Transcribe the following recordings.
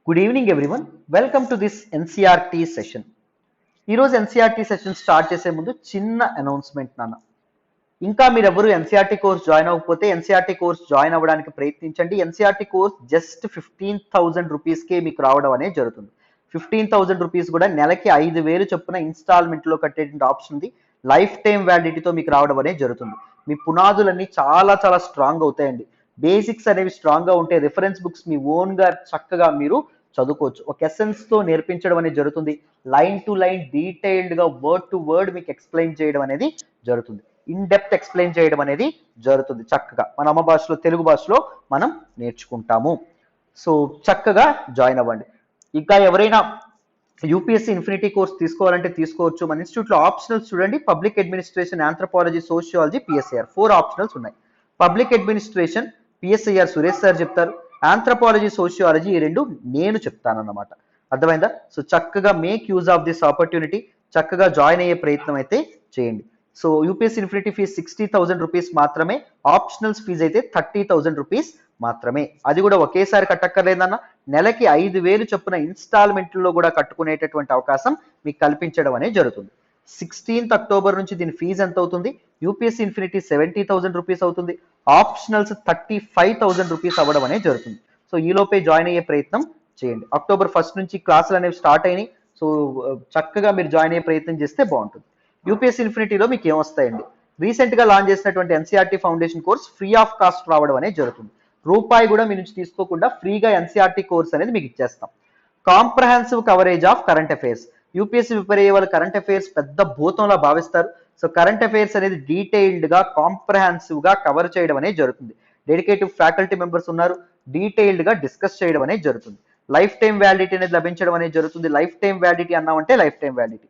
Good evening everyone. Welcome to this NCERT session. ఈరోజు NCERT session start చేసే ముందు చిన్న అనౌన్స్మెంట్ నాన్న. ఇంకా మీరు ఎవరు ఎన్సీఆర్టీ కోర్స్ జాయిన్ అవ్వకపోతే ఎన్సీఆర్టీ కోర్స్ జాయిన్ అవ్వడానికి ప్రయత్నించండి. ఎన్సీఆర్టీ కోర్స్ జస్ట్ 15,000 రూపీస్కే మీకు రావడం అనేది జరుగుతుంది. 15,000 రూపీస్ కూడా నెలకి 5,000 చొప్పున ఇన్స్టాల్మెంట్లో కట్టేటువంటి ఆప్షన్ ఉంది. లైఫ్ టైం వ్యాలిడిటీతో మీకు రావడం అనేది జరుగుతుంది. మీ పునాదులన్నీ చాలా చాలా స్ట్రాంగ్ అవుతాయండి. బేసిక్స్ అనేవి స్ట్రాంగ్గా ఉంటే రిఫరెన్స్ బుక్స్ మీ ఓన్గా చక్కగా మీరు చదువుకోవచ్చు. ఒక ఎసెన్స్తో నేర్పించడం అనేది జరుగుతుంది. లైన్ టు లైన్ డీటెయిల్డ్గా వర్డ్ టు వర్డ్ మీకు ఎక్స్ప్లెయిన్ చేయడం అనేది జరుగుతుంది. ఇన్ డెప్త్ ఎక్స్ప్లెయిన్ చేయడం అనేది జరుగుతుంది. చక్కగా మన అమ్మ భాషలో తెలుగు భాషలో మనం నేర్చుకుంటాము. సో చక్కగా జాయిన్ అవ్వండి. ఇంకా ఎవరైనా యూపీఎస్సీ ఇన్ఫినిటీ కోర్స్ తీసుకోవాలంటే తీసుకోవచ్చు. మన ఇన్స్టిట్యూట్లో ఆప్షనల్స్ చూడండి. Public administration, anthropology, sociology, PSIR 4 optionals ఉన్నాయి. Public administration PSIR Suresh sir చెప్తారు. ఆంథ్రోపాలజీ, సోషియాలజీ ఈ రెండు నేను చెప్తానన్నమాట. అర్థమైందా? సో చక్కగా make use of this opportunity. చక్కగా జాయిన్ అయ్యే ప్రయత్నం అయితే చేయండి. So UPSC infinity fees 60,000 rupees మాత్రమే. ఆప్షనల్స్ ఫీజ్ అయితే 30,000 రూపీస్ మాత్రమే. అది కూడా ఒకేసారి కట్టక్కర్లేదన్న, నెలకి 5,000 చొప్పున ఇన్స్టాల్మెంట్లో కూడా కట్టుకునేటటువంటి అవకాశం మీకు కల్పించడం అనేది జరుగుతుంది. 16th అక్టోబర్ నుంచి దీని ఫీజు ఎంత అవుతుంది? యూపీఎస్సీ ఇన్ఫినిటీ 70,000 రూపీస్ అవుతుంది. ఆప్షనల్స్ 35,000 రూపీస్ అవ్వడం అనేది జరుగుతుంది. సో ఈలోపే జాయిన్ అయ్యే ప్రయత్నం చేయండి. అక్టోబర్ 1 నుంచి క్లాసులు అనేవి స్టార్ట్ అయినాయి. సో చక్కగా మీరు జాయిన్ అయ్యే ప్రయత్నం చేస్తే బాగుంటుంది. యూపీఎస్సీ ఇన్ఫినిటీలో మీకు ఏమొస్తాయండి? రీసెంట్గా లాంచ్ చేసినటువంటి NCERT foundation course free of cost రావడం అనేది జరుగుతుంది. రూపాయి కూడా మీ నుంచి తీసుకోకుండా ఫ్రీగా ఎన్సీఆర్టీ కోర్స్ అనేది మీకు ఇచ్చేస్తాం. Comprehensive coverage of current affairs. UPSC prepare అయ్యే వాళ్ళు కరెంట్ అఫైర్స్ పెద్ద భూతంలా భావిస్తారు. సో కరెంట్ అఫైర్స్ అనేది డీటెయిల్డ్గా కాంప్రహెన్సివ్గా కవర్ చేయడం అనేది జరుగుతుంది. డెడికేటివ్ ఫ్యాకల్టీ మెంబర్స్ ఉన్నారు. డీటెయిల్డ్గా డిస్కస్ చేయడం అనేది జరుగుతుంది. లైఫ్ టైం వ్యాలిడిటీ అనేది లభించడం అనేది జరుగుతుంది. లైఫ్ టైం వ్యాలిడిటీ అన్నామంటే లైఫ్ టైం వ్యాలిడిటీ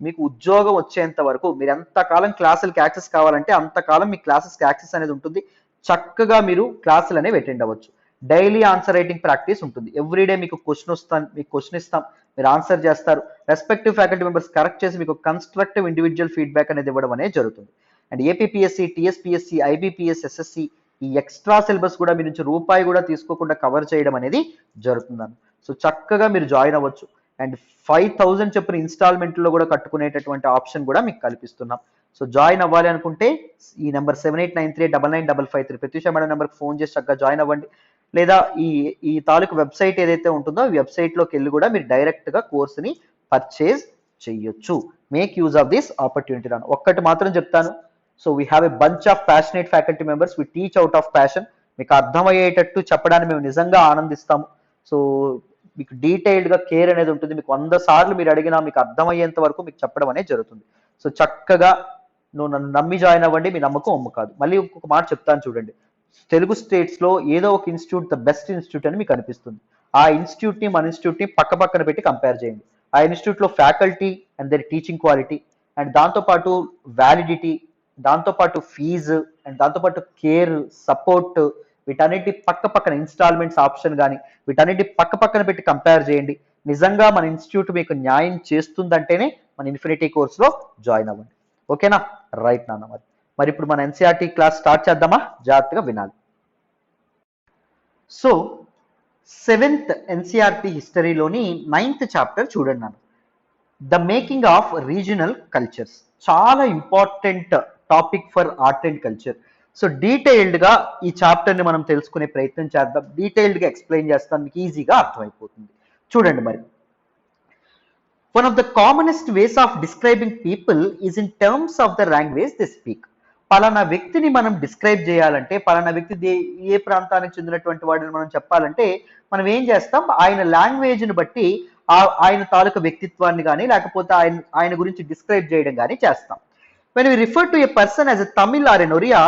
మీకు ఉద్యోగం వచ్చేంత వరకు మీరు ఎంతకాలం క్లాసులకి యాక్సెస్ కావాలంటే అంతకాలం మీ క్లాసెస్కి యాక్సెస్ అనేది ఉంటుంది. చక్కగా మీరు క్లాసులు అనేవి అటెండ్ అవ్వచ్చు. డైలీ ఆన్సర్ రైటింగ్ ప్రాక్టీస్ ఉంటుంది. ఎవ్రీడే మీకు క్వశ్చన్ ఇస్తాం, మీరు ఆన్సర్ చేస్తారు. రెస్పెక్టివ్ ఫ్యాకల్టీ మెంబర్స్ కరెక్ట్ చేసి మీకు కన్స్ట్రక్టివ్ ఇండివిజువల్ ఫీడ్బ్యాక్ అనేది ఇవ్వడం అనేది జరుగుతుంది. And APPSC, TSPSC, IBPS, SSC ఈ ఎక్స్ట్రా సిలబస్ కూడా మీ నుంచి రూపాయి కూడా తీసుకోకుండా కవర్ చేయడం అనేది జరుగుతుందని. సో చక్కగా మీరు జాయిన్ అవ్వచ్చు. అండ్ 5,000 చొప్పున ఇన్స్టాల్మెంట్లో కూడా కట్టుకునేటటువంటి ఆప్షన్ కూడా మీకు కల్పిస్తున్నాం. సో జాయిన్ అవ్వాలి అనుకుంటే ఈ నెంబర్ 7893999553 ప్రత్యూష మేడం నెంబర్కి ఫోన్ చేసి చక్కగా జాయిన్ అవ్వండి. లేదా ఈ తాలూకు వెబ్సైట్ ఏదైతే ఉంటుందో ఈ వెబ్సైట్లోకి వెళ్ళి కూడా మీరు డైరెక్ట్గా కోర్సుని పర్చేజ్ చేయొచ్చు. Make use of this opportunity. రాను ఒక్కటి మాత్రం చెప్తాను. So we have a bunch of passionate faculty members. We teach out of passion. మీకు అర్థమయ్యేటట్టు చెప్పడానికి మేము నిజంగా ఆనందిస్తాము. సో మీకు డీటెయిల్డ్గా కేర్ అనేది ఉంటుంది. మీకు 100 సార్లు మీరు అడిగినా మీకు అర్థమయ్యేంత వరకు మీకు చెప్పడం అనేది జరుగుతుంది. సో చక్కగా నువ్వు నన్ను నమ్మి జాయిన్ అవ్వండి. మీ నమ్మకం అమ్ము కాదు. మళ్ళీ ఇంకొక మాట చెప్తాను చూడండి. తెలుగు స్టేట్స్లో ఏదో ఒక ఇన్స్టిట్యూట్ ద బెస్ట్ ఇన్స్టిట్యూట్ అని మీకు అనిపిస్తుంది. ఆ ఇన్స్టిట్యూట్ని మన ఇన్స్టిట్యూట్ని పక్క పక్కన పెట్టి కంపేర్ చేయండి. ఆ ఇన్స్టిట్యూట్లో faculty and their teaching quality and దాంతోపాటు వ్యాలిడిటీ, దాంతోపాటు ఫీజు అండ్ దాంతోపాటు కేర్, సపోర్ట్ వీటన్నిటి పక్క పక్కన ఇన్స్టాల్మెంట్స్ ఆప్షన్ కానీ వీటన్నిటి పక్క పక్కన పెట్టి కంపేర్ చేయండి. నిజంగా మన ఇన్స్టిట్యూట్ మీకు న్యాయం చేస్తుందంటేనే మన ఇన్ఫినిటీ కోర్స్లో జాయిన్ అవ్వండి. ఓకేనా? రైట్ నాన్న. మరి ఇప్పుడు మన ఎన్సీఆర్టీ క్లాస్ స్టార్ట్ చేద్దామా? జాగ్రత్తగా వినాలి. So 7th NCERT హిస్టరీలోని 9th chapter చూడండి నాన్న. The making of regional cultures. చాలా important topic for art and culture. So డీటెయిల్డ్గా ఈ చాప్టర్ని మనం తెలుసుకునే ప్రయత్నం చేద్దాం. డీటెయిల్డ్గా ఎక్స్ప్లెయిన్ చేస్తాను, మీకు ఈజీగా అర్థమైపోతుంది. చూడండి మరి. One of the commonest ways of describing people is in terms of the language they speak. పలానా వ్యక్తిని మనం డిస్క్రైబ్ చేయాలంటే, పలానా వ్యక్తి ఏ ప్రాంతానికి చెందినటువంటి వాడిని మనం చెప్పాలంటే మనం ఏం చేస్తాం? ఆయన లాంగ్వేజ్ని బట్టి ఆయన తాలూకు వ్యక్తిత్వాన్ని కానీ లేకపోతే ఆయన గురించి డిస్క్రైబ్ చేయడం కానీ చేస్తాం. When we refer to a person as a Tamil or an Oriya,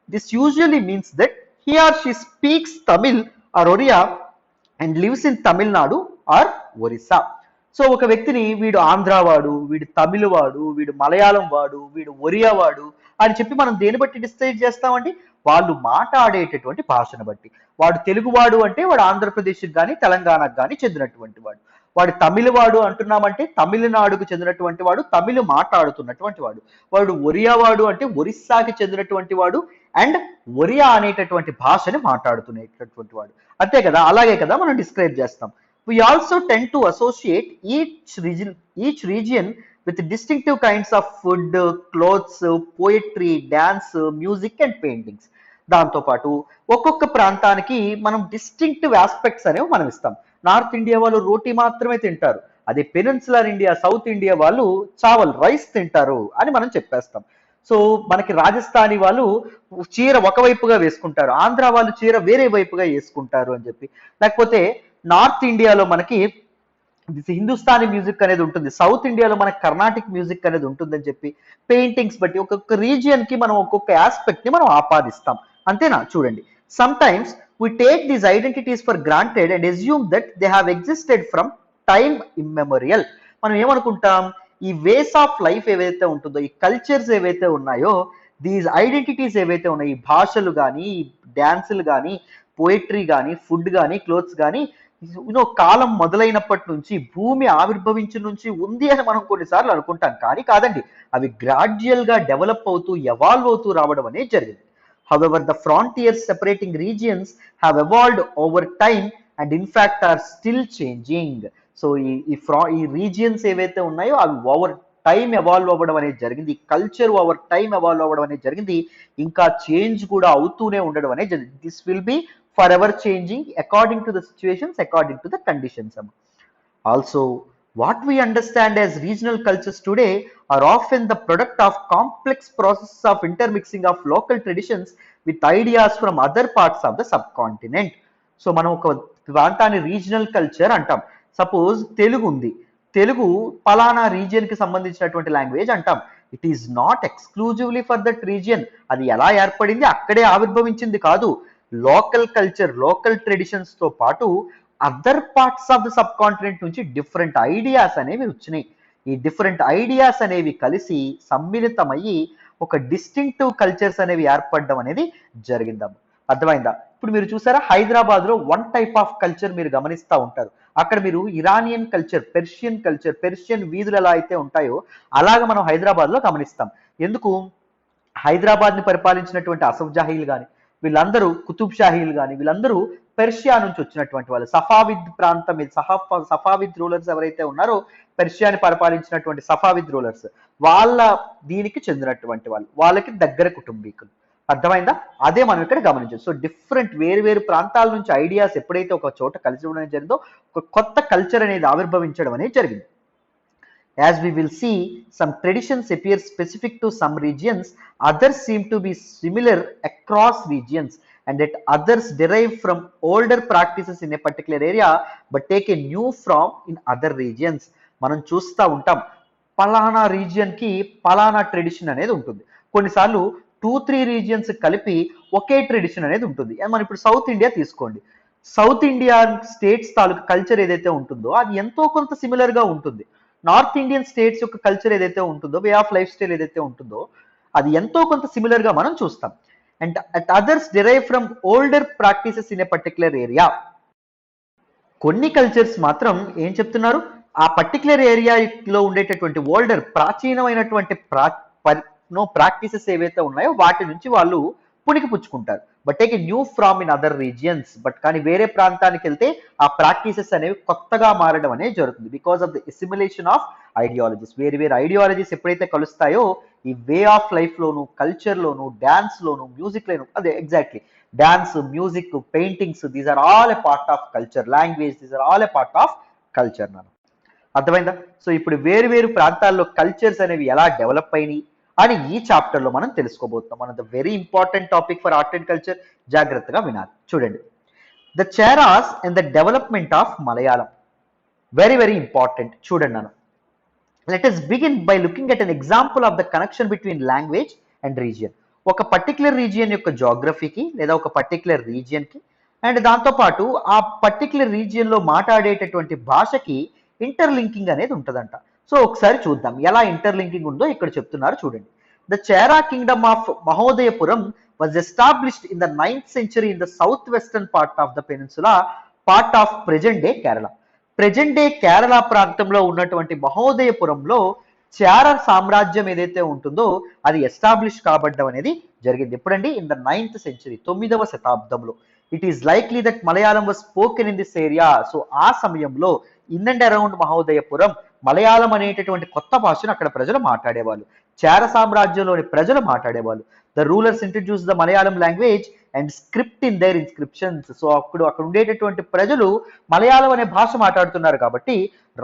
this usually means that he or she speaks Tamil or Oriya and lives in Tamil Nadu or Orissa. So ఒక వ్యక్తిని వీడు ఆంధ్రా వాడు, వీడు తమిళ వాడు, వీడు మలయాళం వాడు, వీడు ఒరియా వాడు అని చెప్పి మనం దేని బట్టి డిసైడ్ చేస్తామండి? వాళ్ళు మాట్లాడేటటువంటి భాషను బట్టి. వాడు తెలుగువాడు అంటే వాడు ఆంధ్రప్రదేశ్కి కానీ తెలంగాణకు కానీ చెందినటువంటి వాడు. వాడు తమిళవాడు అంటున్నామంటే తమిళనాడుకు చెందినటువంటి వాడు, తమిళ మాట్లాడుతున్నటువంటి వాడు. వాడు ఒరియా వాడు అంటే ఒరిస్సాకి చెందినటువంటి వాడు అండ్ ఒరియా అనేటటువంటి భాషని మాట్లాడుతున్నటువంటి వాడు. అంతే కదా? అలాగే కదా మనం డిస్క్రైబ్ చేస్తాం. We also tend to associate each region with distinctive kinds of food, clothes, poetry, dance, music and paintings. దాంతోపాటు ఒక్కొక్క ప్రాంతానికి మనం డిస్టింక్టివ్ ఆస్పెక్ట్స్ అనేవి మనం ఇస్తాం. నార్త్ ఇండియా వాళ్ళు రోటీ మాత్రమే తింటారు, అదే పెనిన్సులర్ ఇండియా, సౌత్ ఇండియా వాళ్ళు చావల్ రైస్ తింటారు అని మనం చెప్పేస్తాం. సో మనకి రాజస్థానీ వాళ్ళు చీర ఒకవైపుగా వేసుకుంటారు, ఆంధ్ర వాళ్ళు చీర వేరే వైపుగా వేసుకుంటారు అని చెప్పి. లేకపోతే నార్త్ ఇండియాలో మనకి హిందుస్థానీ మ్యూజిక్ అనేది ఉంటుంది, సౌత్ ఇండియాలో మనకి కర్ణాటిక్ మ్యూజిక్ అనేది ఉంటుందని చెప్పి పెయింటింగ్స్ బట్టి ఒక్కొక్క రీజియన్ కి మనం ఒక్కొక్క ఆస్పెక్ట్ ని మనం ఆపాదిస్తాం. అంతేనా? చూడండి, some times we take these identities for granted and assume that they have existed from time immemorial. మనం ఏమనుకుంటాం, ఈ వేస్ ఆఫ్ లైఫ్ ఏవైతే ఉంటుందో, ఈ కల్చర్స్ ఏవైతే ఉన్నాయో, దీస్ ఐడెంటిటీస్ ఏవైతే ఉన్నాయో, ఈ భాషలు కానీ, డ్యాన్సులు కానీ, పోయిట్రీ కానీ, ఫుడ్ కానీ, క్లోత్స్ కానీ, కాలం మొదలైనప్పటి నుంచి, భూమి ఆవిర్భవించిన నుంచి ఉంది అని మనం కొన్నిసార్లు అనుకుంటాం. కానీ కాదండి, అవి గ్రాడ్యువల్ గా డెవలప్ అవుతూ ఎవాల్వ్ అవుతూ రావడం అనేది జరిగింది. However, the frontiers separating regions have evolved over time and in fact are still changing. So ఈ రీజియన్స్ ఏవైతే ఉన్నాయో అవి ఓవర్ టైం ఎవాల్వ్ అవ్వడం అనేది జరిగింది, కల్చర్ ఓవర్ టైం ఎవాల్వ్ అవ్వడం అనేది జరిగింది, ఇంకా చేంజ్ కూడా అవుతూనే ఉండడం అనేది జరిగింది. This will be for ever changing according to the situations, according to the conditions. Also, what we understand as regional cultures today are often the product of complex processes of intermixing of local traditions with ideas from other parts of the subcontinent. So మనం ఒక ప్రాంతాన్ని regional culture అంటాం. Suppose Telugu ఉంది, తెలుగు పలానా region కి సంబంధించినటువంటి language అంటాం. It is not exclusively for that region. అది ఎలా ఏర్పడింది, అక్కడే ఆవిర్భవించింది కాదు. లోకల్ కల్చర్, లోకల్ ట్రెడిషన్స్ తో పాటు other parts of the sub continent నుంచి డిఫరెంట్ ఐడియాస్ అనేవి వచ్చినాయి. ఈ డిఫరెంట్ ఐడియాస్ అనేవి కలిసి సమ్మిళితమయ్యి ఒక డిస్టింక్టివ్ కల్చర్స్ అనేవి ఏర్పడడం అనేది జరిగిందమ్మ. అర్థమైందా? ఇప్పుడు మీరు చూసారా, హైదరాబాద్ లో వన్ టైప్ ఆఫ్ కల్చర్ మీరు గమనిస్తూ ఉంటారు. అక్కడ మీరు Iranian culture, Persian culture, Persian వీధులు ఎలా అయితే ఉంటాయో అలాగ మనం హైదరాబాద్ లో గమనిస్తాం. ఎందుకు? హైదరాబాద్ ని పరిపాలించినటువంటి అసఫ్ జాహీలు కానీ, వీళ్ళందరూ కుతుబ్ షాహీలు కానీ, వీళ్ళందరూ పెర్షియా నుంచి వచ్చినటువంటి వాళ్ళు. సఫావిద్ ప్రాంతం, సఫావిద్ రూలర్స్ ఎవరైతే ఉన్నారో, పెర్షియాని పరిపాలించినటువంటి సఫావిద్ రూలర్స్, వాళ్ళ దీనికి చెందినటువంటి వాళ్ళు, వాళ్ళకి దగ్గర కుటుంబీకులు. అర్థమైందా? అదే మనం ఇక్కడ గమనించవచ్చు. సో డిఫరెంట్ వేరు ప్రాంతాల నుంచి ఐడియాస్ ఎప్పుడైతే ఒక చోట కలిసి ఉండడం జరిగిందో, ఒక కొత్త కల్చర్ అనేది ఆవిర్భవించడం అనేది జరిగింది. As we will see, some traditions appear specific to some regions, others seem to be similar across regions, and that others derive from older practices in a particular area but take a new form in other regions. మనం చూస్తూ ఉంటాం, పలానా region కి పలానా tradition అనేది ఉంటుంది. కొన్నిసార్లు 2-3 regions కలిపి ఒకే ట్రెడిషన్ అనేది ఉంటుంది. మనం ఇప్పుడు సౌత్ ఇండియా తీసుకోండి, సౌత్ ఇండియా స్టేట్స్ తాలూకు కల్చర్ ఏదైతే ఉంటుందో అది ఎంతో కొంత సిమిలర్ గా ఉంటుంది. నార్త్ ఇండియన్ స్టేట్స్ యొక్క కల్చర్ ఏదైతే ఉంటుందో, వే ఆఫ్ లైఫ్ స్టైల్ ఏదైతే ఉంటుందో అది ఎంతో కొంత సిమిలర్ గా మనం చూస్తాం. And others derive from older practices in a particular area. కొన్ని కల్చర్స్ మాత్రం ఏం చెప్తున్నారు, ఆ పర్టికులర్ ఏరియాలో ఉండేటటువంటి ఓల్డర్ ప్రాచీనమైనటువంటి ప్రాక్టీసెస్ ఏవైతే ఉన్నాయో వాటి నుంచి వాళ్ళు పుణికి పుచ్చుకుంటారు. But take a new from in other regions. But కానీ వేరే ప్రాంతానికి వెళ్తే ఆ ప్రాక్టీసెస్ అనేవి కొత్తగా మారడం అనేది జరుగుతుంది. Because of the assimilation of ideologies. వేరు ఐడియాలజీస్ ఎప్పుడైతే కలుస్తాయో ఈ వే ఆఫ్ లైఫ్ లోను, కల్చర్ లోను, డాన్స్ లోను, మ్యూజిక్ లోను, అదే exactly dance, music, paintings, these are all a part of culture. Language, these are all a part of culture. నాన్న అర్థమైందా? సో ఇప్పుడు వేరు ప్రాంతాల్లో కల్చర్స్ అనేవి ఎలా డెవలప్ అయినాయి అని ఈ చాప్టర్ లో మనం తెలుసుకోబోతున్నాం. మన the very important topic for art and culture. జాగ్రత్తగా వినాలి. చూడండి, the Cheras and the development of Malayalam. Very important. చూడండి నాన్న, let us begin by looking at an example of the connection between language and region. ఒక పర్టికులర్ రీజియన్ యొక్క జాగ్రఫీకి లేదా ఒక particular region కి అండ్ దాంతోపాటు ఆ పర్టికులర్ రీజియన్ లో మాట్లాడేటటువంటి భాషకి ఇంటర్లింకింగ్ అనేది ఉంటుందంట. సో ఒకసారి చూద్దాం ఎలా ఇంటర్లింకింగ్ ఉందో ఇక్కడ చెప్తున్నారు. చూడండి, the Chera kingdom of Mahodayapuram was established in the 9th century in the southwestern part of the peninsula, part of present day Kerala. Present day Kerala ప్రాంతంలో ఉన్నటువంటి మహోదయపురంలో చేర సామ్రాజ్యం ఏదైతే ఉంటుందో అది ఎస్టాబ్లిష్ కాబడ్డం అనేది జరిగింది. ఎప్పుడండి? ఇన్ ద 9th century, 9వ శతాబ్దంలో. It is likely that Malayalam was spoken in this area. So ఆ సమయంలో ఇన్ అండ్ అరౌండ్ మహోదయపురం మలయాళం అనేటటువంటి కొత్త భాషను అక్కడ ప్రజలు మాట్లాడేవాళ్ళు, చేర సామ్రాజ్యంలోని ప్రజలు మాట్లాడేవాళ్ళు. The rulers introduce the Malayalam language and script in there inscriptions. So అక్కడ ఉండేటటువంటి ప్రజలు మలయాళం అనే భాష మాట్లాడుతున్నారు కాబట్టి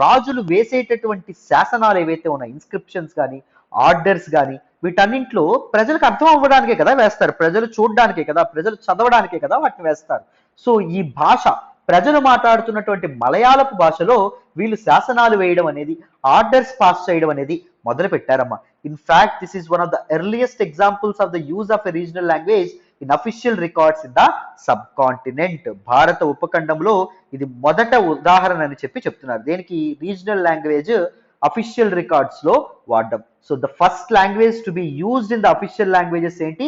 రాజులు వేసేటటువంటి శాసనాలు ఏవైతే ఉన్నాయి, ఇన్స్క్రిప్షన్స్ కానీ ఆర్డర్స్ కానీ, వీటన్నింటిలో ప్రజలకు అర్థం అవ్వడానికే కదా వేస్తారు, ప్రజలు చూడడానికే కదా, ప్రజలు చదవడానికే కదా వాటిని వేస్తారు. సో ఈ భాష ప్రజలు మాట్లాడుతున్నటువంటి మలయాళపు భాషలో వీళ్ళు శాసనాలు వేయడం అనేది, ఆర్డర్స్ పాస్ చేయడం అనేది మొదలు పెట్టారమ్మా. In fact this is one of the earliest examples of the use of a regional language in official records in the subcontinent. భారత ఉపఖండంలో ఇది మొదట ఉదాహరణ అని చెప్తున్నారు. దేనికి? రీజనల్ లాంగ్వేజ్ అఫీషియల్ రికార్డ్స్ లో వాడడం. So the first language to be used in the official languages ఏంటి?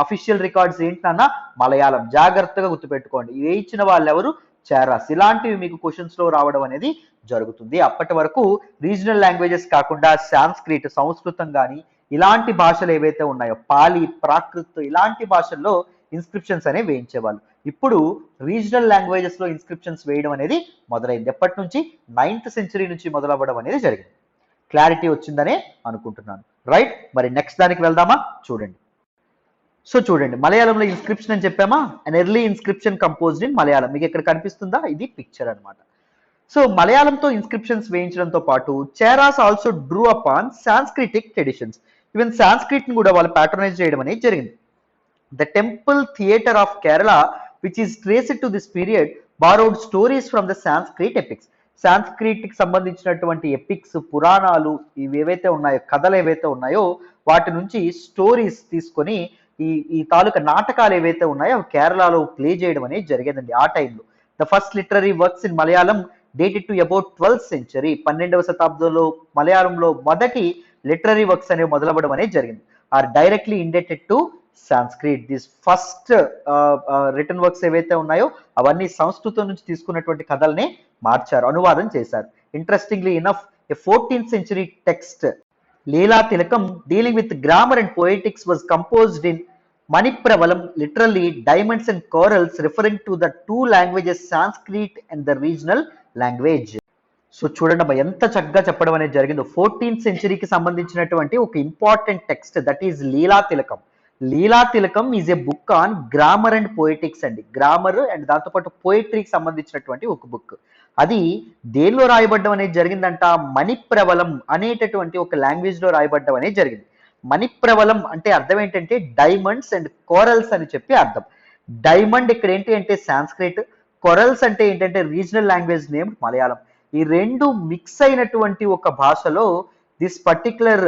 అఫీషియల్ రికార్డ్స్ ఏంటన్నా? మలయాళం. జాగ్రత్తగా గుర్తుపెట్టుకోండి. ఇవి ఇచ్చిన వాళ్ళు ఎవరు? చేరాస్. ఇలాంటివి మీకు క్వశ్చన్స్ లో రావడం అనేది జరుగుతుంది. అప్పటి వరకు రీజనల్ లాంగ్వేజెస్ కాకుండా సాంస్క్రిట్, సంస్కృతం కానీ ఇలాంటి భాషలు ఏవైతే ఉన్నాయో, పాలి, ప్రాకృత్ ఇలాంటి భాషల్లో ఇన్స్క్రిప్షన్స్ అనేవి వేయించేవాళ్ళు. ఇప్పుడు రీజనల్ లాంగ్వేజెస్ లో ఇన్స్క్రిప్షన్స్ వేయడం అనేది మొదలైంది. ఎప్పటి నుంచి? 9th century నుంచి మొదలవ్వడం అనేది జరిగింది. క్లారిటీ వచ్చిందనే అనుకుంటున్నాను. రైట్, మరి నెక్స్ట్ దానికి వెళ్దామా? చూడండి. సో చూడండి, మలయాళంలో ఇన్స్క్రిప్షన్ అని చెప్పామా? An early inscription composed in Malayalam. మీకు ఇక్కడ కనిపిస్తుందా? ఇది పిక్చర్ అనమాట. సో మలయాళంతో ఇన్స్క్రిప్షన్స్ వేయించడంతో పాటు Cheras also drew upon Sanskritic traditions. Even Sanskrit ని కూడా వాళ్ళు ప్యాట్రనైజ్ చేయడం అనేది జరిగింది. The temple theatre of Kerala which is traced to this period borrowed stories from the Sanskrit epics. Sanskrit కి సంబంధించినటువంటి ఎపిక్స్, పురాణాలు ఇవి ఏవైతే ఉన్నాయో, కథలు ఏవైతే ఉన్నాయో వాటి నుంచి స్టోరీస్ తీసుకొని ఈ తాలూకా నాటకాలు ఏవైతే ఉన్నాయో అవి కేరళలో ప్లే చేయడం అనేది జరిగేదండి ఆ టైంలో. The first literary works in Malayalam dated to about 12th century. 12వ శతాబ్దంలో మలయాళంలో మొదటి లిటరరీ వర్క్స్ అనేవి మొదలవ్వడం అనేది జరిగింది. Are directly indebted to Sanskrit. This first return works ఏవైతే ఉన్నాయో అవన్నీ సంస్కృతం నుంచి తీసుకున్నటువంటి కథల్ని మార్చారు, అనువాదం చేశారు. Interestingly enough a 14th century text Leela Tilakam dealing with grammar and poetics was composed in Manipravalam, literally diamonds and corals, referring to the two languages Sanskrit and the regional language. So చూడండి అబ్బా ఎంత చక్కగా చెప్పడం అనేది జరిగిందో. 14th century కి సంబంధించినటువంటి ఒక ఇంపార్టెంట్ టెక్స్ట్, దట్ ఈజ్ లీలా తిలకం. లీలా తిలకం is a book on grammar and poetics అండి. గ్రామర్ అండ్ దాంతోపాటు పోయిటరీకి సంబంధించినటువంటి ఒక బుక్. అది దేనిలో రాయబడ్డం అనేది జరిగిందంట? మణిప్రవలం అనేటటువంటి ఒక లాంగ్వేజ్ లో రాయబడ్డం అనేది జరిగింది. మణిప్రవలం అంటే అర్థం ఏంటంటే డైమండ్స్ అండ్ కోరల్స్ అని చెప్పి అర్థం. డైమండ్ ఇక్కడ ఏంటి అంటే సాంస్క్రిట్, కొరల్స్ అంటే ఏంటంటే రీజనల్ లాంగ్వేజ్ నేమ్ మలయాళం. ఈ రెండు మిక్స్ అయినటువంటి ఒక భాషలో దిస్ పర్టికులర్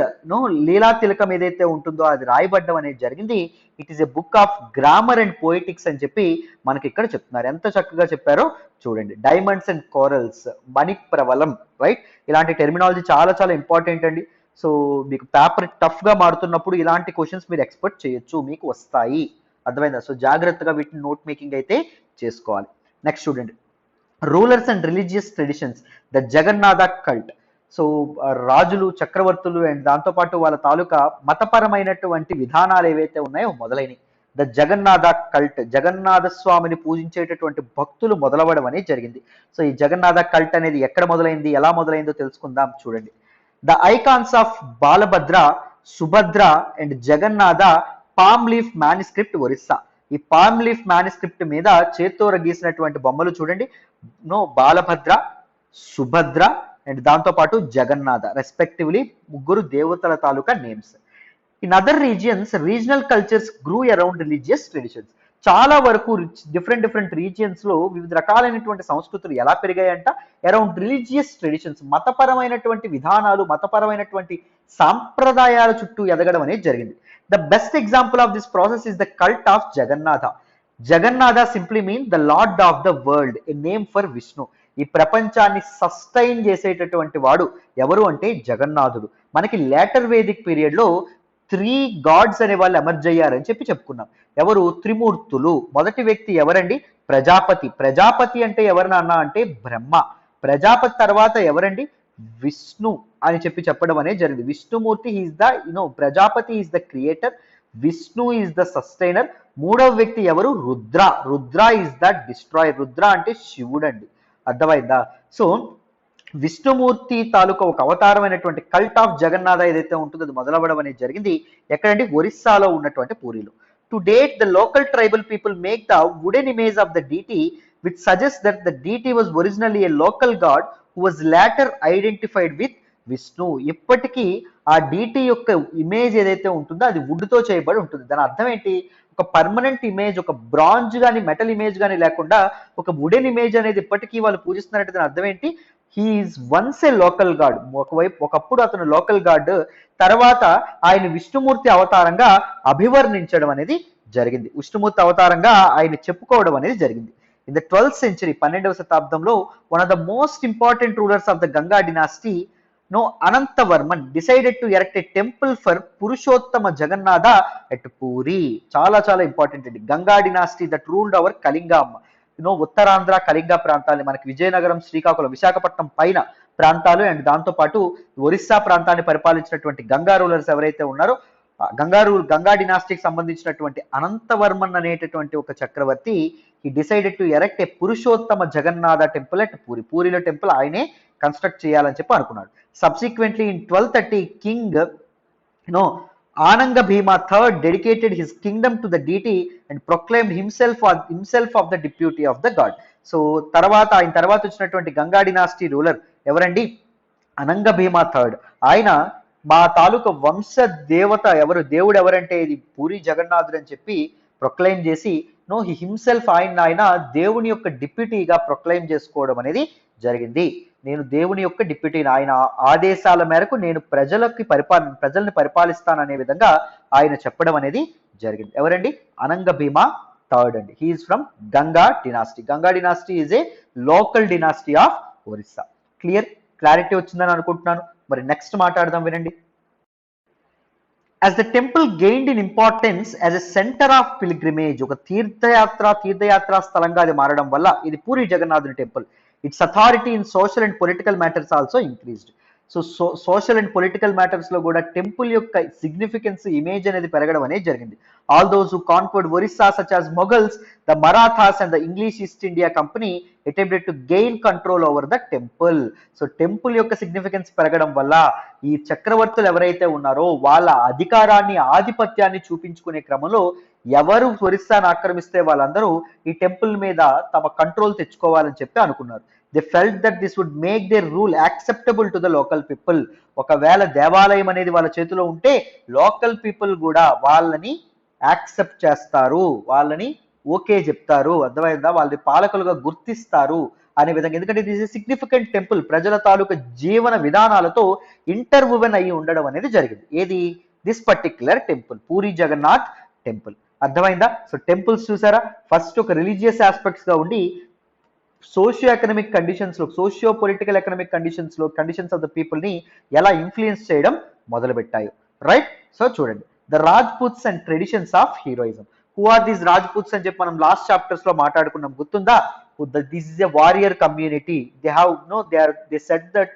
లీలా తిలకం ఏదైతే ఉంటుందో అది రాయబడ్డం అనేది జరిగింది. It is a book of grammar and poetics అని చెప్పి మనకి ఇక్కడ చెప్తున్నారు. ఎంత చక్కగా చెప్పారో చూడండి. Diamonds and corals, Manipravalam, right? ఇలాంటి టెర్మినాలజీ చాలా చాలా ఇంపార్టెంట్ అండి. సో మీకు పేపర్ టఫ్ గా మారుతున్నప్పుడు ఇలాంటి క్వశ్చన్స్ మీరు ఎక్స్పెక్ట్ చేయొచ్చు, మీకు వస్తాయి. అర్థమైందా? సో జాగ్రత్తగా వీటిని నోట్ మేకింగ్ అయితే చేసుకోవాలి. నెక్స్ట్ చూడండి, rulers and religious traditions, the Jagannatha cult. So రాజులు, చక్రవర్తులు అండ్ దాంతోపాటు వాళ్ళ తాలూకా మతపరమైనటువంటి విధానాలు ఏవైతే ఉన్నాయో మొదలైనవి. ద జగన్నాథ కల్ట్, జగన్నాథ స్వామిని పూజించేటటువంటి భక్తులు మొదలవ్వడం అనేది జరిగింది. సో ఈ జగన్నాథ కల్ట్ అనేది ఎక్కడ మొదలైంది, ఎలా మొదలైందో తెలుసుకుందాం. చూడండి, the icons of Balabhadra, Subhadra and Jagannatha palm leaf manuscript Orissa. ఈ పామ్ లీఫ్ మ్యానుస్క్రిప్ట్ మీద చేత్తోర గీసినటువంటి బొమ్మలు చూడండి. బాలభద్ర, సుభద్ర అండ్ దాంతో పాటు జగన్నాథ రెస్పెక్టివ్లీ, ముగ్గురు దేవతల తాలూకా names. In other regions regional cultures grew around religious traditions. చాలా వరకు డిఫరెంట్ రీజియన్స్ లో వివిధ రకాలైనటువంటి సంస్కృతులు ఎలా పెరిగాయంట? అరౌండ్ రిలీజియస్ ట్రెడిషన్స్, మతపరమైనటువంటి విధానాలు, మతపరమైనటువంటి సాంప్రదాయాల చుట్టూ ఎదగడం అనేది జరిగింది. The best example of this process is the cult of Jagannatha. Jagannatha simply mean the lord of the world, a name for Vishnu. ఈ ప్రపంచాన్ని సస్టైన్ చేసేటటువంటి వాడు ఎవరు అంటే జగన్నాథుడు. మనకి లేటర్ వేదిక్ పీరియడ్ లో 3 గాడ్స్ అనే వాళ్ళు ఎమర్జ్ అయ్యారని చెప్పుకున్నాం. ఎవరు? త్రిమూర్తులు. మొదటి వ్యక్తి ఎవరండి? ప్రజాపతి. ప్రజాపతి అంటే ఎవరు నాన్న అంటే బ్రహ్మ. ప్రజాపతి తర్వాత ఎవరండి? విష్ణు అని చెప్పడం అనేది జరిగింది. Vishnumurthy is the Prajapati is the creator, Vishnu is the sustainer, మూడవ వ్యక్తి ఎవరు? Rudra. Rudra is the destroyer. Rudra అంటే శివుడు అండి, అర్థమైందా? సో విష్ణుమూర్తి తాలూకా ఒక అవతారమైనటువంటి కల్ట్ ఆఫ్ జగన్నాథ ఏదైతే ఉంటుందో అది మొదలవ్వడం అనేది జరిగింది ఎక్కడంటే ఒరిస్సాలో ఉన్నటువంటి పూరిలో. To date the local tribal people make the wooden image of the deity which suggest that the deity was originally a local god who was later identified with Vishnu. ఇప్పటికీ ఆ డీటీ యొక్క ఇమేజ్ ఏదైతే ఉంటుందో అది వుడ్తో చేయబడి ఉంటుంది. దాని అర్థం ఏంటి? ఒక పర్మనెంట్ ఇమేజ్, ఒక బ్రాంజ్ కానీ మెటల్ ఇమేజ్ కానీ లేకుండా ఒక వుడెన్ ఇమేజ్ అనేది ఇప్పటికీ వాళ్ళు పూజిస్తున్నారంటే దాని అర్థం ఏంటి? హీఈస్ వన్స్ ఏ లోకల్ గాడ్. ఒకప్పుడు అతను లోకల్ గాడ్, తర్వాత ఆయన విష్ణుమూర్తి అవతారంగా అభివర్ణించడం అనేది జరిగింది. విష్ణుమూర్తి అవతారంగా ఆయన చెప్పుకోవడం అనేది జరిగింది. ఇన్ ద 12th century 12వ శతాబ్దంలో one of the most important rulers of the Ganga dynasty Anantavarman decided to erect a temple for Purushottama Jagannatha at Puri. చాలా చాలా ఇంపార్టెంట్ అండి. Ganga dynasty that ruled our Kalinga, Uttarandhra Kalinga ప్రాంతాన్ని, మనకి విజయనగరం, శ్రీకాకుళం, విశాఖపట్నం పైన ప్రాంతాలు అండ్ దాంతోపాటు ఒరిస్సా ప్రాంతాన్ని పరిపాలించినటువంటి గంగా రూలర్స్ ఎవరైతే ఉన్నారో గంగా డినాస్టీకి సంబంధించినటువంటి అనంతవర్మన్ అనేటటువంటి ఒక చక్రవర్తి ఈ decided to erect a Purushottama Jagannatha temple at Puri. పూరిలో టెంపుల్ ఆయనే కన్స్ట్రక్ట్ చేయాలని చెప్పి అనుకున్నాడు. సబ్సిక్వెంట్లీ ఇన్ 1230 కింగ్ Ananga Bhima III dedicated his kingdom to the deity and proclaimed himself of the deputy of the god. So ఆయన తర్వాత వచ్చినటువంటి గంగా డినాస్టీ రూలర్ ఎవరండి? అనంగ భీమా థర్డ్. ఆయన మా తాలూకా వంశ దేవత ఎవరు, దేవుడు ఎవరంటే ఇది పూరి జగన్నాథుడు అని చెప్పి ప్రొక్లైమ్ చేసి హిమ్సెల్ఫ్ ఆయన దేవుని యొక్క డిప్యూటీగా ప్రొక్లైమ్ చేసుకోవడం అనేది జరిగింది. నేను దేవుని యొక్క డిప్యూటీని, ఆయన ఆదేశాల మేరకు నేను ప్రజల్ని పరిపాలిస్తాననే విధంగా ఆయన చెప్పడం అనేది జరిగింది. ఎవరండి? అనంగ భీమా థర్డ్ అండి. He is from Ganga dynasty. Ganga dynasty is a local dynasty of Orissa. Clarity వచ్చిందని అనుకుంటున్నాను. మరి నెక్స్ట్ మాట్లాడదాం, వినండి. As the temple gained in importance as a center of pilgrimage, ఒక తీర్థయాత్ర స్థలంగా అది మారడం వల్ల ఇది పూరి జగన్నాథుని temple. Its authority in social and political matters also increased. So social and political matters లో కూడా టెంపుల్ యొక్క సిగ్నిఫికెన్స్, ఇమేజ్ అనేది పెరగడం అనేది జరిగింది. All those who conquered Orissa such as Mughals, the Marathas and the English east India company attempted to gain control over the temple. So temple యొక్క significance పెరగడం వల్ల ఈ చక్రవర్తులు ఎవరైతే ఉన్నారో వాళ్ళ అధికారాన్ని, ఆధిపత్యాన్ని చూపించుకునే క్రమంలో ఎవరు ఒరిస్సాను ఆక్రమిస్తే వాళ్ళందరూ ఈ టెంపుల్ మీద తమ కంట్రోల్ తెచ్చుకోవాలని చెప్పి అనుకున్నారు. They felt that this would make their rule acceptable to the local people. ఒకవేళ దేవాలయం అనేది వాళ్ళ చేతిలో ఉంటే లోకల్ పీపుల్ కూడా వాళ్ళని యాక్సెప్ట్ చేస్తారు, వాళ్ళని ఓకే చెప్తారు, అర్థమైందా, వాళ్ళని పాలకులుగా గుర్తిస్తారు అనే విధంగా. ఎందుకంటే ఇది సిగ్నిఫికెంట్ టెంపుల్, ప్రజల తాలూకా జీవన విధానాలతో ఇంటర్వువెన్ అయ్యి ఉండడం అనేది జరిగింది. ఏది? This particular temple, Puri Jagannath temple. అర్థమైందా? సో టెంపుల్స్ చూసారా, ఫస్ట్ ఒక రిలీజియస్ ఆస్పెక్ట్స్ గా ఉండి సోషియో ఎకనామిక్ కండిషన్స్ లో, సోషియో పొలిటికల్ ఎకనామిక్ కండిషన్స్ లో కండిషన్స్ ఆఫ్ ద పీపుల్ ని ఎలా ఇన్ఫ్లుయెన్స్ చేయడం మొదలు పెట్టాయి. రైట్? సో చూడండి, the Rajputs and traditions of heroism. Who are these Rajputs అని చెప్పి మనం లాస్ట్ చాప్టర్స్ లో మాట్లాడుకున్నాం, గుర్తుందా? This is a warrior community. They have they said that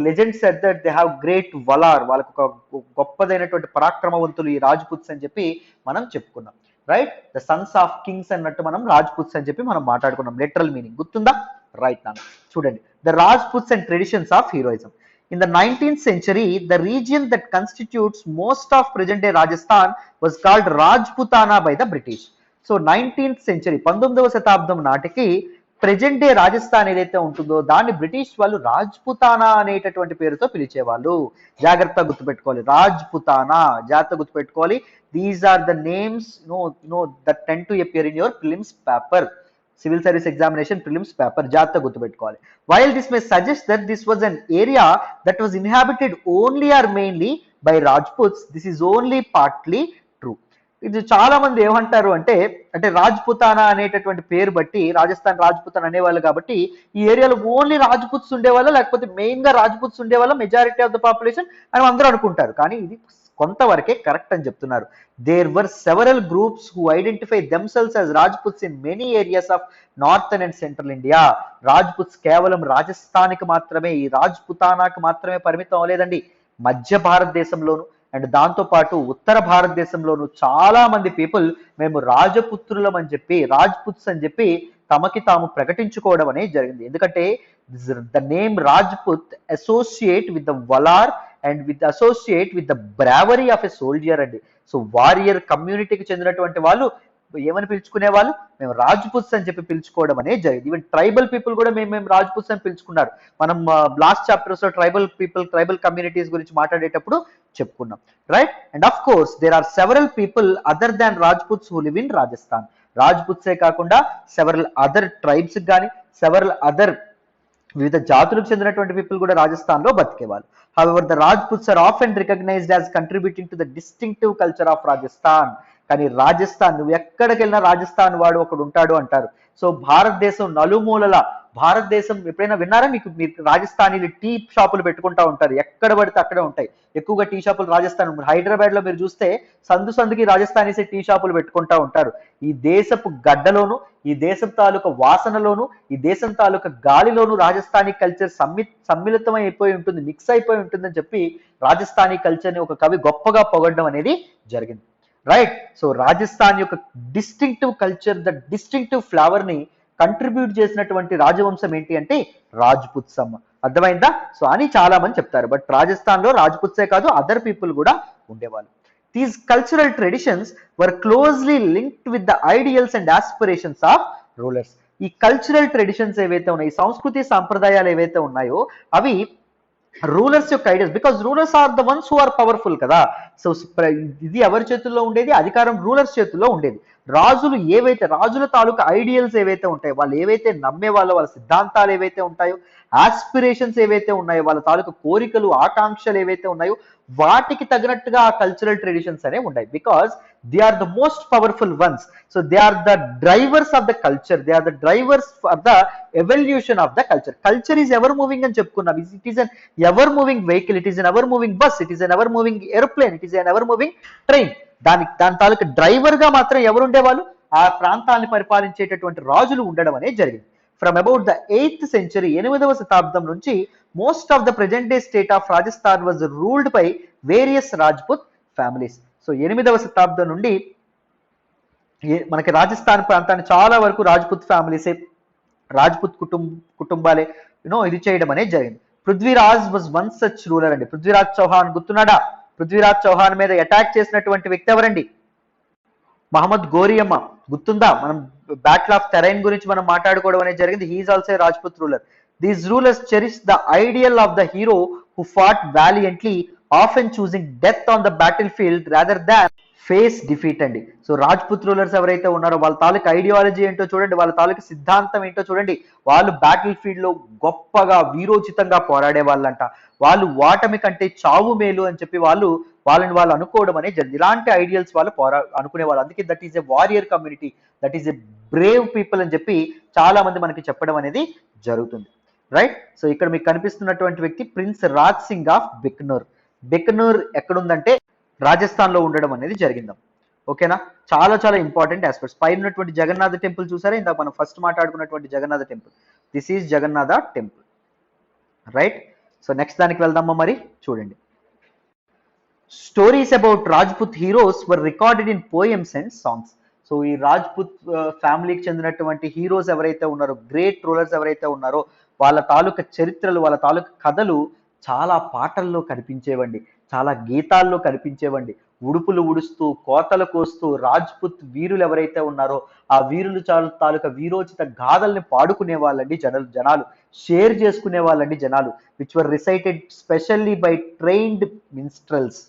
legend said that they have great valour. వాళ్ళకు ఒక గొప్పదైనటువంటి పరాక్రమవంతులు ఈ రాజ్పుట్స్ అని చెప్పి మనం చెప్పుకున్నాం. Right? The Sons of Kings అన్నట్టు మనం రాజ్పుట్స్ అని చెప్పి మనం మాట్లాడుకున్నాం. లిటరల్ మీనింగ్ గుర్తుందా? రైట్ నాన్న. చూడండి, the Rajputs and traditions of heroism. In the 19th century, the region that constitutes most of present-day Rajasthan was called Rajputana by the British. So 19th century 19వ శతాబ్దం నాటికి ప్రెజెంట్ డే రాజస్థాన్ ఏదైతే ఉంటుందో దాన్ని British వాళ్ళు రాజ్పుతానా అనేటటువంటి పేరుతో పిలిచేవాళ్ళు. జాగ్రత్తగా గుర్తుపెట్టుకోవాలి, రాజ్పుతానా. జాగ్రత్తగా గుర్తుపెట్టుకోవాలి. These are the names that tend to appear in your prelims paper, civil service examination prelims paper. జాగ్రత్తగా గుర్తుపెట్టుకోవాలి. While this may suggest that this was an area that was inhabited only or mainly by Rajputs, this is only partly true. ఇది చాలా మంది ఏమంటారు అంటే రాజ్పుతానా అనేటటువంటి పేరు బట్టి రాజస్థాన్ రాజ్పుతానా అనేవాళ్ళు కాబట్టి ఈ ఏరియాలో ఓన్లీ రాజ్పుట్స్ ఉండేవాళ్ళ, లేకపోతే మెయిన్ గా రాజ్పుట్స్ ఉండేవాళ్ళ మెజారిటీ ఆఫ్ ద పాపులేషన్ అని అందరూ అనుకుంటారు. కానీ ఇది కొంతవరకే కరెక్ట్ అని చెప్తున్నారు. There were several groups who identify themselves as Rajputs in many areas of northern and central India. Rajputs కేవలం రాజస్థాన్కి మాత్రమే, ఈ రాజ్పుతానాకి మాత్రమే పరిమితం అవ్వలేదండి. మధ్య భారతదేశంలోను, అండ్ దాంతోపాటు ఉత్తర భారతదేశంలోనూ చాలా మంది పీపుల్ మేము రాజపుత్రులం అని చెప్పి, రాజ్పుత్స్ అని చెప్పి తమకి తాము ప్రకటించుకోవడం అనేది జరిగింది. ఎందుకంటే the name Rajput associate with the valour and with associate with the bravery of a soldier అండి. సో వారియర్ కమ్యూనిటీకి చెందినటువంటి వాళ్ళు ఏమని పిలుచుకునే వాళ్ళు, మేము రాజ్పుత్స్ అని చెప్పి పిలుచుకోవడం అనేది జరిగింది. ఈవెన్ ట్రైబల్ పీపుల్ కూడా మేము రాజ్పుత్స్ అని పిలుచుకున్నారు. మనం లాస్ట్ చాప్టర్స్ లో ట్రైబల్ పీపుల్, ట్రైబల్ కమ్యూనిటీస్ గురించి మాట్లాడేటప్పుడు చెప్పుకున్నాం, right? And of course there are several people other than Rajputs who live in Rajasthan. రాజ్పుత్సే కాకుండా సెవరల్ అదర్ ట్రైబ్స్ కానీ, సెవరల్ అదర్ వివిధ జాతులకు చెందినటువంటి పీపుల్ కూడా రాజస్థాన్ లో బతికేవాళ్ళు. However the Rajputs are often recognized as contributing to the distinctive culture of Rajasthan. కానీ రాజస్థాన్, నువ్వు ఎక్కడికి వెళ్ళినా రాజస్థాన్ వాడు ఒకడు ఉంటాడు అంటారు. సో భారతదేశం నలుమూలల, భారతదేశం ఎప్పుడైనా విన్నారా మీరు రాజస్థానీలు టీ షాపులు పెట్టుకుంటా ఉంటారు, ఎక్కడ పడితే అక్కడే ఉంటాయి ఎక్కువగా టీ షాపులు. రాజస్థాన్, హైదరాబాద్ లో మీరు చూస్తే సందు సందుకి రాజస్థానీసే టీ షాపులు పెట్టుకుంటా ఉంటారు. ఈ దేశపు గడ్డలోను, ఈ దేశం తాలూకా వాసనలోను, ఈ దేశం తాలూకా గాలిలోను రాజస్థానీ కల్చర్ సమ్మిళితమై అయిపోయి ఉంటుంది, మిక్స్ అయిపోయి ఉంటుందని చెప్పి రాజస్థానీ కల్చర్ని ఒక కవి గొప్పగా పొగడడం అనేది జరిగింది, రైట్? సో రాజస్థాన్ యొక్క distinctive culture, the distinctive flavour ని కంట్రిబ్యూట్ చేసినటువంటి రాజవంశం ఏంటి అంటే రాజ్పుత్సం. అర్థమైందా? సో అని చాలా మంది చెప్తారు. బట్ రాజస్థాన్ లో రాజ్పుత్సే కాదు, అదర్ పీపుల్ కూడా ఉండేవాళ్ళు. These cultural traditions were closely linked with the ideals and aspirations of rulers. ఈ కల్చరల్ ట్రెడిషన్స్ ఏవైతే ఉన్నాయో, సంస్కృతి సాంప్రదాయాలు ఏవైతే ఉన్నాయో అవి రూలర్స్ యొక్క ideas, because rulers are the ones who are powerful కదా. సో ఇది ఎవరి చేతుల్లో ఉండేది? అధికారం రూలర్స్ చేతుల్లో ఉండేది. రాజులు ఏవైతే, రాజుల తాలూకా ఐడియల్స్ ఏవైతే ఉంటాయో, వాళ్ళు ఏవైతే నమ్మే వాళ్ళ సిద్ధాంతాలు ఏవైతే ఉంటాయో, ఆస్పిరేషన్స్ ఏవైతే ఉన్నాయో, వాళ్ళ తాలూకా కోరికలు, ఆకాంక్షలు ఏవైతే ఉన్నాయో వాటికి తగినట్టుగా ఆ కల్చరల్ ట్రెడిషన్స్ అనేవి ఉన్నాయి. Because they are the most powerful ones. So they are the drivers of the culture, they are the drivers of the evolution of the culture. Culture is ever moving అని చెప్పుకున్నాం. It is an ever moving vehicle, it is an ever moving bus, it is an ever moving aeroplane, it is an ever moving train. దాని తాలూకా driver గా మాత్రం ఎవరు ఉండేవాళ్ళు? ఆ ప్రాంతాన్ని పరిపాలించేటటువంటి రాజులు ఉండడం అనేది జరిగింది. From about the 8th century, 8వ శతాబ్దం నుంచి most of the present day state of Rajasthan was ruled by various Rajput families. So 8వ శతాబ్దం నుండి మనకి రాజస్థాన్ ప్రాంతాన్ని చాలా వరకు రాజ్పుత్ ఫ్యామిలీసే, రాజ్పుత్ కుటుంబాలే ఇది చేయడం అనేది జరిగింది. Prithviraj was one such ruler అండి. పృథ్వీరాజ్ చౌహాన్ గుర్తున్నాడా? పృథ్వీరాజ్ చౌహాన్ మీద అటాక్ చేసినటువంటి వ్యక్తి ఎవరండి? మహమ్మద్ గోరియమ్మ గుర్తుందా? మనం బ్యాటిల్ ఆఫ్ టెరైన్ గురించి మనం మాట్లాడుకోవడం అనేది జరిగింది. He is also Rajput ruler. These rulers cherish the ideal of the hero who fought valiantly, often choosing death on the battlefield rather than face defeat అండి. సో రాజ్పుత్ రూలర్స్ ఎవరైతే ఉన్నారో వాళ్ళ తాలూకా ఐడియాలజీ ఏంటో చూడండి, వాళ్ళ తాలూకా సిద్ధాంతం ఏంటో చూడండి. వాళ్ళు బ్యాటిల్ ఫీల్డ్ లో గొప్పగా వీరోచితంగా పోరాడే వాళ్ళంట. వాళ్ళు ఓటమి కంటే చావు మేలు అని చెప్పి వాళ్ళని అనుకోవడం అనేది జరిగింది. ఇలాంటి ఐడియల్స్ వాళ్ళు అనుకునే వాళ్ళు. అందుకే that is a warrior community, that is a brave people అని చెప్పి చాలా మంది మనకి చెప్పడం అనేది జరుగుతుంది, రైట్? సో ఇక్కడ మీకు కనిపిస్తున్నటువంటి వ్యక్తి ప్రిన్స్ రాజ్ సింగ్ ఆఫ్ బికనూర్. బికనూర్ ఎక్కడుందంటే రాజస్థాన్ లో ఉండడం అనేది జరిగిందాం. ఓకేనా? చాలా చాలా ఇంపార్టెంట్ ఆస్పెక్ట్స్. పైన ఉన్నటువంటి జగన్నాథ టెంపుల్ చూసారా? ఇందాక మనం ఫస్ట్ మాట్లాడుకున్నటువంటి Jagannatha temple. This is Jagannatha temple, right? So next దానికి వెళ్దామా మరి? చూడండి. Stories about Rajput heroes were recorded in poems and songs. So ఈ రాజ్పుత్ ఫ్యామిలీకి చెందినటువంటి హీరోస్ ఎవరైతే ఉన్నారో, గ్రేట్ రూలర్స్ ఎవరైతే ఉన్నారో వాళ్ళ తాలూకా చరిత్రలు, వాళ్ళ తాలూకా కథలు చాలా పాటల్లో కనిపించేవండి, చాలా గీతాల్లో కనిపించేవండి. ఉడుపులు ఉడుస్తూ, కోతలు కోస్తూ రాజ్పుత్ వీరులు ఎవరైతే ఉన్నారో ఆ వీరులు తాలూకా వీరోచిత గాథల్ని పాడుకునే వాళ్ళండి జనాలు, షేర్ చేసుకునే వాళ్ళండి జనాలు, which were recited specially by trained minstrels.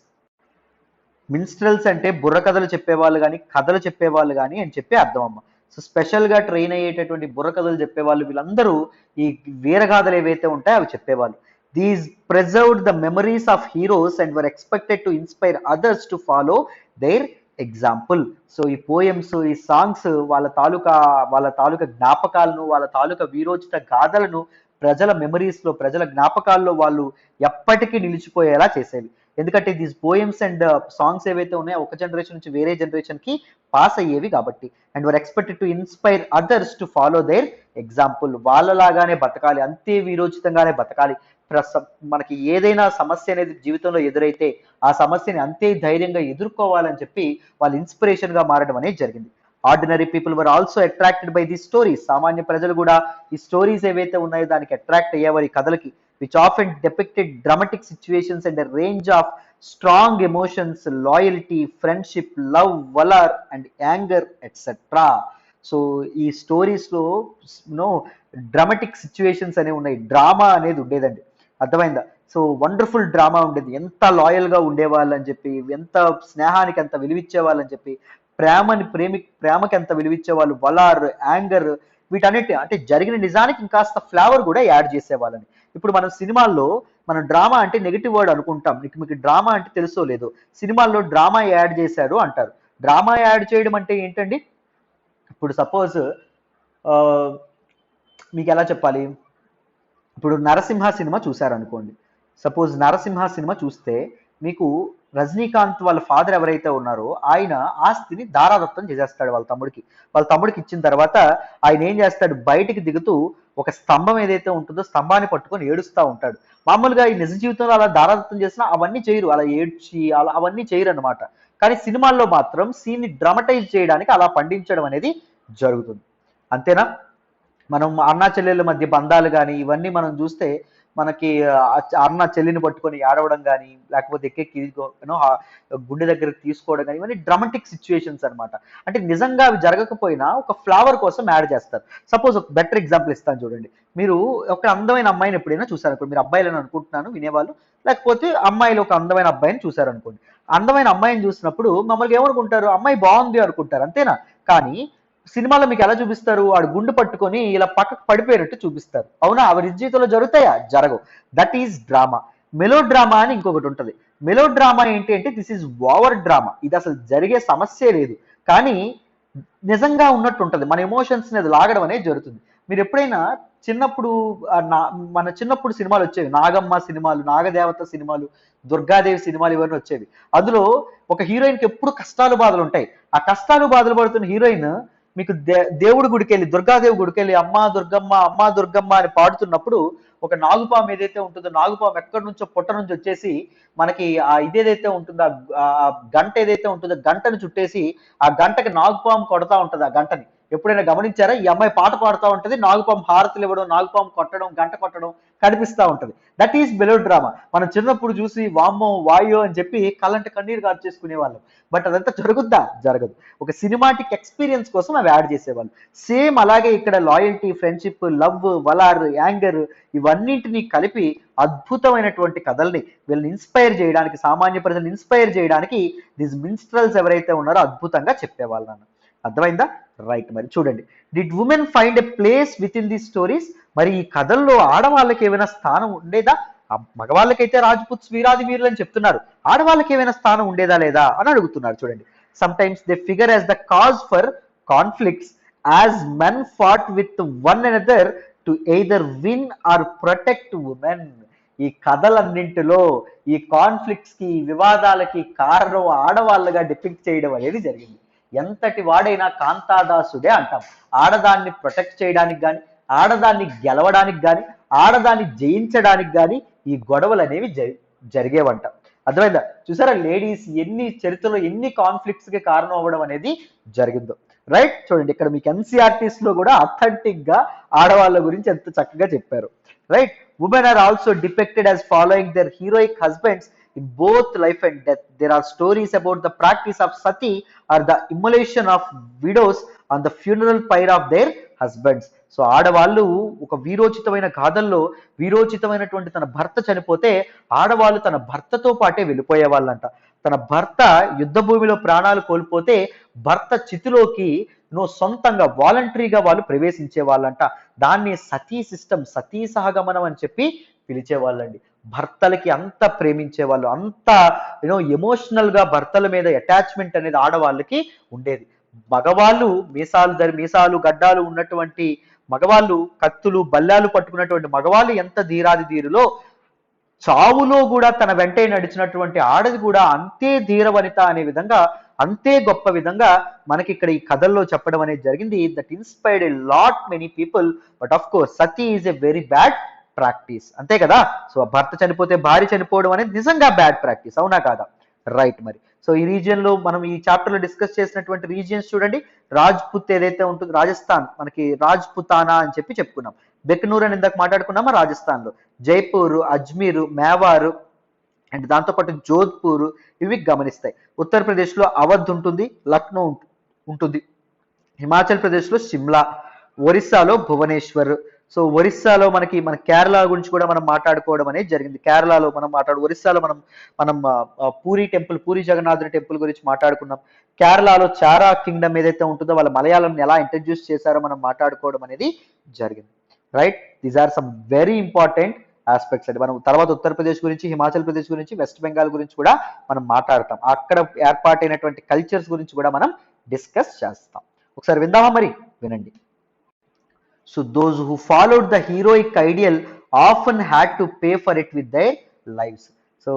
Minstrels అంటే బుర్రకథలు చెప్పేవాళ్ళు కానీ, కథలు చెప్పేవాళ్ళు కానీ అని చెప్పి అర్థం అమ్మ. సో స్పెషల్ గా ట్రైన్ అయ్యేటటువంటి బుర్రకథలు చెప్పేవాళ్ళు వీళ్ళందరూ ఈ వీరగాథలు ఏవైతే ఉంటాయో అవి చెప్పేవాళ్ళు. These preserved the memories of heroes and were expected to inspire others to follow their example. So ఈ పోయమ్స్, ఈ సాంగ్స్ వాళ్ళ తాలూకా జ్ఞాపకాలను, వాళ్ళ తాలూకా వీరోచిత గాథలను ప్రజల మెమరీస్ లో, ప్రజల జ్ఞాపకాల్లో వాళ్ళు ఎప్పటికీ నిలిచిపోయేలా చేసేవి. ఎందుకంటే దీస్ పోయమ్స్ అండ్ సాంగ్స్ ఏవైతే ఉన్నాయో ఒక జనరేషన్ నుంచి వేరే జనరేషన్ కి పాస్ అయ్యేవి కాబట్టి. And were expected to inspire others to follow their example. వాళ్ళలాగానే బతకాలి, అంతే వీరోచితంగానే బతకాలి, మనకి ఏదైనా సమస్య అనేది జీవితంలో ఎదురైతే ఆ సమస్యని అంతే ధైర్యంగా ఎదుర్కోవాలని చెప్పి వాళ్ళు ఇన్స్పిరేషన్ గా మారడం అనేది జరిగింది. Ordinary people were also attracted by the stories. సామాన్య ప్రజలు కూడా ఈ స్టోరీస్ ఏవైతే ఉన్నాయో దానికి అట్రాక్ట్ అయ్యేవారు ఈ కథలకి, which often depicted dramatic situations and range of strong emotions, loyalty, friendship, love, valour and anger etcetera. So ఈ స్టోరీస్ లో నో డ్రామాటిక్ సిచ్యువేషన్స్ అనేవి ఉన్నాయి, డ్రామా అనేది ఉండేదండి. అర్థమైందా? సో వండర్ఫుల్ డ్రామా ఉండేది. ఎంత లాయల్ గా ఉండేవాళ్ళు అని చెప్పి, ఎంత స్నేహానికి ఎంత విలువిచ్చే వాళ్ళని చెప్పి, ప్రేమకి ఎంత విలువిచ్చే వాళ్ళు, వలార్, యాంగర్, వీటన్నిటి అంటే జరిగిన నిజానికి ఇంకాస్త ఫ్లేవర్ కూడా యాడ్ చేసేవాళ్ళని. ఇప్పుడు మనం సినిమాల్లో మనం డ్రామా అంటే నెగిటివ్ వర్డ్ అనుకుంటాం. మీకు డ్రామా అంటే తెలుసో లేదో, సినిమాల్లో డ్రామా యాడ్ చేశాడు అంటారు. డ్రామా యాడ్ చేయడం అంటే ఏంటండి? ఇప్పుడు సపోజ్ మీకు ఎలా చెప్పాలి, ఇప్పుడు నరసింహ సినిమా చూశారనుకోండి. సపోజ్ నరసింహ సినిమా చూస్తే మీకు రజనీకాంత్ వాళ్ళ ఫాదర్ ఎవరైతే ఉన్నారో ఆయన ఆస్తిని దారాదత్తం చేసేస్తాడు వాళ్ళ తమ్ముడికి ఇచ్చిన తర్వాత ఆయన ఏం చేస్తాడు, బయటికి దిగుతూ ఒక స్తంభం ఏదైతే ఉంటుందో స్తంభాన్ని పట్టుకొని ఏడుస్తూ ఉంటాడు. మామూలుగా ఈ నిజ జీవితంలో అలా దారాదత్తం చేసినా అవన్నీ చేయరు, అలా ఏడ్చి అలా అవన్నీ చేయరు అనమాట. కానీ సినిమాల్లో మాత్రం సీన్ని డ్రామటైజ్ చేయడానికి అలా పండించడం అనేది జరుగుతుంది. అంతేనా? మనం అన్నా చెల్లెళ్ళ మధ్య బంధాలు కానీ ఇవన్నీ మనం చూస్తే మనకి అన్న చెల్లిని పట్టుకొని ఏడవడం కానీ, లేకపోతే గుండె దగ్గరకు తీసుకోవడం కానీ, ఇవన్నీ డ్రామాటిక్ సిచ్యువేషన్స్ అనమాట. అంటే నిజంగా అవి జరగకపోయినా ఒక ఫ్లవర్ కోసం యాడ్ చేస్తారు. సపోజ్ ఒక బెటర్ ఎగ్జాంపుల్ ఇస్తాను చూడండి. మీరు ఒక అందమైన అమ్మాయిని ఎప్పుడైనా చూసారనుకోండి, మీరు అబ్బాయిలని అనుకుంటున్నాను వినేవాళ్ళు, లేకపోతే అమ్మాయిలు ఒక అందమైన అబ్బాయిని చూసారనుకోండి. అందమైన అమ్మాయిని చూసినప్పుడు మమ్మల్ని ఏమనుకుంటారు, అమ్మాయి బాగుంది అనుకుంటారు, అంతేనా? కానీ సినిమాలో మీకు ఎలా చూపిస్తారు, వాడు గుండు పట్టుకొని ఇలా పక్కకు పడిపోయినట్టు చూపిస్తారు. అవునా? అవి నిజ జీవితంలో జరుగుతాయా? జరగవు. That is drama. Melodrama అని ఇంకొకటి ఉంటుంది. మెలో డ్రామా ఏంటి అంటే దిస్ ఈజ్ ఓవర్ డ్రామా. ఇది అసలు జరిగే సమస్యే లేదు, కానీ నిజంగా ఉన్నట్టు ఉంటుంది. మన ఎమోషన్స్ అది లాగడం అనేది జరుగుతుంది. మీరు ఎప్పుడైనా చిన్నప్పుడు మన చిన్నప్పుడు సినిమాలు వచ్చేవి, నాగమ్మ సినిమాలు, నాగదేవత సినిమాలు, దుర్గాదేవి సినిమాలు ఇవన్నీ వచ్చేవి. అందులో ఒక హీరోయిన్కి ఎప్పుడు కష్టాలు బాధలు ఉంటాయి. ఆ కష్టాలు బాధలు పడుతున్న హీరోయిన్ మీకు దేవుడి గుడికి వెళ్ళి, దుర్గాదేవి గుడికి వెళ్ళి అమ్మా దుర్గమ్మ అమ్మా దుర్గమ్మ అని పాడుతున్నప్పుడు ఒక నాగుపాము ఏదైతే ఉంటుందో, నాగుపాము ఎక్కడి నుంచో పొట్ట నుంచి వచ్చేసి మనకి ఆ ఇదేదైతే ఉంటుందో ఆ గంట ఏదైతే ఉంటుందో గంటను చుట్టేసి ఆ గంటకి నాగుపాము కొడతా ఉంటుంది. ఆ గంటని ఎప్పుడైనా గమనించారా? ఈ అమ్మాయి పాట పాడుతూ ఉంటుంది, నాగుపాము హారతులు ఇవ్వడం, నాగుపాము కొట్టడం, గంట కొట్టడం కనిపిస్తూ ఉంటుంది. That is melodrama. మనం చిన్నప్పుడు చూసి వామ్మో వాయో అని చెప్పి కళ్ళంటే కన్నీరు కార్చేసుకునే వాళ్ళం. బట్ అదంతా జరుగుద్దా? జరగదు. ఒక సినిమాటిక్ ఎక్స్పీరియన్స్ కోసం అవి యాడ్ చేసేవాళ్ళు. సేమ్ అలాగే ఇక్కడ లాయల్టీ, ఫ్రెండ్షిప్, లవ్, వలార్, యాంగర్ ఇవన్నింటినీ కలిపి అద్భుతమైనటువంటి కథల్ని వీళ్ళని ఇన్స్పైర్ చేయడానికి, సామాన్య ప్రజలను ఇన్స్పైర్ చేయడానికి దీస్ మిన్స్ట్రల్స్ ఎవరైతే ఉన్నారో అద్భుతంగా చెప్పేవాళ్ళు అన్న. అర్థమైందా? రైట్. మరి చూడండి, did women find a place with in the stories? మరి ఈ కథల్లో ఆడవాళ్ళకి ఏమైనా స్థానం ఉండేదా? మగవాళ్ళకైతే రాజ్పుత్స్ వీరాది వీరులు అని చెప్తున్నారు, ఆడవాళ్ళకి ఏమైనా స్థానం ఉండేదా లేదా అని అడుగుతున్నారు. చూడండి, some times they figure as the cause for conflicts as men fought with one another to either win are protect women. ఈ కథలన్నింటిలో ఈ కాన్ఫ్లిక్ట్స్ కి, వివాదాలకి కారణం ఆడవాళ్ళగా డిపిక్ట్ చేయడం అనేది జరిగింది. ఎంతటి వాడైనా కాంతాదాసుడే అంటాం. ఆడదాన్ని ప్రొటెక్ట్ చేయడానికి కానీ, ఆడదాన్ని గెలవడానికి కానీ, ఆడదాన్ని జయించడానికి కానీ ఈ గొడవలు అనేవి జరిగేవంట. అర్థమైందా? చూసారా లేడీస్ ఎన్ని చరిత్రలో ఎన్ని కాన్ఫ్లిక్ట్స్ కి కారణం అవ్వడం అనేది జరిగిందో. రైట్. చూడండి, ఇక్కడ మీకు ఎన్సీఆర్టీస్ లో కూడా అథెంటిక్ గా ఆడవాళ్ళ గురించి ఎంత చక్కగా చెప్పారు. Right. Women are also depicted as following their heroic husbands in both life and death. There are stories about the practice of sati or the immolation of widows on the funeral pyre of their husbands. So ఆడవాళ్ళు ఒక వీరోచితమైన గాథల్లో వీరోచితమైనటువంటి తన భర్త చనిపోతే ఆడవాళ్ళు తన భర్తతో పాటే వెళ్ళిపోయే వాళ్ళంట. తన భర్త యుద్ధ భూమిలో ప్రాణాలు కోల్పోతే భర్త చితిలోకి సొంతంగా వాలంటరీగా వాళ్ళు ప్రవేశించే వాళ్ళంట. దాన్ని సతీ సిస్టమ్, సతీ సహగమనం అని చెప్పి పిలిచేవాళ్ళండి. భర్తలకి అంత ప్రేమించేవాళ్ళు, అంత ఎమోషనల్ గా భర్తల మీద అటాచ్మెంట్ అనేది ఆడవాళ్ళకి ఉండేది. మగవాళ్ళు మీసాలు గడ్డాలు ఉన్నటువంటి మగవాళ్ళు, కత్తులు బల్లాలు పట్టుకున్నటువంటి మగవాళ్ళు ఎంత ధీరాది ధీరులో, చావులో కూడా తన వెంటే నడిచినటువంటి ఆడది కూడా అంతే ధీరవనిత అనే విధంగా, అంతే గొప్ప విధంగా మనకి ఇక్కడ ఈ కథల్లో చెప్పడం అనేది జరిగింది. That inspired a lot many people. But of course Sati is a very bad practice, అంతే కదా. సో భర్త చనిపోతే భార్య చనిపోవడం అనేది నిజంగా బ్యాడ్ ప్రాక్టీస్, అవునా కాదా? రైట్. మరి సో ఈ రీజియన్ లో మనం ఈ చాప్టర్ లో డిస్కస్ చేసినటువంటి రీజియన్స్ చూడండి. రాజ్పుత్ ఏదైతే ఉంటుందో రాజస్థాన్, మనకి రాజ్పుతానా అని చెప్పి చెప్పుకున్నాం. బెక్నూర్ అని ఇందాక మాట్లాడుకున్నామా రాజస్థాన్ లో. జైపూర్, అజ్మీర్, మేవార్ అండ్ దాంతోపాటు జోధ్పూర్ ఇవి గమనిస్తాయి. ఉత్తరప్రదేశ్ లో అవధ్ ఉంటుంది, లక్నో ఉంటుంది. హిమాచల్ ప్రదేశ్ లో సిమ్లా, ఒరిస్సాలో భువనేశ్వర్. సో ఒరిస్సాలో మన కేరళ గురించి కూడా మనం మాట్లాడుకోవడం అనేది జరిగింది. కేరళలో మనం ఒరిస్సాలో మనం పూరి టెంపుల్, పూరి జగన్నాథుని టెంపుల్ గురించి మాట్లాడుకున్నాం. కేరళలో చారా కింగ్డమ్ ఏదైతే ఉంటుందో వాళ్ళ మలయాళం ఎలా ఇంట్రడ్యూస్ చేశారో మనం మాట్లాడుకోవడం అనేది జరిగింది. Right, these are some very important aspects అండి. మనం తర్వాత ఉత్తరప్రదేశ్ గురించి, హిమాచల్ ప్రదేశ్ గురించి, వెస్ట్ బెంగాల్ గురించి కూడా మనం మాట్లాడతాం. అక్కడ ఏర్పాటైనటువంటి కల్చర్స్ గురించి కూడా మనం డిస్కస్ చేస్తాం. ఒకసారి విందామా? మరి వినండి. So those who followed the heroic ideal often had to pay for it with their lives. So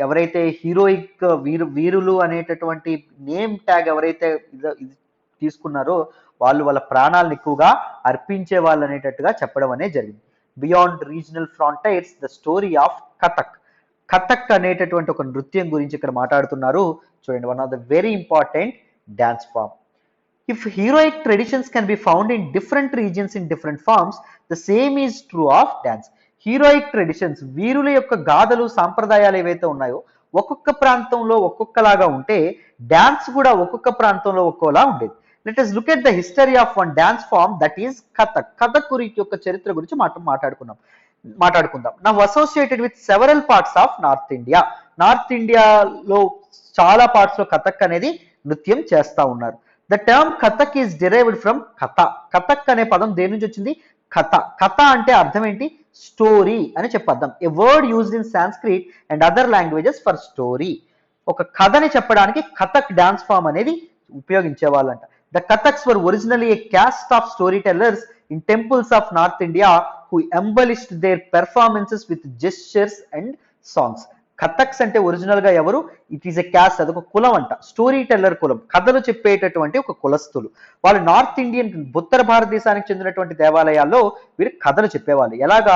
ఎవరైతే హీరోయిక్ వీరులు అనేటటువంటి నేమ్ ట్యాగ్ ఎవరైతే తీసుకున్నారో వాళ్ళు వాళ్ళ ప్రాణాలను ఎక్కువగా అర్పించే వాళ్ళు అనేటట్టుగా చెప్పడం అనేది జరిగింది. Beyond regional frontiers the story of Kathak. Kathak అనేటటువంటి ఒక నృత్యం గురించి ఇక్కడ మాట్లాడుతున్నారు. చూడండి, one of the very important dance form. If heroic traditions can be found in different regions in different forms, the same is true of dance. Heroic traditions, వీరుల యొక్క గాథలు, సాంప్రదాయాలు ఏవైతే ఉన్నాయో ఒక్కొక్క ప్రాంతంలో ఒక్కొక్కలాగా ఉంటే డాన్స్ కూడా ఒక్కొక్క ప్రాంతంలో ఒక్కోలా ఉండేది. Let us look at the history of one dance form, that is Kathak. Kathak గురించి యొక్క చరిత్ర గురించి మాట్లాడుకుందాం. Now associated with several parts of north India. North ఇండియాలో చాలా పార్ట్స్ లో కథక్ అనేది నృత్యం చేస్తా ఉన్నారు. The term Kathak is derived from కథ. కథక్ అనే పదం దేని నుంచి వచ్చింది? కథ. కథ అంటే అర్థం ఏంటి? స్టోరీ అని చెప్పర్థం. A word used in Sanskrit and other languages for story. ఒక కథని చెప్పడానికి కథక్ డాన్స్ ఫామ్ అనేది ఉపయోగించే వాళ్ళంట. The Kathaks were originally a caste of story tellers in temples of north India who embellished their performances with gestures and songs. Kathaks అంటే original గా ఎవరు? It is a caste, అదొక కులం అంట. స్టోరీ టెల్లర్ కులం, కథలు చెప్పేటటువంటి ఒక కులస్తులు. వాళ్ళు నార్త్ ఇండియన్, ఉత్తర భారతదేశానికి చెందినటువంటి దేవాలయాల్లో వీరు కథలు చెప్పేవాళ్ళు. ఎలాగా?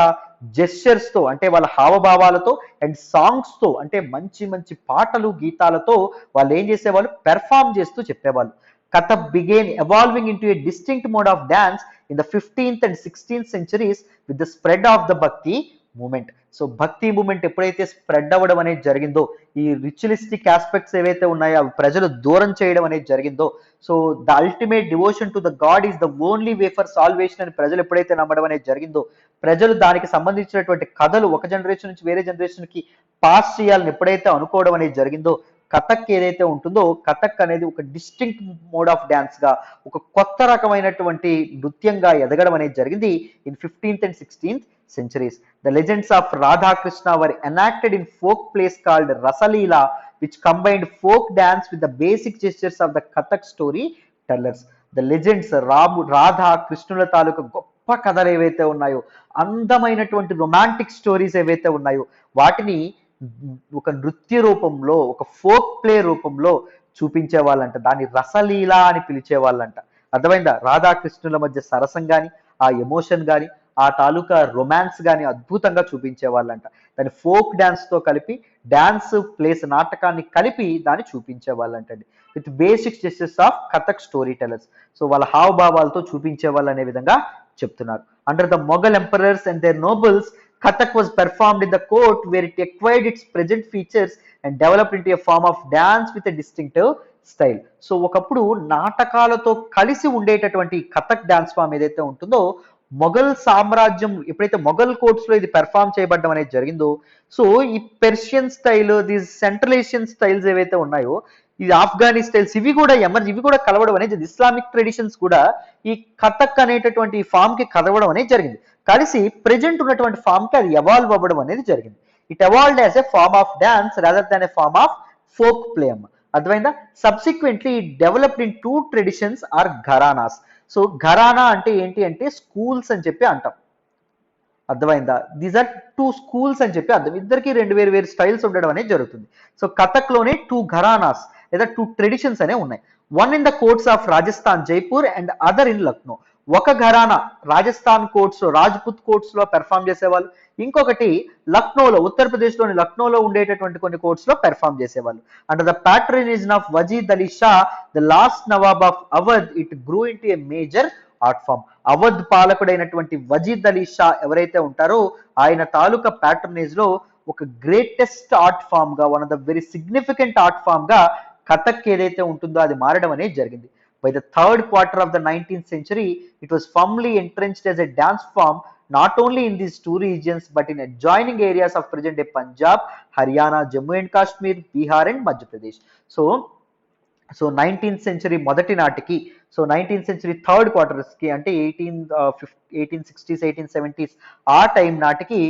జెస్చర్స్ తో, అంటే వాళ్ళ హావభావాలతో, అండ్ సాంగ్స్ తో, అంటే మంచి మంచి పాటలు, గీతాలతో వాళ్ళు ఏం చేసేవాళ్ళు? పెర్ఫార్మ్ చేస్తూ చెప్పేవాళ్ళు. Kathak began evolving into a distinct mode of dance in the 15th and 16th centuries with the spread of the Bhakti movement. So భక్తి మూమెంట్ ఎప్పుడైతే స్ప్రెడ్ అవ్వడం అనేది జరిగిందో, ఈ రిచువలిస్టిక్ ఆస్పెక్ట్స్ ఏవైతే ఉన్నాయో అవి ప్రజలు దూరం చేయడం అనేది జరిగిందో, so the ultimate devotion to the God is the only way for salvation అని ప్రజలు ఎప్పుడైతే నమ్మడం అనేది జరిగిందో, ప్రజలు దానికి సంబంధించినటువంటి కథలు ఒక జనరేషన్ నుంచి వేరే జనరేషన్ కి పాస్ చేయాలని ఎప్పుడైతే అనుకోవడం అనేది జరిగిందో, కథక్ ఏదైతే ఉంటుందో, కథక్ అనేది ఒక డిస్టింక్ట్ మోడ్ ఆఫ్ డాన్స్ గా, ఒక కొత్త రకమైనటువంటి నృత్యంగా ఎదగడం అనేది జరిగింది in 15th and 16th centuries. The legends of Radha Krishna were enacted in folk plays called Rasaleela, which combined folk dance with the basic gestures of the Kathak story tellers. The legends Radha కృష్ణుల తాలూకు గొప్ప కథలు ఏవైతే ఉన్నాయో, అందమైనటువంటి romantic stories ఏవైతే ఉన్నాయో, వాటిని ఒక నృత్య రూపంలో, ఒక ఫోక్ ప్లే రూపంలో చూపించే వాళ్ళంట. దాన్ని రసలీల అని పిలిచే వాళ్ళంట. అర్థమైందా? రాధాకృష్ణుల మధ్య సరసం గాని, ఆ ఎమోషన్ గాని, ఆ తాలూకా రొమాన్స్ గాని అద్భుతంగా చూపించే వాళ్ళంట. దాన్ని ఫోక్ డాన్స్ తో కలిపి, డాన్స్ ప్లేస్ నాటకాన్ని కలిపి దాన్ని చూపించే వాళ్ళంటండి. With basic gestures of Kathak story tellers. So వాళ్ళ హావభావాలతో చూపించే వాళ్ళు అనే విధంగా చెప్తున్నారు. Under the Mughal emperors and their nobles, Kathak was performed in the court where it acquired its present features and developed into a form of dance with a distinctive style. So ఒకప్పుడు నాటకాలతో కలిసి ఉండేటటువంటి కథక్ డాన్స్ ఫామ్ ఏదైతే ఉంటుందో, మొఘల్ సామ్రాజ్యం ఎప్పుడైతే Mughal courts లో ఇది perform చేయబడడం అనేది జరిగిందో, సో ఈ Persian style, these central Asian styles ఏవైతే ఉన్నాయో, ఈ ఆఫ్ఘనీ స్టైల్స్, ఇవి కూడా కలవడం అనేది, ఇస్లామిక్ ట్రెడిషన్స్ కూడా ఈ కథక్ అనేటటువంటి ఫామ్ కి కలవడం అనేది జరిగింది. కలిసి ప్రెజెంట్ ఉన్నటువంటి ఫామ్ కి అది ఎవాల్వ్ అవ్వడం అనేది జరిగింది. It evolved as a form of dance rather than a form of folk play. అర్థమైందా? Subsequently it developed in 2 traditions or gharanas. So gharana అంటే ఏంటి అంటే స్కూల్స్ అని చెప్పి అంటాం. అర్థమైందా? దీస్ ఆర్ 2 స్కూల్స్ అని చెప్పి అర్థం. ఇద్దరికి 2 వేరు స్టైల్స్ ఉండడం అనేది జరుగుతుంది. సో కథక్ లోనే 2 ఘరానాస్ లేదా 2 ట్రెడిషన్స్ అనే ఉన్నాయి. One in the courts of Rajasthan Jaipur and other in Lucknow. ఒక ఘరానా రాజస్థాన్ కోర్ట్స్ లో, రాజ్పుత్ కోర్ట్స్ లో పెర్ఫామ్ చేసేవాళ్ళు, ఇంకొకటి లక్నోలో, ఉత్తరప్రదేశ్లోని లక్నోలో ఉండేటటువంటి కొన్ని కోర్ట్స్ లో పెర్ఫామ్ చేసేవాళ్ళు. Under the patronage of Wajid Ali Shah, the last nawab of Awadh, it grew into a major art form. Awadh పాలకుడైనటువంటి వజీద్ అలీ షా ఎవరైతే ఉంటారో ఆయన తాలూకా ప్యాట్రనేజ్ లో ఒక గ్రేటెస్ట్ ఆర్ట్ ఫామ్ గా, one of the very significant art form గా కథక్ ఏదైతే ఉంటుందో అది మారడం అనేది జరిగింది. By the third quarter of the 19th century, it was firmly entrenched as a dance form not only in these two regions but in adjoining areas of present-day Punjab, Haryana, Jammu and Kashmir, Bihar and Madhya Pradesh. So 19th century మొదటి నాటికి, so 19th century third క్వార్టర్స్కి అంటే 1860s 1870s ఆ time నాటికి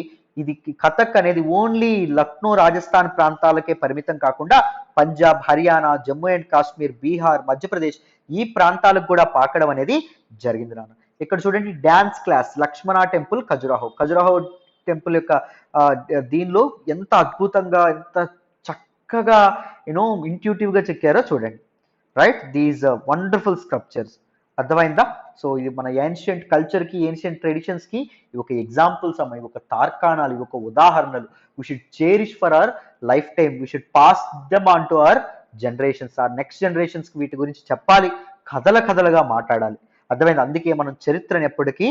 ఇది కథక్ అనేది only Lucknow, Rajasthan ప్రాంతాలకే పరిమితం కాకుండా Punjab, Haryana, Jammu and Kashmir, Bihar, Madhya Pradesh ఈ ప్రాంతాలకు కూడా పాకడం అనేది జరిగింది నాన్న. ఇక్కడ చూడండి డ్యాన్స్ క్లాస్ లక్ష్మణ టెంపుల్ ఖజురాహో టెంపుల్ యొక్క దీనిలో ఎంత అద్భుతంగా, ఎంత చక్కగా ఇంట్యూటివ్ గా చెక్కారో చూడండి. Right, these wonderful sculptures. అర్థమైందా? సో ఇది మన ఏన్షియంట్ కల్చర్కి, ఏన్షియంట్ ట్రెడిషన్స్కి ఇవి ఒక ఎగ్జాంపుల్స్ అమ్మ, ఇవి ఒక తార్కాణాలు, ఇవి ఒక ఉదాహరణలు. We should cherish for our lifetime, we should pass them on to our generations. ఆ నెక్స్ట్ జనరేషన్స్కి వీటి గురించి చెప్పాలి, కథలుగా మాట్లాడాలి. అర్థమైంది? అందుకే మనం చరిత్రను ఎప్పటికీ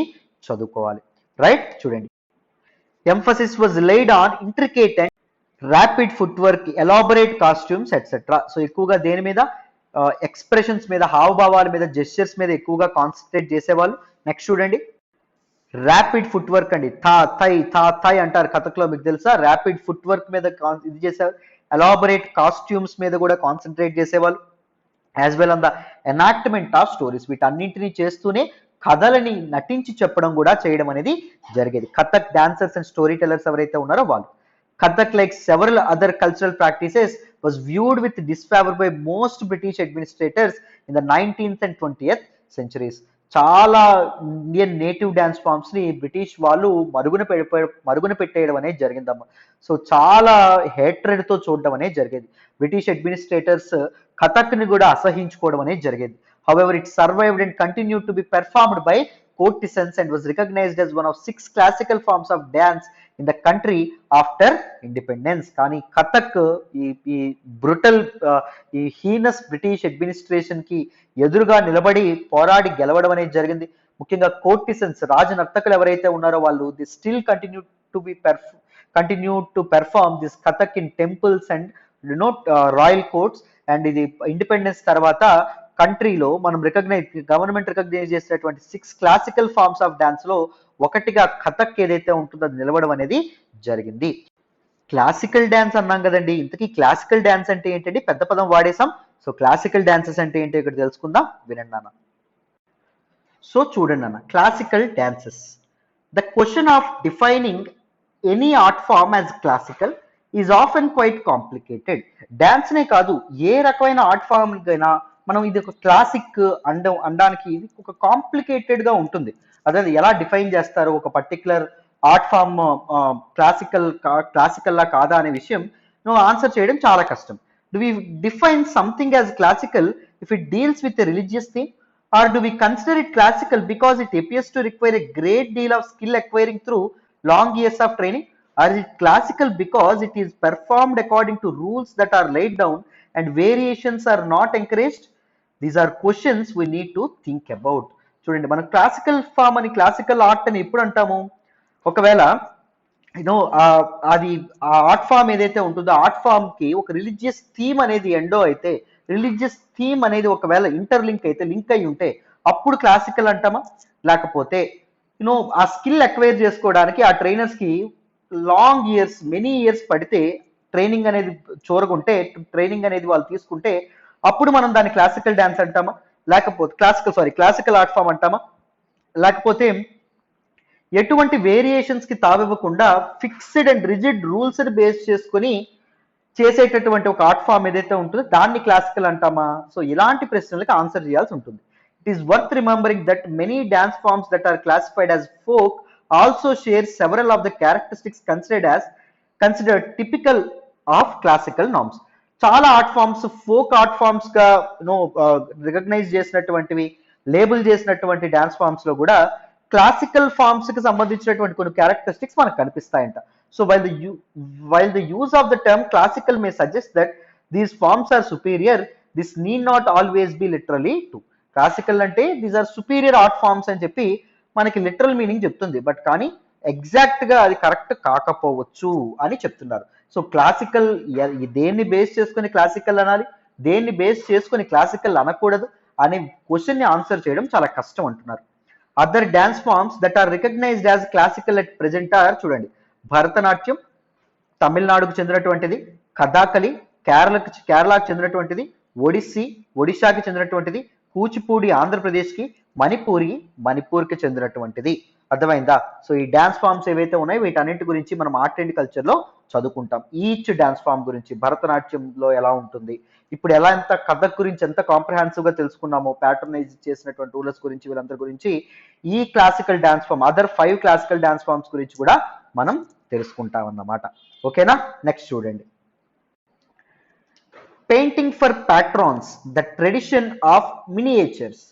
చదువుకోవాలి. రైట్, చూడండి. Emphasis was laid on intricate and rapid foot work, elaborate costumes etcetera. So ఎక్కువగా దేని మీద? ఎక్స్ప్రెషన్స్ మీద, హావభావాల మీద, జెస్చర్స్ మీద ఎక్కువగా కాన్సన్ట్రేట్ చేసేవాళ్ళు. నెక్స్ట్ చూడండి, ర్యాపిడ్ ఫుట్ వర్క్ అండి. థై అంటారు కథక్లో, మీకు తెలుసా? ర్యాపిడ్ ఫుట్ వర్క్ మీద ఇది చేసేవారు. ఎలాబొరేట్ కాస్ట్యూమ్స్ మీద కూడా కాన్సన్ట్రేట్ చేసేవాళ్ళు. As well on the enactment of stories, వీటన్నింటినీ చేస్తూనే కథలని నటించి చెప్పడం కూడా చేయడం అనేది జరిగేది. Kathak dancers and story tellers ఎవరైతే ఉన్నారో వాళ్ళు. Kathak, like several other cultural practices, was viewed with disfavor by most British administrators in the 19th and 20th centuries. చాలా ఇండియన్ నేటివ్ డ్యాన్స్ ఫామ్స్ ని బ్రిటిష్ వాళ్ళు మరుగున పెట్టేయడం అనేది జరిగిందమ్మా. సో చాలా హేట్రెడ్ తో చూడడం అనేది జరిగేది. బ్రిటిష్ అడ్మినిస్ట్రేటర్స్ కథక్ ని కూడా అసహించుకోవడం అనేది జరిగేది. However, it survived and continued to be performed by courtesans and was recognized as one of 6 classical forms of dance in the country after independence. కానీ కథక్ ఈ బ్రుటల్, ఈ హీనస్ బ్రిటిష్ అడ్మినిస్ట్రేషన్ కి ఎదురుగా నిలబడి పోరాడి గెలవడం అనేది జరిగింది. ముఖ్యంగా కోర్టిసన్స్, రాజ నర్తకులు ఎవరైతే ఉన్నారో వాళ్ళు the still continue to perform this Kathak in temples and royal courts. And ఇది ఇండిపెండెన్స్ తర్వాత కంట్రీలో మనం గవర్నమెంట్ రికగ్నైజ్ చేసినటువంటి 6 క్లాసికల్ ఫార్మ్స్ ఆఫ్ డాన్స్ లో ఒకటిగా కథక్ ఏదైతే ఉంటుందో అది నిలవడం అనేది జరిగింది. క్లాసికల్ డాన్స్ అన్నాం కదండి, ఇంతకీ క్లాసికల్ డాన్స్ అంటే ఏంటండి? పెద్ద పదం వాడేసాం. సో క్లాసికల్ డాన్సెస్ అంటే ఏంటో ఇక్కడ తెలుసుకుందాం, వినండి అన్న. సో చూడండి అన్న, classical dances. The question of defining any art form as classical is often quite complicated. డాన్స్నే కాదు, ఏ రకమైన ఆర్ట్ ఫామ్ కైనా మనం ఇది ఒక క్లాసిక్ అనడానికి ఇది ఒక కాంప్లికేటెడ్ గా ఉంటుంది. అదే ఎలా డిఫైన్ చేస్తారు ఒక పర్టికులర్ ఆర్ట్ ఫామ్ క్లాసికల్ లా కాదా అనే విషయం నువ్వు ఆన్సర్ చేయడం చాలా కష్టం. Do we define something as classical if it deals with a religious theme, or do we consider it classical because it appears to require a great deal of skill acquiring through long years of training, or is it classical because it is performed according to rules that are laid down and variations are not encouraged? These are questions we need to think about. చూడండి, మనం classical form అని, classical art అని ఎప్పుడు అంటాము? ఒకవేళ అది ఆ art form ఏదైతే ఉంటుందో ఆర్ట్ ఫామ్ కి ఒక రిలీజియస్ థీమ్ అనేది ఎండో అయితే, రిలీజియస్ థీమ్ అనేది ఒకవేళ ఇంటర్లింక్ అయితే, లింక్ అయి ఉంటే అప్పుడు క్లాసికల్ అంటామా? లేకపోతే ఆ స్కిల్ అక్వైర్ చేసుకోవడానికి ఆ ట్రైనర్స్ కి లాంగ్ ఇయర్స్, మెనీ ఇయర్స్ పడితే ట్రైనింగ్ అనేది చూరగుంటే, ట్రైనింగ్ అనేది వాళ్ళు తీసుకుంటే అప్పుడు మనం దాన్ని క్లాసికల్ డాన్స్ అంటామా? లేకపోతే క్లాసికల్ ఆర్ట్ ఫామ్ అంటామా? లేకపోతే ఎటువంటి వేరియేషన్స్ కి తావివ్వకుండా ఫిక్స్డ్ అండ్ రిజిడ్ రూల్స్ ని బేస్ చేసుకుని చేసేటటువంటి ఒక ఆర్ట్ ఫామ్ ఏదైతే ఉంటుందో దాన్ని క్లాసికల్ అంటామా? సో ఇలాంటి ప్రశ్నలకు ఆన్సర్ చేయాల్సి ఉంటుంది. It is worth remembering that many dance forms that are classified as folk also share several of the characteristics considered typical of classical norms. చాలా art forms folk art forms గా recognize చేసినటువంటివి, label చేసినటువంటి dance forms లో కూడా classical forms కి సంబంధించినటువంటి కొన్ని characteristics మనకు కనిపిస్తాయంట. So while the use of the term classical may suggest that these forms are superior, this need not always be literally true. Classical అంటే these are superior art forms అని చెప్పి మనకి literal meaning చెప్తుంది, but కానీ exact గా అది correct కాకపోవచ్చు అని చెప్తున్నారు. సో క్లాసికల్ దేన్ని బేస్ చేసుకొని క్లాసికల్ అనాలి, దేన్ని బేస్ చేసుకొని క్లాసికల్ అనకూడదు అనే క్వశ్చన్ ని ఆన్సర్ చేయడం చాలా కష్టం అంటున్నారు. Other dance forms that are recognised as classical at present are చూడండి, భరతనాట్యం తమిళనాడుకు చెందినటువంటిది, కథాకళి కేరళకు చెందినటువంటిది, ఒడిశాకి చెందినటువంటిది, కూచిపూడి ఆంధ్రప్రదేశ్కి, మణిపూర్కి చెందినటువంటిది. అర్థమైందా? సో ఈ డాన్స్ ఫామ్స్ ఏవైతే ఉన్నాయో వీటన్నింటి గురించి మనం ఆర్ట్ అండ్ కల్చర్లో చదువుకుంటాం. ఈచ్ డాన్స్ ఫామ్ గురించి, భరతనాట్యంలో ఎలా ఉంటుంది, ఇప్పుడు ఎలా ఎంత కథ గురించి ఎంత కాంప్రహెన్సివ్ గా తెలుసుకున్నామో, ప్యాటర్నైజ్ చేసినటువంటి రూలర్స్ గురించి, వీళ్ళందరి గురించి ఈ classical dance form, other 5 classical dance forms గురించి కూడా మనం తెలుసుకుంటాం అన్నమాట. ఓకేనా? నెక్స్ట్ చూడండి, painting for patrons, the tradition of miniatures.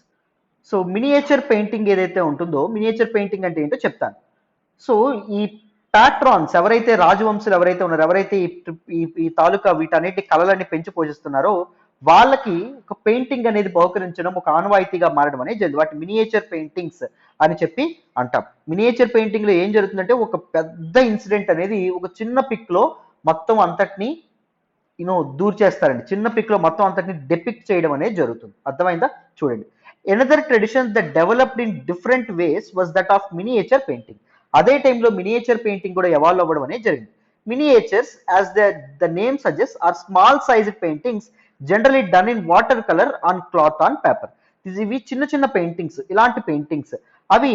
So miniature painting ఏదైతే ఉంటుందో, మినియేచర్ పెయింటింగ్ అంటే ఏంటో చెప్తాను. సో ఈ ప్యాట్రాన్స్ ఎవరైతే రాజవంశులు ఎవరైతే ఉన్నారో, ఎవరైతే ఈ తాలూకా వీటన్నిటి కళలన్నీ పెంచి పోషిస్తున్నారో వాళ్ళకి ఒక పెయింటింగ్ అనేది బహుకరించడం ఒక ఆనవాయితీగా మారడం అనేది జరిగింది. వాటి మినియేచర్ పెయింటింగ్స్ అని చెప్పి అంటాం. మినియేచర్ పెయింటింగ్ లో ఏం జరుగుతుందంటే ఒక పెద్ద ఇన్సిడెంట్ అనేది ఒక చిన్న పిక్ లో మొత్తం అంతటిని దూర్ చేస్తారండి. చిన్న పిక్ లో మొత్తం అంతటిని డెపిక్ట్ చేయడం అనేది జరుగుతుంది. అర్థమైందా? చూడండి, another tradition that developed in different ways was that of miniature painting. అదే టైంలో మినియేచర్ పెయింటింగ్ కూడా ఎవాల్వ్ అవ్వడం అనేది జరిగింది. Miniatures, as the name suggest, are small sized paintings generally done in water colour on cloth on paper. ఇవి చిన్న చిన్న paintings, ఇలాంటి పెయింటింగ్స్ అవి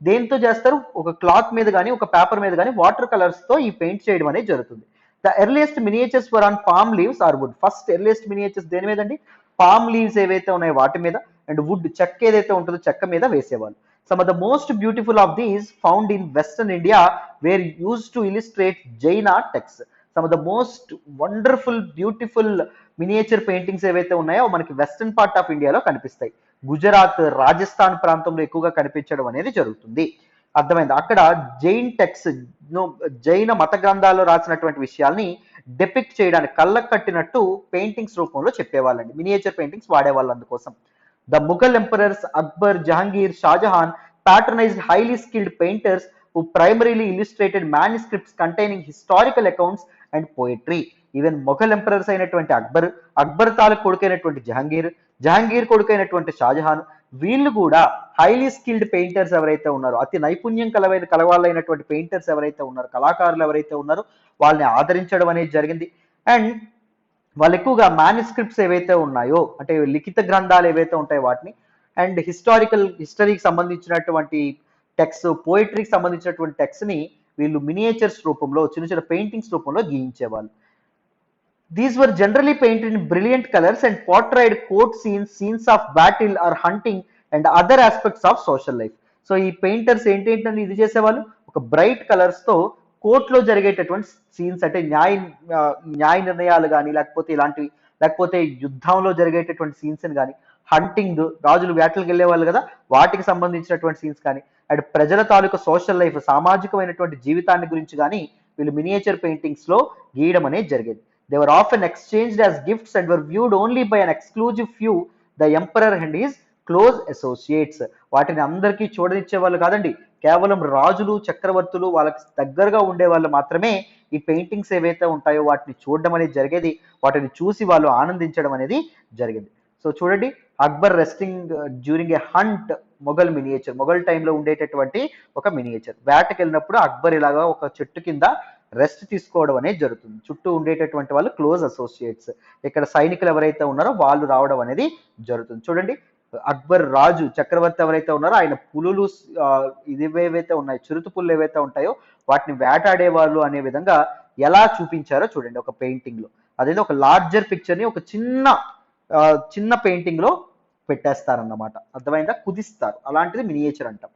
దేంతో చేస్తారు, ఒక క్లాత్ మీద కానీ ఒక పేపర్ మీద కానీ వాటర్ కలర్స్ తో ఈ పెయింట్ చేయడం అనేది జరుగుతుంది. The earliest miniatures were on palm leaves or wood. First earliest miniatures దేని మీద అండి? పామ్ లీవ్స్ ఏవైతే ఉన్నాయో వాటి మీద, అండ్ వుడ్ చెక్క ఏదైతే ఉంటుందో చెక్క మీద వేసేవాళ్ళు. Some of the most beautiful of these found in Western India were used to illustrate Jaina texts. Some of the most wonderful, beautiful miniature paintings ఏవైతే ఉన్నాయో మనకి వెస్టర్న్ పార్ట్ ఆఫ్ ఇండియాలో కనిపిస్తాయి. గుజరాత్, రాజస్థాన్ ప్రాంతంలో ఎక్కువగా కనిపించడం అనేది జరుగుతుంది. అర్థమైంది? అక్కడ జైన్ టెక్స్ట్, జైన మత గ్రంథాల్లో రాసినటువంటి విషయాల్ని డెపిక్ట్ చేయడానికి కళ్ళకు కట్టినట్టు పెయింటింగ్స్ రూపంలో చెప్పేవాళ్ళండి. మినియేచర్ పెయింటింగ్స్ వాడేవాళ్ళు అందుకోసం. The Mughal emperors Akbar, Jahangir, Shah Jahan patronized highly skilled painters who primarily illustrated manuscripts containing historical accounts and poetry. Even Mughal emperors అయినటువంటి అక్బర్ తాలూకు కొడుకైనటువంటి జహాంగీర్ కొడుకైనటువంటి షాజహాన్, వీళ్ళు కూడా హైలీ స్కిల్డ్ పెయింటర్స్ ఎవరైతే ఉన్నారో, అతి నైపుణ్యం కలవాళ్ళైనటువంటి పెయింటర్స్ ఎవరైతే ఉన్నారో, కళాకారులు ఎవరైతే ఉన్నారో వాళ్ళని ఆదరించడం అనేది జరిగింది. అండ్ వాళ్ళు ఎక్కువగా మాన్యుస్క్రిప్ట్స్ ఏవైతే ఉన్నాయో, అంటే లిఖిత గ్రంథాలు ఏవైతే ఉంటాయో వాటిని, అండ్ హిస్టరీకి సంబంధించినటువంటి టెక్స్ట్, పోయిటరీకి సంబంధించినటువంటి టెక్స్ట్ ని వీళ్ళు మినియేచర్స్ రూపంలో, చిన్న చిన్న పెయింటింగ్స్ రూపంలో గీయించేవాళ్ళు. These were generally painted in brilliant colours and portrayed court scenes of battle or hunting and other aspects of social life. So ఈ పెయింటర్స్ ఏంటంటే ఇది చేసేవాళ్ళు, ఒక బ్రైట్ కలర్స్ తో కోర్టులో జరిగేటటువంటి సీన్స్, అంటే న్యాయ నిర్ణయాలు కానీ, లేకపోతే ఇలాంటివి, లేకపోతే యుద్ధంలో జరిగేటటువంటి సీన్స్ కానీ, హంటింగ్, రాజులు వేటలకు వెళ్ళేవాళ్ళు కదా, వాటికి సంబంధించినటువంటి సీన్స్ కానీ, అండ్ ప్రజల తాలూకు సోషల్ లైఫ్, సామాజికమైనటువంటి జీవితాన్ని గురించి కానీ వీళ్ళు మినియేచర్ పెయింటింగ్స్ లో గీయడం అనేది జరిగేది. They were often exchanged as gifts and were viewed only by an exclusive few, the emperor and his close associates. వాటిని అందరికీ చూడనిచ్చేవాళ్ళు కాదండి, కేవలం రాజులు, చక్రవర్తులు, వాళ్ళకి దగ్గరగా ఉండే వాళ్ళు మాత్రమే ఈ పెయింటింగ్స్ ఏవైతే ఉంటాయో వాటిని చూడడం అనేది జరిగేది. వాటిని చూసి వాళ్ళు ఆనందించడం అనేది జరిగింది. సో చూడండి, Akbar resting during a hunt, Mughal miniature, Mughal టైంలో ఉండేటటువంటి ఒక మినియేచర్. వేటకి వెళ్ళినప్పుడు అక్బర్ ఇలాగా ఒక చెట్టు కింద రెస్ట్ తీసుకోవడం అనేది జరుగుతుంది. చుట్టూ ఉండేటటువంటి వాళ్ళు క్లోజ్ అసోసియేట్స్, ఇక్కడ సైనికులు ఎవరైతే ఉన్నారో వాళ్ళు రావడం అనేది జరుగుతుంది. చూడండి, అక్బర్ రాజు, చక్రవర్తి ఎవరైతే ఉన్నారో ఆయన పులులు ఇవేవైతే ఉన్నాయో, చిరుత పుల్లు ఏవైతే ఉంటాయో వాటిని వేటాడే వాళ్ళు అనే విధంగా ఎలా చూపించారో చూడండి ఒక పెయింటింగ్ లో. అదేదో ఒక లార్జర్ పిక్చర్ ని ఒక చిన్న పెయింటింగ్ లో పెట్టేస్తారన్నమాట. అర్థమైందా? కుదిస్తారు, అలాంటిది మినియేచర్ అంటాం.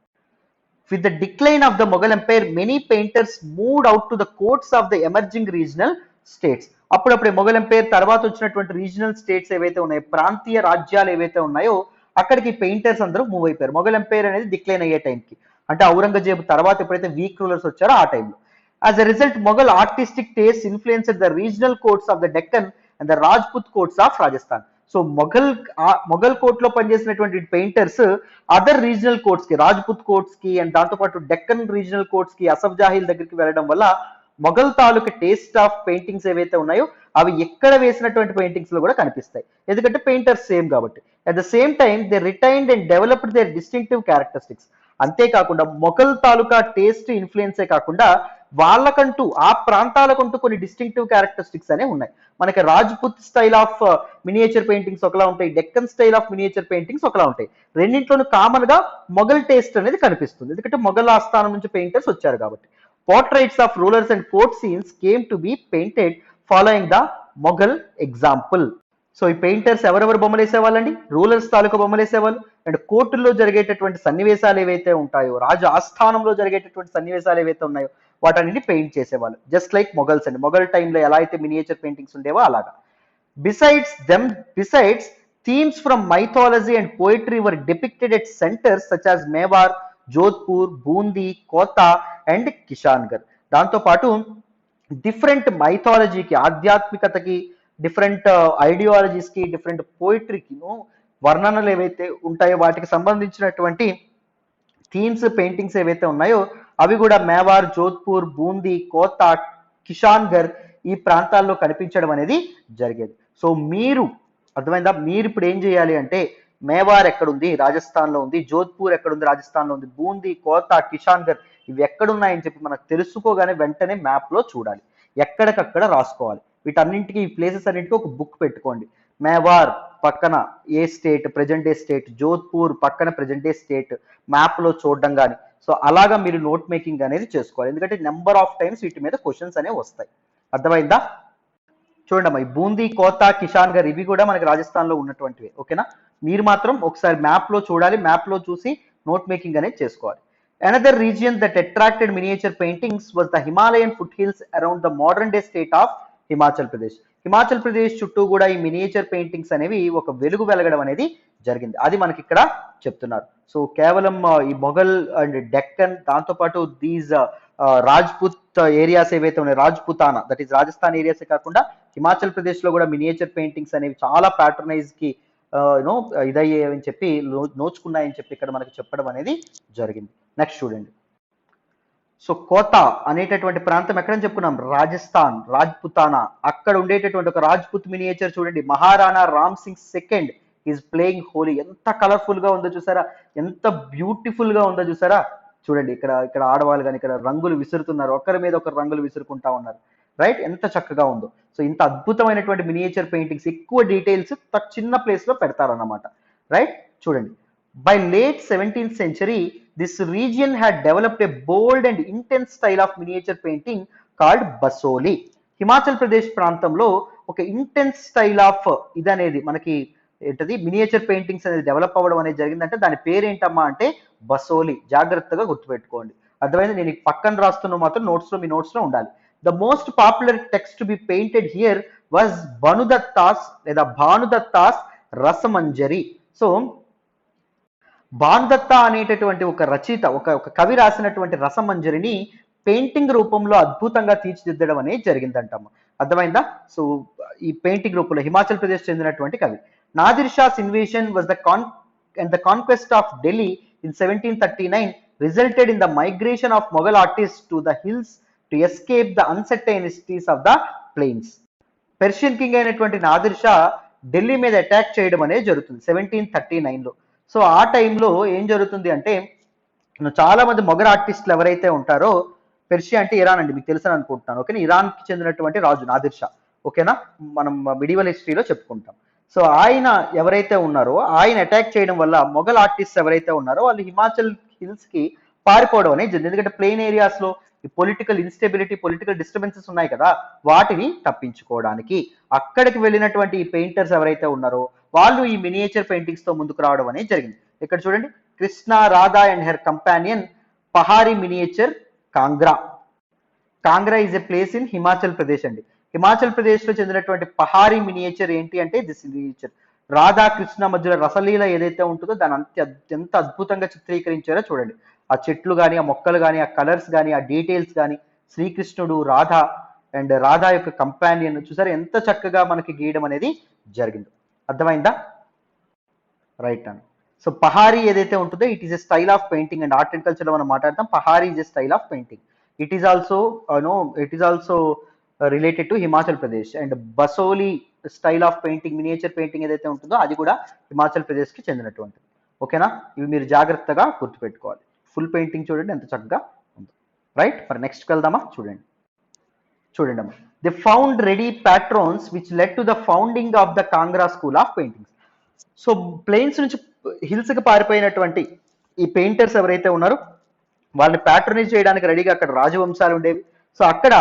With the decline of the Mughal Empire, many painters moved out to the courts of the emerging regional states. అప్పుడప్పుడే మొఘల్ ఎంపైర్ తర్వాత వచ్చినటువంటి రీజనల్ స్టేట్స్ ఏవైతే ఉన్నాయో, ప్రాంతీయ రాజ్యాలు ఏవైతే ఉన్నాయో అక్కడికి పెయింటర్స్ అందరూ మూవ్ అయిపోయారు. మొఘల్ ఎంపైర్ అనేది డిక్లైన్ అయ్యే టైంకి, అంటే ఔరంగజేబు తర్వాత ఎప్పుడైతే వీక్ రూలర్స్ వచ్చారో ఆ టైంలో. As a result Mughal artistic taste influenced the regional courts of the Deccan and the Rajput courts of Rajasthan. So Mughal court లో పనిచేసినటువంటి పెయింటర్స్ అదర్ రీజనల్ కోర్ట్స్ కి, రాజ్పుత్ కోర్ట్స్ కి అండ్ దాంతోపాటు డెక్కన్ రీజనల్ కోర్ట్స్ కి, అసఫ్ జాహీల్ దగ్గరికి వెళ్ళడం వల్ల మొఘల్ తాలూకు టేస్ట్ ఆఫ్ పెయింటింగ్స్ ఏవైతే ఉన్నాయో అవి ఎక్కడ వేసినటువంటి పెయింటింగ్స్ లో కూడా కనిపిస్తాయి, ఎందుకంటే పెయింటర్స్ సేమ్ కాబట్టి. At the same time they retained and developed their distinctive characteristics. అంతేకాకుండా మొఘల్ తాలూకా టేస్ట్ ఇన్ఫ్లుయెన్సే కాకుండా వాళ్ళకంటూ ఆ ప్రాంతాలకంటూ కొన్ని డిస్టింక్టివ్ క్యారెక్టరిస్టిక్స్ అనేవి ఉన్నాయి. మనకి Rajput style of miniature paintings ఒకలా ఉంటాయి, Deccan style of miniature paintings ఒకలా ఉంటాయి. రెండింట్లోనూ కామన్ గా మొఘల్ టేస్ట్ అనేది కనిపిస్తుంది, ఎందుకంటే మొఘల్ ఆస్థానం నుంచి పెయింటర్స్ వచ్చారు కాబట్టి. Portraits of rulers and court scenes came to be painted following the Mughal example. So ఈ పెయింటర్స్ ఎవరెవరు బొమ్మలు వేసేవాళ్ళండి? రూలర్స్ తాలూకా బొమ్మలు వేసేవాళ్ళు, అండ్ కోర్టుల్లో జరిగేటటువంటి సన్నివేశాలు ఏవైతే ఉంటాయో, రాజు ఆస్థానంలో జరిగేటటువంటి సన్నివేశాలు ఏవైతే ఉన్నాయో వాటన్నిటిని పెయింట్ చేసేవాళ్ళు. జస్ట్ లైక్ మొఘల్స్ అండి, మొఘల్ టైంలో ఎలా అయితే మినియేచర్ పెయింటింగ్స్ ఉండేవో అలాగా. Besides, themes from mythology and poetry were depicted at centers such as Mewar, Jodhpur, boondi, కోతా అండ్ కిషాన్గర్. దాంతోపాటు డిఫరెంట్ మైథాలజీకి, ఆధ్యాత్మికతకి, డిఫరెంట్ ఐడియాలజీస్కి, డిఫరెంట్ పోయిటరీకి వర్ణనలు ఏవైతే ఉంటాయో వాటికి సంబంధించినటువంటి థీమ్స్ పెయింటింగ్స్ ఏవైతే ఉన్నాయో అవి కూడా మేవార్, జోధ్పూర్, బూందీ, కోతా, కిషాన్గర్ ఈ ప్రాంతాల్లో కనిపించడం అనేది జరిగేది. సో మీరు అర్థమైందా? మీరు ఇప్పుడు ఏం చేయాలి అంటే మేవార్ ఎక్కడుంది, రాజస్థాన్లో ఉంది, జోధ్పూర్ ఎక్కడుంది, రాజస్థాన్లో ఉంది, బూందీ, కోతా, కిషాన్గర్ ఇవి ఎక్కడున్నాయని చెప్పి మనకు తెలుసుకోగానే వెంటనే మ్యాప్లో చూడాలి, ఎక్కడికక్కడ రాసుకోవాలి. వీటన్నింటికి, ఈ ప్లేసెస్ అన్నింటికి ఒక బుక్ పెట్టుకోండి. మేవార్ పక్కన ఏ state, present day state, Jodhpur పక్కన ప్రెజెంట్ డే స్టేట్ మ్యాప్లో చూడడం కానీ. సో అలాగా మీరు నోట్ మేకింగ్ అనేది చేసుకోవాలి, ఎందుకంటే నెంబర్ ఆఫ్ టైమ్స్ వీటి మీద క్వశ్చన్స్ అనేవి వస్తాయి. అర్థమైందా? చూడండి అమ్మా, ఈ బూందీ, కోతా, కిషాన్గర్ ఇవి కూడా మనకి రాజస్థాన్లో ఉన్నటువంటివి. ఓకేనా? మీరు మాత్రం ఒకసారి మ్యాప్లో చూడాలి, మ్యాప్లో చూసి నోట్ మేకింగ్ అనేది చేసుకోవాలి. Another region that attracted miniature paintings was the Himalayan Foothills around the modern day state of Himachal Pradesh. Himachal Pradesh చుట్టూ కూడా ఈ మినియేచర్ పెయింటింగ్స్ అనేవి ఒక వెలుగు వెలగడం అనేది జరిగింది, అది మనకి ఇక్కడ చెప్తున్నారు. సో కేవలం ఈ మొఘల్ అండ్ డెక్కన్, దాంతోపాటు దీస్ రాజ్పుత్ ఏరియాస్ ఏవైతే ఉన్నాయి, రాజ్పుతానా దట్ ఈస్ రాజస్థాన్ ఏరియాసే కాకుండా హిమాచల్ ప్రదేశ్ లో కూడా మినియేచర్ పెయింటింగ్స్ అనేవి చాలా ప్యాటర్నైజ్ కి ఇదయ్యేవని చెప్పి, నోచుకున్నాయని చెప్పి ఇక్కడ మనకి చెప్పడం అనేది జరిగింది. నెక్స్ట్ చూడండి. సో కోతా అనేటటువంటి ప్రాంతం ఎక్కడని చెప్పుకున్నాం, రాజస్థాన్, రాజ్పుతానా. అక్కడ ఉండేటటువంటి ఒక రాజ్పుత్ మినియేచర్ చూడండి, Maharana Ram Singh second is playing Holi. ఎంత కలర్ఫుల్ గా ఉందో చూసారా, ఎంత బ్యూటిఫుల్ గా ఉందో చూసారా. చూడండి ఇక్కడ ఆడవాళ్ళు కానీ ఇక్కడ రంగులు విసురుతున్నారు, ఒకరి మీద ఒకరు రంగులు విసురుకుంటా ఉన్నారు. రైట్, ఎంత చక్కగా ఉందో. సో ఇంత అద్భుతమైనటువంటి మినియేచర్ పెయింటింగ్స్, ఎక్కువ డీటెయిల్స్ చిన్న ప్లేస్ లో పెడతారన్నమాట. రైట్, చూడండి. By late 17th century, this region had developed a bold and intense style of miniature painting called basoli. Himachal Pradesh ప్రాంతంలో ఒక ఇంటెన్స్ స్టైల్ ఆఫ్ ఇదనేది మనకి ఏంటది, మినియేచర్ పెయింటింగ్స్ అనేది డెవలప్ అవ్వడం అనేది జరిగిందంటే దాని పేరేంటమ్మా అంటే బసోలి. జాగ్రత్తగా గుర్తుపెట్టుకోండి, అర్థమైంది? నేను పక్కన రాస్తున్న మాత్రం మీ నోట్స్ లో ఉండాలి. The most popular text to be painted here was Bhanudatta's లేదా భానుదత్తాస్ రసమంజరి. సో భానుదత్త అనేటటువంటి ఒక రచయిత, ఒక కవి రాసినటువంటి రసమంజరిని పెయింటింగ్ రూపంలో అద్భుతంగా తీర్చిదిద్దడం అనేది జరిగిందంటమ్మ. అర్థమైందా? సో ఈ పెయింటింగ్ రూపంలో హిమాచల్ ప్రదేశ్ చెందినటువంటి కవి. Nadir Shah's invasion was the conquest of Delhi in 1739 resulted in the migration of Mughal artists to the hills to escape the uncertainties of the plains. Persian king అయినటువంటి నాదిర్ షా ఢిల్లీ మీద అటాక్ చేయడం అనేది జరుగుతుంది 1739లో. సో ఆ టైంలో ఏం జరుగుతుంది అంటే చాలా మంది మొఘల్ ఆర్టిస్టులు ఎవరైతే ఉంటారో, పెర్షియా అంటే ఇరాన్ అండి, మీకు తెలుసని అనుకుంటున్నాను. ఓకేనా? ఇరాన్కి చెందినటువంటి రాజు నాదిర్ షా. ఓకేనా? మనం మిడివల్ హిస్టరీలో చెప్పుకుంటాం. సో ఆయన ఎవరైతే ఉన్నారో ఆయన అటాక్ చేయడం వల్ల మొఘల్ ఆర్టిస్ట్ ఎవరైతే ఉన్నారో వాళ్ళు హిమాచల్ హిల్స్ కి పారిపోవడం అనేది జరిగింది. ఎందుకంటే ప్లెయిన్ ఏరియాస్ లో ఈ పొలిటికల్ ఇన్స్టెబిలిటీ, పొలిటికల్ డిస్టర్బెన్సెస్ ఉన్నాయి కదా, వాటిని తప్పించుకోవడానికి అక్కడికి వెళ్ళినటువంటి ఈ పెయింటర్స్ ఎవరైతే ఉన్నారో వాళ్ళు ఈ మినియేచర్ పెయింటింగ్స్ తో ముందుకు రావడం అనేది జరిగింది. ఇక్కడ చూడండి, Krishna, Radha and her companion Pahari miniature Kangra. Kangra is a place in Himachal Pradesh అండి. హిమాచల్ ప్రదేశ్ లో చెందినటువంటి పహారీ మినియేచర్ ఏంటి అంటే దిస్ మినియేచర్ రాధా కృష్ణ మధ్యలో రసలీల ఏదైతే ఉంటుందో దాని ఎంత అద్భుతంగా చిత్రీకరించారో చూడండి. ఆ చెట్లు కానీ, ఆ మొక్కలు కానీ, ఆ కలర్స్ కానీ, ఆ డీటెయిల్స్ కానీ, శ్రీకృష్ణుడు, రాధ అండ్ రాధా యొక్క కంపానియన్ చూసారు ఎంత చక్కగా మనకి గీయడం అనేది జరిగింది. అర్థమైందా? రైట్ అండి. సో పహారీ ఏదైతే ఉంటుందో it is a style of painting and art and culture లో మనం మాట్లాడతాం. Pahari is a style of painting. It is also related to Himachal Pradesh. And Basohli style of painting, miniature painting ఏదైతే ఉంటుందో అది కూడా హిమాచల్ ప్రదేశ్ కి చెందినటువంటిది. ఓకేనా? ఇవి మీరు జాగ్రత్తగా గుర్తుపెట్టుకోవాలి. ఫుల్ పెయింటింగ్ చూడండి ఎంత చక్కగా ఉంది. రైట్, మరి నెక్స్ట్కి వెళ్దామా? చూడండి అమ్మా. They found ready patrons which led to the founding of the Kangra school of paintings. So plains నుంచి హిల్స్ కి పారిపోయినటువంటి ఈ పెయింటర్స్ ఎవరైతే ఉన్నారో వాళ్ళని ప్యాట్రనైజ్ చేయడానికి రెడీగా అక్కడ రాజవంశాలు ఉండేవి. సో అక్కడ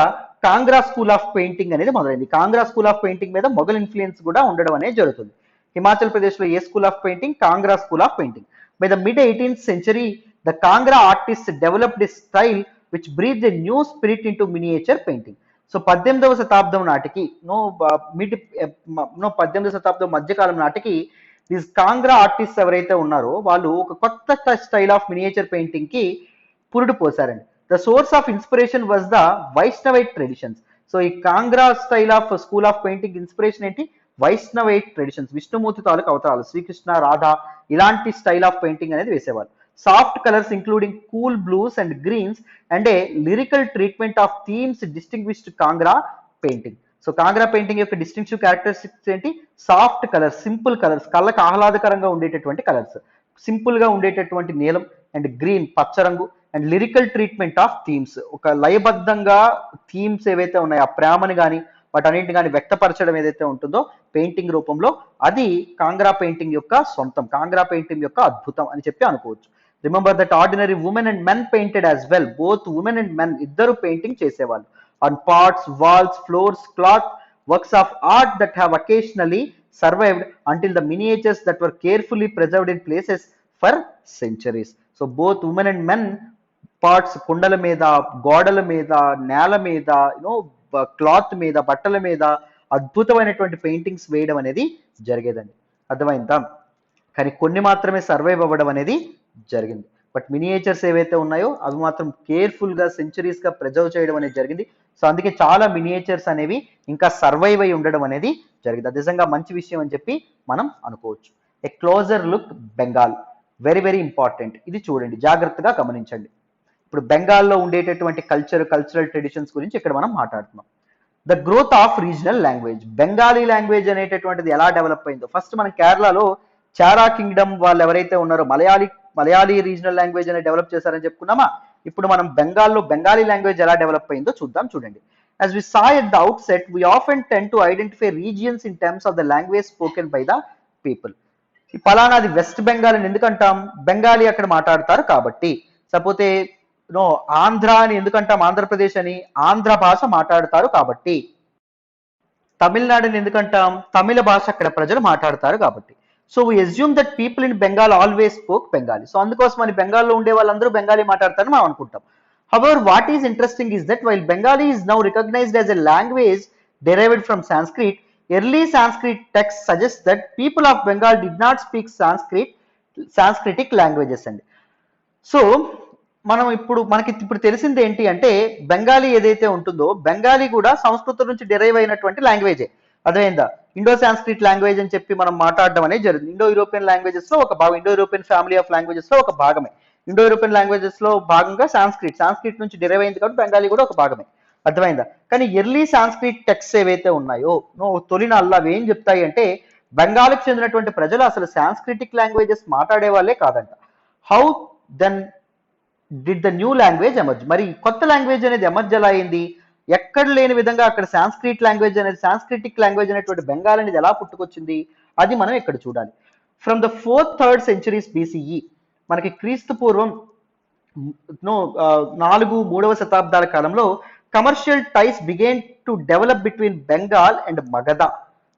కాంగ్రా స్కూల్ ఆఫ్ పెయింటింగ్ అనేది మొదలైంది. కాంగ్రా స్కూల్ ఆఫ్ పెయింటింగ్ మీద మొఘల్ ఇన్ఫ్లుయెన్స్ కూడా ఉండడం అనేది జరుగుతుంది. హిమాచల్ ప్రదేశ్ లో ఏ school of painting? Kangra school of painting. By the mid 18th century the Kangra artists developed a style which breathed a new spirit into miniature painting. So 18వ శతాబ్దం నాటికి 18వ శతాబ్దం మధ్యకాలం నాటికి దీస్ కాంగ్రా ఆర్టిస్ట్ ఎవరైతే ఉన్నారో వాళ్ళు ఒక కొత్త స్టైల్ ఆఫ్ మినియేచర్ పెయింటింగ్ కి పురుడు పోసారండి. The source of inspiration was the Vaishnavite traditions. So ఈ Kangra style of school of painting inspiration ఏంటి? వైష్ణవైట్ ట్రెడిషన్స్, విష్ణుమూర్తి తాలూకు అవతారాలు, శ్రీకృష్ణ, రాధా ఇలాంటి స్టైల్ ఆఫ్ పెయింటింగ్ అనేది వేసేవాళ్ళు. Soft colours including cool blues and greens and a lyrical treatment of themes distinguished Kangra painting. So Kangra painting యొక్క distinctive characteristics ఏంటి? Soft colours, simple colours, కళ్ళకు ఆహ్లాదకరంగా ఉండేటటువంటి కలర్స్, సింపుల్ గా ఉండేటటువంటి నీలం అండ్ గ్రీన్ పచ్చ రంగు and lyrical treatment of themes, ఒక లయబద్ధంగా థీమ్స్ ఏవైతే ఉన్నాయో ఆ ప్రేమని కానీ వాటన్నింటిని కానీ వ్యక్తపరచడం ఏదైతే ఉంటుందో పెయింటింగ్ రూపంలో అది కాంగ్రా పెయింటింగ్ యొక్క సొంతం, కాంగ్రా పెయింటింగ్ యొక్క అద్భుతం అని చెప్పి అనుకోవచ్చు. Remember that ordinary women and men painted as well. Both women and men ఇద్దరు పెయింటింగ్ చేసేవాళ్ళు on pots, walls, floors, cloth, works of art that have occasionally survived until the miniatures that were carefully preserved in places for centuries. So both women and men parts, కుండల మీద, గోడల మీద, నేల మీద, cloth మీద, బట్టల మీద అద్భుతమైనటువంటి పెయింటింగ్స్ వేయడం అనేది జరిగేదండి. అర్థమైందా? కానీ కొన్ని మాత్రమే సర్వైవ్ అవ్వడం అనేది జరిగింది. బట్ మినియేచర్స్ ఏవైతే ఉన్నాయో అవి మాత్రం కేర్ఫుల్ గా సెంచరీస్ గా ప్రిజర్వ్ చేయడం అనేది జరిగింది. సో అందుకే చాలా మినియేచర్స్ అనేవి ఇంకా సర్వైవ్ అయి ఉండడం అనేది జరిగింది. అది నిజంగా మంచి విషయం అని చెప్పి మనం అనుకోవచ్చు. A closer look Bengal, very very important. ఇది చూడండి, జాగ్రత్తగా గమనించండి. ఇప్పుడు బెంగాల్లో ఉండేటటువంటి కల్చరల్ ట్రెడిషన్స్ గురించి ఇక్కడ మనం మాట్లాడుతున్నాం. The growth of regional language, Bengali language అనేటటువంటిది ఎలా డెవలప్ అయిందో. ఫస్ట్ మనం కేరళలో చారా కింగ్డమ్ వాళ్ళు ఎవరైతే ఉన్నారో మలయాళీ రీజనల్ లాంగ్వేజ్ అనేది డెవలప్ చేశారని చెప్పుకున్నామా. ఇప్పుడు మనం బెంగాల్లో బెంగాలీ లాంగ్వేజ్ ఎలా డెవలప్ అయిందో చూడండి. As we saw at the outset, we often tend to identify regions in terms of the language spoken by the people. ఈ పలానాది వెస్ట్ బెంగాల్ అని ఎందుకంటాం? బెంగాలీ అక్కడ మాట్లాడతారు కాబట్టి. సపోతే ఆంధ్ర అని ఎందుకంటాం? ఆంధ్రప్రదేశ్ అని ఆంధ్ర భాష మాట్లాడతారు కాబట్టి. తమిళనాడుని ఎందుకంటాం? తమిళ భాష అక్కడ ప్రజలు మాట్లాడతారు కాబట్టి. So we assume that people in Bengal always spoke Bengali. So అందుకోసం అని బెంగాల్లో ఉండే వాళ్ళందరూ బెంగాలీ మాట్లాడతారని మనం అనుకుంటాం. However, what is interesting is that while Bengali is now recognized as a language derived from Sanskrit, early Sanskrit texts suggest that people of Bengal did not speak Sanskritic languages. And so మనకి ఇప్పుడు తెలిసింది ఏంటి అంటే బెంగాలీ ఏదైతే ఉంటుందో బెంగాలీ కూడా సంస్కృతం నుంచి డెరైవ్ అయినటువంటి లాంగ్వేజే. అదేందా ఇండో సాంస్క్రిట్ లాంగ్వేజ్ అని చెప్పి మనం మాట్లాడడం అనేది జరిగింది. ఇండో యూరోపియన్ లాంగ్వేజెస్ లో ఒక భాగం, Indo European family of languages లో ఒక భాగమే. ఇండో యూరోపియన్ లాంగ్వేజెస్ లో భాగంగా సాంస్క్రిట్ నుంచి డెరైవ్ అయింది కాబట్టి బెంగాలీ కూడా ఒక భాగమే. అర్థమైందా? కానీ ఎర్లీ సాంస్క్రిట్ టెక్స్ట్ ఏవైతే ఉన్నాయో తొలినాళ్ళు అవి ఏం చెప్తాయి అంటే బెంగాల్కి చెందినటువంటి ప్రజలు అసలు సాంస్క్రిటిక్ లాంగ్వేజెస్ మాట్లాడే వాళ్ళే కాదంట. How then did the new language emerge? మరి కొత్త లాంగ్వేజ్ అనేది ఎమర్జ్ ఎలా అయింది? ఎక్కడ లేని విధంగా అక్కడ సాంస్క్రిటిక్ లాంగ్వేజ్ అనేటువంటి బెంగాల్ అనేది ఎలా పుట్టుకొచ్చింది? అది మనం ఇక్కడ చూడాలి. From the 4th 3rd centuries BCE, మనకి క్రీస్తు పూర్వం 4-3వ శతాబ్దాల కాలంలో commercial ties began to develop between Bengal and Magadha.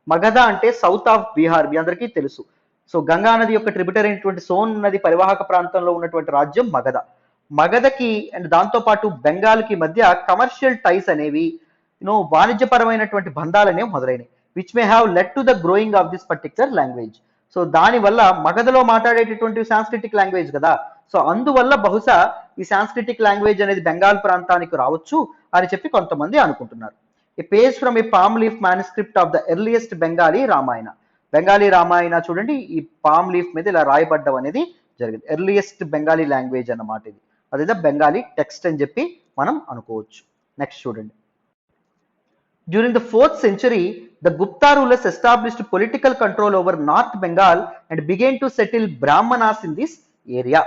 Magadha అంటే సౌత్ ఆఫ్ బీహార్, మీ అందరికీ తెలుసు. సో గంగా నది యొక్క ట్రిబ్యూటరీ అయినటువంటి సోన్ నది పరివాహక ప్రాంతంలో ఉన్నటువంటి రాజ్యం మగధ. మగధకి అండ్ దాంతోపాటు బెంగాల్కి మధ్య కమర్షియల్ టైస్ అనేవి వాణిజ్యపరమైనటువంటి బంధాలు అనేవి మొదలైనవి. Which may have lead to the growing of this particular language. So దానివల్ల మగధలో మాట్లాడేటటువంటి సాంస్క్రిటిక్ లాంగ్వేజ్ కదా, సో అందువల్ల బహుశా ఈ సాంస్క్రిటిక్ లాంగ్వేజ్ అనేది బెంగాల్ ప్రాంతానికి రావచ్చు అని చెప్పి కొంతమంది అనుకుంటున్నారు. A page from a palm leaf manuscript of the earliest Bengali Ramayana. Bengali Ramayana చూడండి, ఈ పామ్ లీఫ్ మీద ఇలా రాయబడ్డం అనేది జరిగింది. ఎర్లియస్ట్ బెంగాలీ లాంగ్వేజ్ అన్నమాట ఇది, అదేదో బెంగాలీ టెక్స్ట్ అని చెప్పి మనం అనుకోవచ్చు. నెక్స్ట్ చూడండి. During the 4th century, the Gupta rulers established political control over North Bengal and began to settle Brahmanas in this area.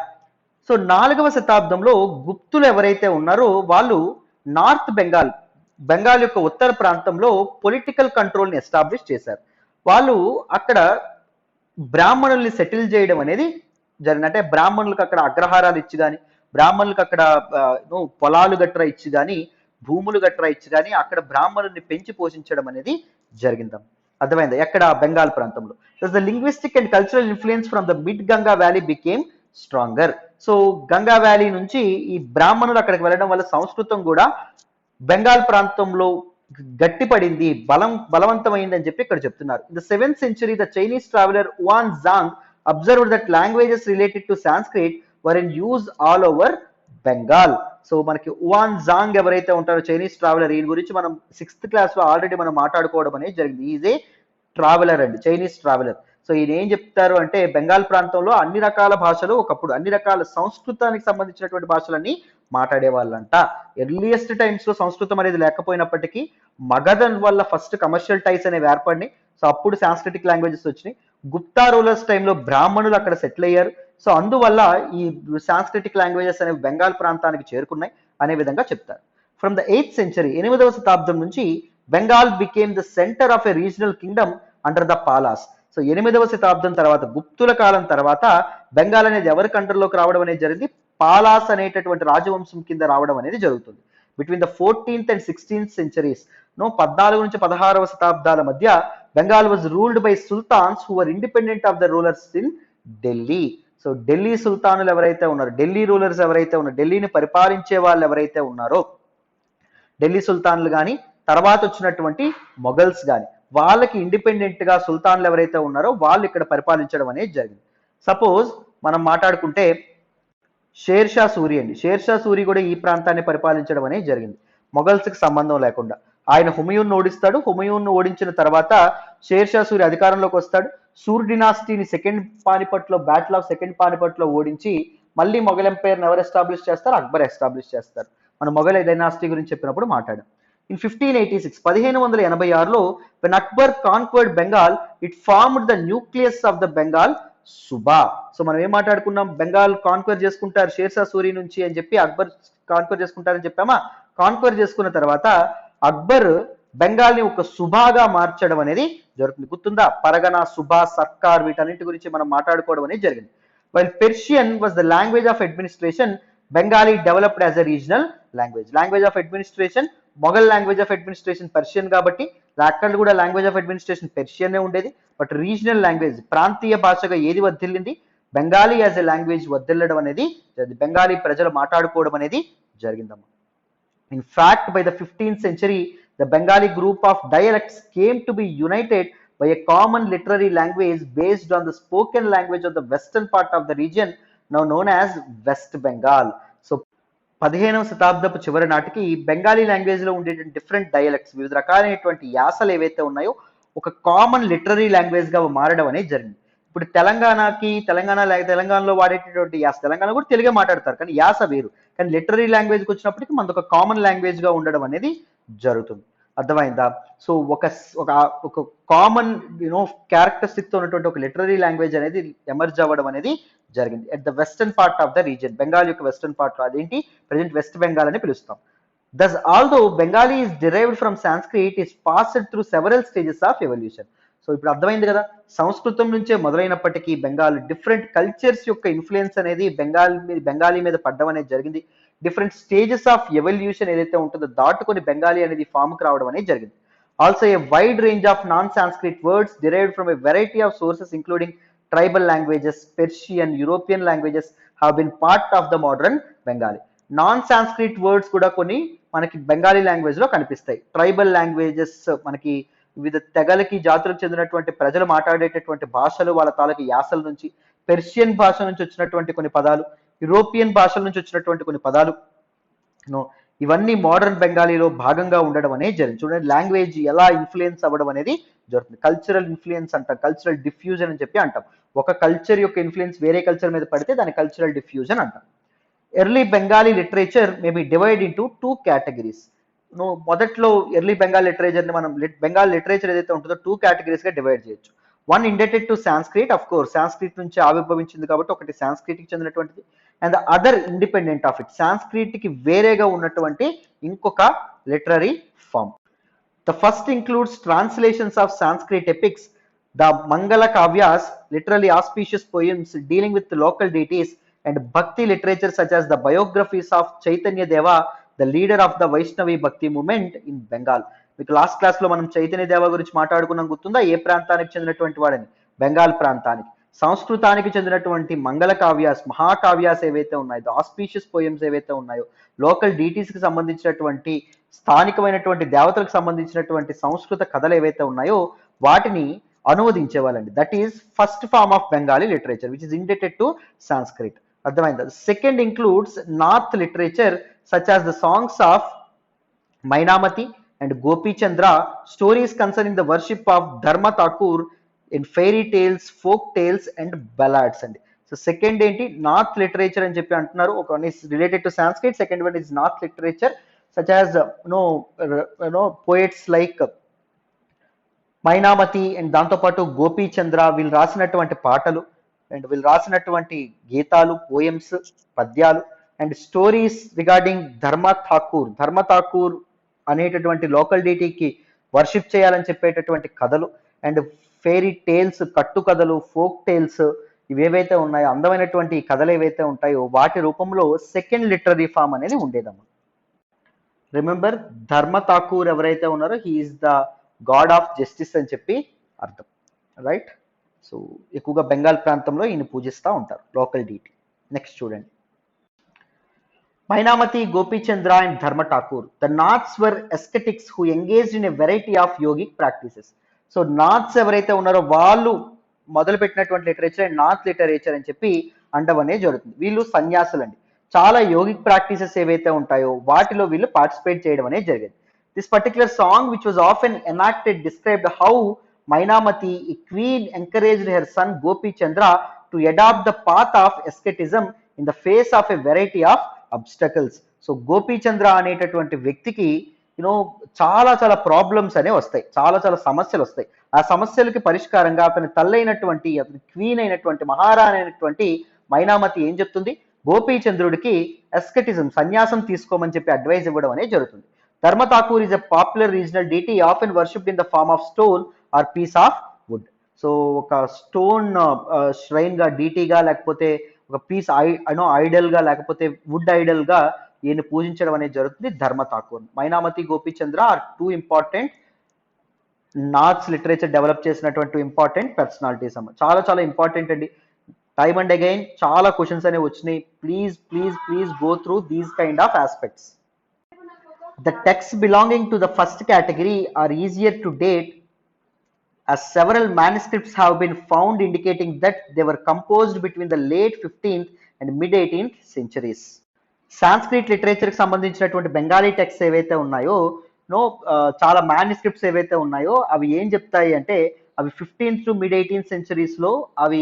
So 4వ శతాబ్దంలో గుప్తులు ఎవరైతే ఉన్నారో వాళ్ళు నార్త్ బెంగాల్ యొక్క ఉత్తర ప్రాంతంలో పొలిటికల్ కంట్రోల్ని ఎస్టాబ్లిష్ చేశారు. వాళ్ళు అక్కడ బ్రాహ్మణుల్ని సెటిల్ చేయడం అనేది జరిగింది. అంటే బ్రాహ్మణులకు అక్కడ అగ్రహారాలు ఇచ్చి కానీ, బ్రాహ్మణులకు అక్కడ పొలాలు గట్రా ఇచ్చి కానీ, భూములు గట్రా ఇచ్చి కానీ అక్కడ బ్రాహ్మణుల్ని పెంచి పోషించడం అనేది జరిగింది. అర్థమైందా? ఎక్కడ? బెంగాల్ ప్రాంతంలో. The linguistic and cultural influence from the mid Ganga valley became stronger. So Ganga valley నుంచి ఈ బ్రాహ్మణులు అక్కడికి వెళ్ళడం వల్ల సంస్కృతం కూడా బెంగాల్ ప్రాంతంలో గట్టిపడింది, బలవంతమైంది అని చెప్పి ఇక్కడ చెప్తున్నారు. In the 7th century, the Chinese traveler Yuan Zhang observed that languages related to Sanskrit were in use all over Bengal. So మనకి ఉవాన్ జాంగ్ ఎవరైతే ఉంటారో చైనీస్ ట్రావెలర్, ఈయన గురించి మనం 6th క్లాస్లో ఆల్రెడీ మనం మాట్లాడుకోవడం అనేది జరిగింది. ఈజ్ ఏ ట్రావెలర్ అండి, చైనీస్ ట్రావెలర్. సో ఈయన ఏం చెప్తారు అంటే బెంగాల్ ప్రాంతంలో అన్ని రకాల భాషలు, ఒకప్పుడు అన్ని రకాల సంస్కృతానికి సంబంధించినటువంటి భాషలన్నీ మాట్లాడే వాళ్ళంట. ఎర్లియస్ట్ టైమ్స్ లో సంస్కృతం అనేది లేకపోయినప్పటికీ మగధన్ వల్ల ఫస్ట్ కమర్షియల్ టైస్ అనేవి ఏర్పడినాయి. సో అప్పుడు సాంస్క్రిటిక్ లాంగ్వేజెస్ వచ్చినాయి. గుప్తా రూలర్స్ టైంలో బ్రాహ్మణులు అక్కడ సెటిల్ అయ్యారు. సో అందువల్ల ఈ సాంస్క్రిటిక్ లాంగ్వేజెస్ అనేవి బెంగాల్ ప్రాంతానికి చేరుకున్నాయి అనే విధంగా చెప్తారు. ఫ్రమ్ ద 8th century, 8వ శతాబ్దం నుంచి Bengal became the centre of a regional kingdom under the Palas. So 8వ శతాబ్దం తర్వాత, గుప్తుల కాలం తర్వాత బెంగాల్ అనేది ఎవరి కంట్రోల్లోకి రావడం అనేది జరిగింది? పాలాస్ అనేటటువంటి రాజవంశం కింద రావడం అనేది జరుగుతుంది. Between the 14th and 16th centuries, 14 నుంచి 16వ శతాబ్దాల మధ్య Bengal was ruled by sultans who were independent of the rulers in Delhi. So Delhi సుల్తానులు ఎవరైతే ఉన్నారు, ఢిల్లీ రూలర్స్ ఎవరైతే ఉన్నారు, ఢిల్లీని పరిపాలించే వాళ్ళు ఎవరైతే ఉన్నారో, ఢిల్లీ సుల్తాన్లు కానీ తర్వాత వచ్చినటువంటి మొఘల్స్ కానీ, వాళ్ళకి ఇండిపెండెంట్ గా సుల్తాన్లు ఎవరైతే ఉన్నారో వాళ్ళు ఇక్కడ పరిపాలించడం అనేది జరిగింది. సపోజ్ మనం మాట్లాడుకుంటే షేర్షా సూరి అండి, షేర్షా సూరి కూడా ఈ ప్రాంతాన్ని పరిపాలించడం అనేది జరిగింది, మొఘల్స్కి సంబంధం లేకుండా. ఆయన హుమయూన్ ఓడిస్తాడు. హుమయూన్ ఓడించిన తర్వాత షేర్షా సూరి అధికారంలోకి వస్తాడు. సూర్ డినాస్టీని బ్యాటిల్ ఆఫ్ సెకండ్ పానిపట్లో ఓడించి మళ్ళీ మొఘల్ ఎంపైర్ని ఎవరు ఎస్టాబ్లిష్ చేస్తారు? అక్బర్ ఎస్టాబ్లిష్ చేస్తారు. మనం మొఘల్ డైనాసిటీ గురించి చెప్పినప్పుడు మాట్లాడాం. ఇన్ 1586, 1586లో when Akbar conquered Bengal, it formed the nucleus of the Bengal Suba. So మనం ఏం మాట్లాడుకున్నాం? బెంగాల్ కాన్క్వర్ చేసుకుంటారు షేర్షా సూరి నుంచి అని చెప్పి, అక్బర్ కాన్క్వర్ చేసుకుంటారని చెప్పామా. కాన్క్వర్ చేసుకున్న తర్వాత అక్బర్ బెంగాల్ని ఒక సుబాగా మార్చడం అనేది జరుగుతుంది. గుర్తుందా? పరగనా, సుబా, సర్కార్, వీటన్నిటి గురించి మనం మాట్లాడుకోవడం అనేది జరిగింది. While Persian was the language of administration, Bengali developed as a regional language. Language of administration, Mughal language of administration Persian కాబట్టి అక్కడ కూడా లాంగ్వేజ్ ఆఫ్ అడ్మినిస్ట్రేషన్ పెర్షియన్నే ఉండేది. బట్ రీజనల్ లాంగ్వేజ్, ప్రాంతీయ భాషగా ఏది వర్ధిల్లింది? బెంగాలీ యాజ్ ఎ లాంగ్వేజ్ వర్ధిల్లడం అనేది జరిగింది. బెంగాలీ ప్రజలు మాట్లాడుకోవడం అనేది జరిగిందమ్మా. In fact, by the 15th century, the Bengali group of dialects came to be united by a common literary language based on the spoken language of the western part of the region, now known as West Bengal. So, 15వ శతాబ్దపు చివరి నాటికి బెంగాలీ లాంగ్వేజ్లో ఉండే different dialects, వివిధ రకాలైనటువంటి యాసలు ఏవైతే ఉన్నాయో ఒక కామన్ లిటరరీ లాంగ్వేజ్గా మారడం అనేది జరిగింది. ఇప్పుడు తెలంగాణలో వాడేటటువంటి యాస, తెలంగాణ కూడా తెలుగే మాట్లాడతారు కానీ యాస వేరు, కానీ లిటరరీ లాంగ్వేజ్కి వచ్చినప్పటికీ మనకు ఒక కామన్ లాంగ్వేజ్గా ఉండడం అనేది జరుగుతుంది. అర్థమైందా? సో ఒక కామన్ క్యారెక్టరిస్టిక్తో ఉన్నటువంటి ఒక లిటరరీ లాంగ్వేజ్ అనేది ఎమర్జ్ అవ్వడం అనేది జరిగింది at the western part of the region. Bengal యొక్క వెస్టర్న్ పార్ట్, అదేంటి ప్రజెంట్ వెస్ట్ బెంగాల్ అని పిలుస్తాం. Thus, although Bengali is derived from Sanskrit, it passed through several stages of evolution. So ఇప్పుడు అర్థమైంది కదా, సంస్కృతం నుంచే మొదలైనప్పటికీ బెంగాల్ డిఫరెంట్ కల్చర్స్ యొక్క ఇన్ఫ్లుయెన్స్ అనేది బెంగాలీ మీద పడ్డం అనేది జరిగింది. డిఫరెంట్ స్టేజెస్ ఆఫ్ ఎవల్యూషన్ ఏదైతే ఉంటుందో దాటుకొని బెంగాలీ అనేది ఫామ్కి రావడం అనేది జరిగింది. Also a wide range of non Sanskrit words derived from a variety of sources including tribal languages, Persian, European languages have been part of the modern Bengali. Non Sanskrit words కూడా కొన్ని మనకి బెంగాలీ లాంగ్వేజ్ లో కనిపిస్తాయి. Tribal languages మనకి వివిధ తెగలకి జాతులకు చెందినటువంటి ప్రజలు మాట్లాడేటటువంటి భాషలు, వాళ్ళ తాలూకు యాసల నుంచి, పెర్షియన్ భాష నుంచి వచ్చినటువంటి కొన్ని పదాలు, యూరోపియన్ భాషల నుంచి వచ్చినటువంటి కొన్ని పదాలు, ఇవన్నీ మోడర్న్ బెంగాలీలో భాగంగా ఉండడం అనేది జరిగింది. చూడండి లాంగ్వేజ్ ఎలా ఇన్ఫ్లుయెన్స్ అవ్వడం అనేది జరుగుతుంది. కల్చరల్ ఇన్ఫ్లుయెన్స్ అంటాం, కల్చరల్ డిఫ్యూజన్ అని చెప్పి అంటాం. ఒక కల్చర్ యొక్క ఇన్ఫ్లుయెన్స్ వేరే కల్చర్ మీద పడితే దాన్ని కల్చరల్ డిఫ్యూజన్ అంటాం. Early Bengali literature may be divided into 2 categories. మొదట్లో ఎర్లీ బెంగాల్ లిటరేచర్ని మనం బెంగాల్ లిటరేచర్ ఏదైతే ఉంటుందో 2 కేటగిరీస్గా డివైడ్ చేయొచ్చు. One indebted to Sanskrit, of course Sanskrit నుంచి ఆవిర్భవించింది కాబట్టి ఒకటి సాంస్క్రిట్కి చెందినటువంటిది, and the other independent of it, సాంస్క్రిట్కి వేరేగా ఉన్నటువంటి ఇంకొక literary form. The first includes translations of Sanskrit epics, the Mangala kavyas, literally auspicious poems dealing with local deities, and bhakti literature such as the biographies of Chaitanya Deva, the leader of the Vaishnavi Bhakti movement in Bengal. మీకు last క్లాస్లో మనం చైతన్య దేవ గురించి మాట్లాడుకున్నాం, గుర్తుందా? ఏ ప్రాంతానికి చెందినటువంటి వాడని? బెంగాల్ ప్రాంతానికి. సంస్కృతానికి చెందినటువంటి మంగళ కావ్యాస్, మహాకావ్యాస్ ఏవైతే ఉన్నాయో, ఆస్పీషియస్ పోయమ్స్ ఏవైతే ఉన్నాయో, లోకల్ డీటీస్కి సంబంధించినటువంటి స్థానికమైనటువంటి దేవతలకు సంబంధించినటువంటి సంస్కృత కథలు ఏవైతే ఉన్నాయో వాటిని అనువదించేవాళ్ళండి. That is first form of Bengali literature which is indebted to Sanskrit. అర్థమైందా? Second includes Nath literature such as the songs of Mainamati and Gopichandra, stories concerning the worship of Dharma Thakur, in fairy tales, folk tales and ballads అండి. So second ఏంటి? Nath literature అని చెప్పి అంటున్నారు. ఒక one is related to Sanskrit, second one is Nath literature such as poets like Mainamati and దాంతోపాటు గోపీచంద్ర, వీళ్ళు రాసినటువంటి పాటలు అండ్ వీళ్ళు రాసినటువంటి గీతాలు, పోయమ్స్, పద్యాలు అండ్ స్టోరీస్ రిగార్డింగ్ ధర్మ ఠాకూర్ అనేటటువంటి లోకల్ డీటీకి వర్షిప్ చేయాలని చెప్పేటటువంటి కథలు అండ్ ఫెయిరీ టేల్స్, కట్టుకథలు, ఫోక్ టేల్స్, ఇవేవైతే ఉన్నాయో అందమైనటువంటి కథలు ఏవైతే ఉంటాయో వాటి రూపంలో సెకండ్ లిటరరీ ఫామ్ అనేది ఉండేదమ్మా. రిమెంబర్, ధర్మ ఠాకూర్ ఎవరైతే ఉన్నారో he is the God of justice అని చెప్పి అర్థం, రైట్? సో ఎక్కువగా బెంగాల్ ప్రాంతంలో ఈయన పూజిస్తూ ఉంటారు, లోకల్ డీటీ. నెక్స్ట్ చూడండి, మైనామతి, Gopichandra and Dharma Thakur. The Naths were ascetics who engaged in a variety of yogic practices. So Naths ఎవరైతే ఉన్నారో వాళ్ళు మొదలుపెట్టినటువంటి లిటరేచర్ నార్త్ లిటరేచర్ అని చెప్పి అండం అనేది జరుగుతుంది. వీళ్ళు సన్యాసులండి. చాలా యోగిక్ ప్రాక్టీసెస్ ఏవైతే ఉంటాయో వాటిలో వీళ్ళు పార్టిసిపేట్ చేయడం అనేది జరిగింది. This particular song, which was often enacted, described how Mainamati, a queen, encouraged her son Gopi Chandra to adopt the path of asceticism in the face of a variety of obstacles. So Gopi Chandra అనేటటువంటి వ్యక్తికి చాలా చాలా problems అనేవి వస్తాయి, చాలా చాలా సమస్యలు వస్తాయి. ఆ సమస్యలకి పరిష్కారంగా అతని తల్లైనటువంటి, అతని క్వీన్ అయినటువంటి, మహారాణి అయినటువంటి మైనామతి ఏం చెప్తుంది? గోపీచంద్రుడికి ఎస్కెటిజం, సన్యాసం తీసుకోమని చెప్పి అడ్వైజ్ ఇవ్వడం అనేది జరుగుతుంది. Dharma Thakur is a popular regional deity often worshipped in the form of stone or piece of wood. So ఒక స్టోన్ ష్రైన్ గా, డీటీగా, లేకపోతే ఒక పీస్ ఐడల్ గా, లేకపోతే వుడ్ ఐడల్ గా ఈయన పూజించడం అనేది జరుగుతుంది Dharma Thakur. Mainamati, Gopichandra are 2 important Nath literature develop చేసినటువంటి ఇంపార్టెంట్ పర్సనాలిటీస్ అమ్మ. చాలా చాలా ఇంపార్టెంట్ అండి. టైమ్ అండ్ అగైన్ చాలా క్వశ్చన్స్ అనేవి వచ్చినాయి. Please please please go through these kind of aspects. The texts belonging to the first category are easier to date as several manuscripts have been found indicating that they were composed between the late 15th and mid 18th centuries. Sanskrit లిటరేచర్కి సంబంధించినటువంటి Bengali text ఏవైతే ఉన్నాయో చాలా manuscripts ఏవైతే ఉన్నాయో అవి ఏం చెప్తాయి అంటే అవి 15th టు మిడ్ 18th సెంచరీస్లో అవి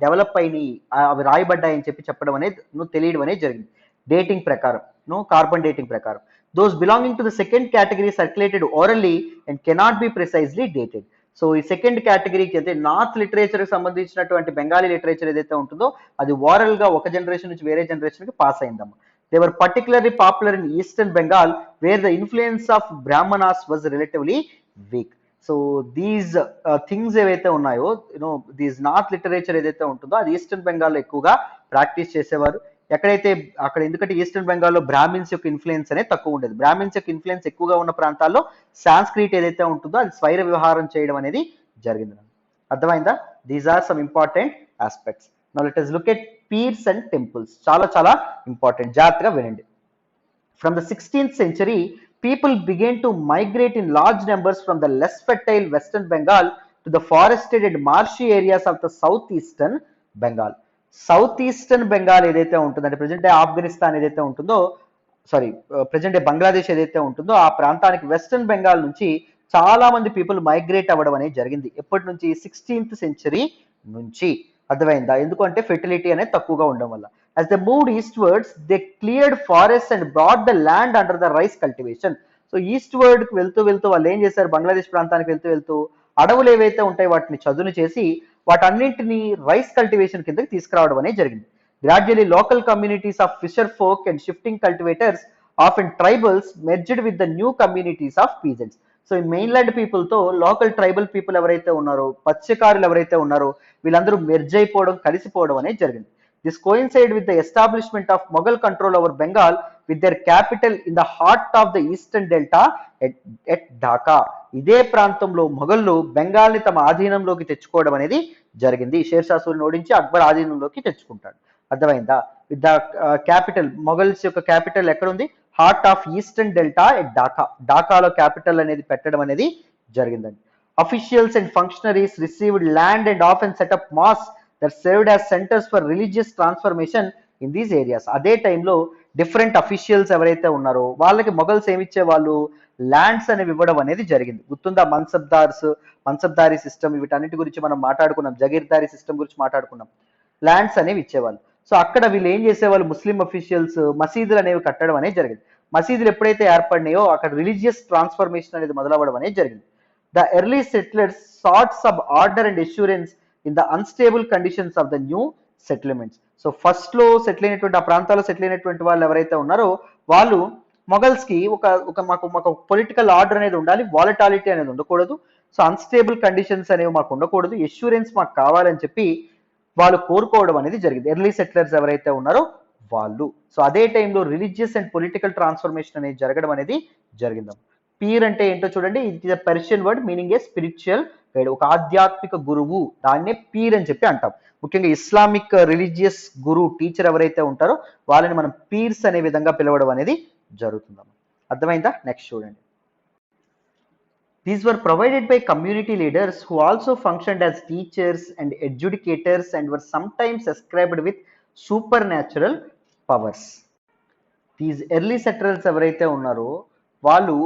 డెవలప్ అయినాయి, అవి రాయబడ్డాయి అని చెప్పడం అనేది తెలియడం అనేది జరిగింది. డేటింగ్ ప్రకారం, కార్బన్ డేటింగ్ ప్రకారం. Those belonging to the second category circulated orally and cannot be precisely dated. So ఈ సెకండ్ కేటగిరీకి అయితే నార్త్ లిటరేచర్కి సంబంధించినటువంటి బెంగాలీ లిటరేచర్ ఏదైతే ఉంటుందో అది ఓరల్గా ఒక జనరేషన్ నుంచి వేరే జనరేషన్కి పాస్ అయిందమ్మా. They were particularly popular in eastern Bengal where the influence of Brahmanas was relatively weak. So these things ఏవైతే ఉన్నాయో దీస్ నార్త్ లిటరేచర్ ఏదైతే ఉంటుందో అది ఈస్టర్న్ బెంగాల్లో ఎక్కువగా ప్రాక్టీస్ చేసేవారు. ఎక్కడైతే అక్కడ, ఎందుకంటే ఈస్టర్న్ బెంగాల్లో బ్రాహ్మిన్స్ యొక్క ఇన్ఫ్లుయెన్స్ అనేది తక్కువ ఉండేది. బ్రాహ్మిన్స్ యొక్క ఇన్ఫ్లుయెన్స్ ఎక్కువగా ఉన్న ప్రాంతాల్లో సాంస్క్రిట్ ఏదైతే ఉంటుందో అది స్వైర వ్యవహారం చేయడం అనేది జరిగింది. అర్థమైందా? These are some important aspects. Now let us look at pirs and temples. చాలా చాలా ఇంపార్టెంట్, జాగ్రత్తగా వినండి. From the 16th century, people began to migrate in large numbers from the less fertile western Bengal to the forested and marshy areas of the southeastern Bengal. South eastern Bengal ఏదైతే ఉంటుందంటే present day Afghanistan ఏదైతే ఉంటుందో, sorry present day Bangladesh ఏదైతే ఉంటుందో ఆ ప్రాంతానికి western Bengal నుంచి చాలా మంది పీపుల్ మైగ్రేట్ అవ్వడం అనేది జరిగింది. ఎప్పటి నుంచి? 16th సెంచరీ నుంచి. అర్థమైందా? ఎందుకంటే ఫెర్టిలిటీ అనేది తక్కువగా ఉండడం వల్ల. As they moved eastwards, they cleared forests and brought the land under the rice cultivation. So eastward కి వెళ్తూ వెళ్తూ వాళ్ళు ఏం చేశారు? బంగ్లాదేశ్ ప్రాంతానికి వెళ్తూ వెళ్తూ అడవులు ఏవైతే ఉంటాయో వాటిని చదును చేసి వాటన్నింటినీ రైస్ కల్టివేషన్ కిందకి తీసుకురావడం అనేది జరిగింది. Gradually local communities of fisher folk and shifting cultivators of in tribals merged with the new communities of peasants. So ఈ మెయిన్లాండ్ పీపుల్ తో లోకల్ ట్రైబల్ పీపుల్ ఎవరైతే ఉన్నారో, మత్స్యకారులు ఎవరైతే ఉన్నారో వీళ్ళందరూ మెర్జ్ అయిపోవడం, కలిసిపోవడం అనేది జరిగింది. This coincide with the establishment of Mughal control over Bengal with their capital in the heart of the eastern delta at Dhaka. ఇదే ప్రాంతంలో మొఘళ్ళు బెంగాల్ ని తమ ఆధీనంలోకి తెచ్చుకోవడం అనేది జరిగింది. షేర్షా సూరిని ఓడించి అక్బర్ ఆధీనంలోకి తెచ్చుకుంటాడు. అర్థమైందా? విత్ ద క్యాపిటల్, మొఘల్స్ యొక్క క్యాపిటల్ ఎక్కడుంది? Heart of eastern delta at Dhaka. ఢాకాలో క్యాపిటల్ అనేది పెట్టడం అనేది జరిగిందండి. Officials and functionaries received land and often set up mosques that served as centres for religious transformation in these areas. అదే టైంలో డిఫరెంట్ అఫీషియల్స్ ఎవరైతే ఉన్నారో వాళ్ళకి మొఘల్స్ ఏమిచ్చే వాళ్ళు? ల్యాండ్స్ అనేవి ఇవ్వడం అనేది జరిగింది. గుర్తుందా? మన్సబ్దారీ సిస్టమ్, వీటన్నిటి గురించి మనం మాట్లాడుకున్నాం. జగీర్దారీ సిస్టమ్ గురించి మాట్లాడుకున్నాం. ల్యాండ్స్ అనేవి ఇచ్చేవాళ్ళు. సో అక్కడ వీళ్ళు ఏం చేసేవాళ్ళు? ముస్లిం అఫీషియల్స్ మసీదులు అనేవి కట్టడం అనేది జరిగింది. మసీదులు ఎప్పుడైతే ఏర్పడినాయో అక్కడ రిలీజియస్ ట్రాన్స్ఫర్మేషన్ అనేది మొదలవ్వడం అనేది జరిగింది. The early settlers sought some order and assurance in the unstable conditions of the new settlements. So first లో సెటిల్ అయినటువంటి, ఆ ప్రాంతాల్లో సెటిల్ అయినటువంటి వాళ్ళు ఎవరైతే ఉన్నారో వాళ్ళు మొఘల్స్ కి మాకు పొలిటికల్ ఆర్డర్ అనేది ఉండాలి, వాలటాలిటీ అనేది ఉండకూడదు, సో అన్స్టేబుల్ కండిషన్స్ అనేవి మాకు ఉండకూడదు, ఎష్యూరెన్స్ మాకు కావాలని చెప్పి వాళ్ళు కోరుకోవడం అనేది జరిగింది. ఎర్లీ సెటిలర్స్ ఎవరైతే ఉన్నారో వాళ్ళు. సో అదే టైంలో రిలీజియస్ అండ్ పొలిటికల్ ట్రాన్స్ఫర్మేషన్ అనేది జరగడం అనేది జరిగింది. పీర్ అంటే ఏంటో చూడండి. It is a Persian word meaning a spiritual guide, ఒక ఆధ్యాత్మిక గురువు. దాన్నే పీర్ అని చెప్పి అంటాం. ముఖ్యంగా ఇస్లామిక్ రిలీజియస్ గురువు, టీచర్ ఎవరైతే ఉంటారో వాళ్ళని మనం పీర్స్ అనే విధంగా పిలవడం అనేది జరుగుతుంది. అర్థమైందా? నెక్స్ట్ చూడండి. These were provided by community leaders who also functioned as teachers and educators and were sometimes ascribed with supernatural powers. These early settlers ఎవరైతే ఉన్నారో వాళ్ళు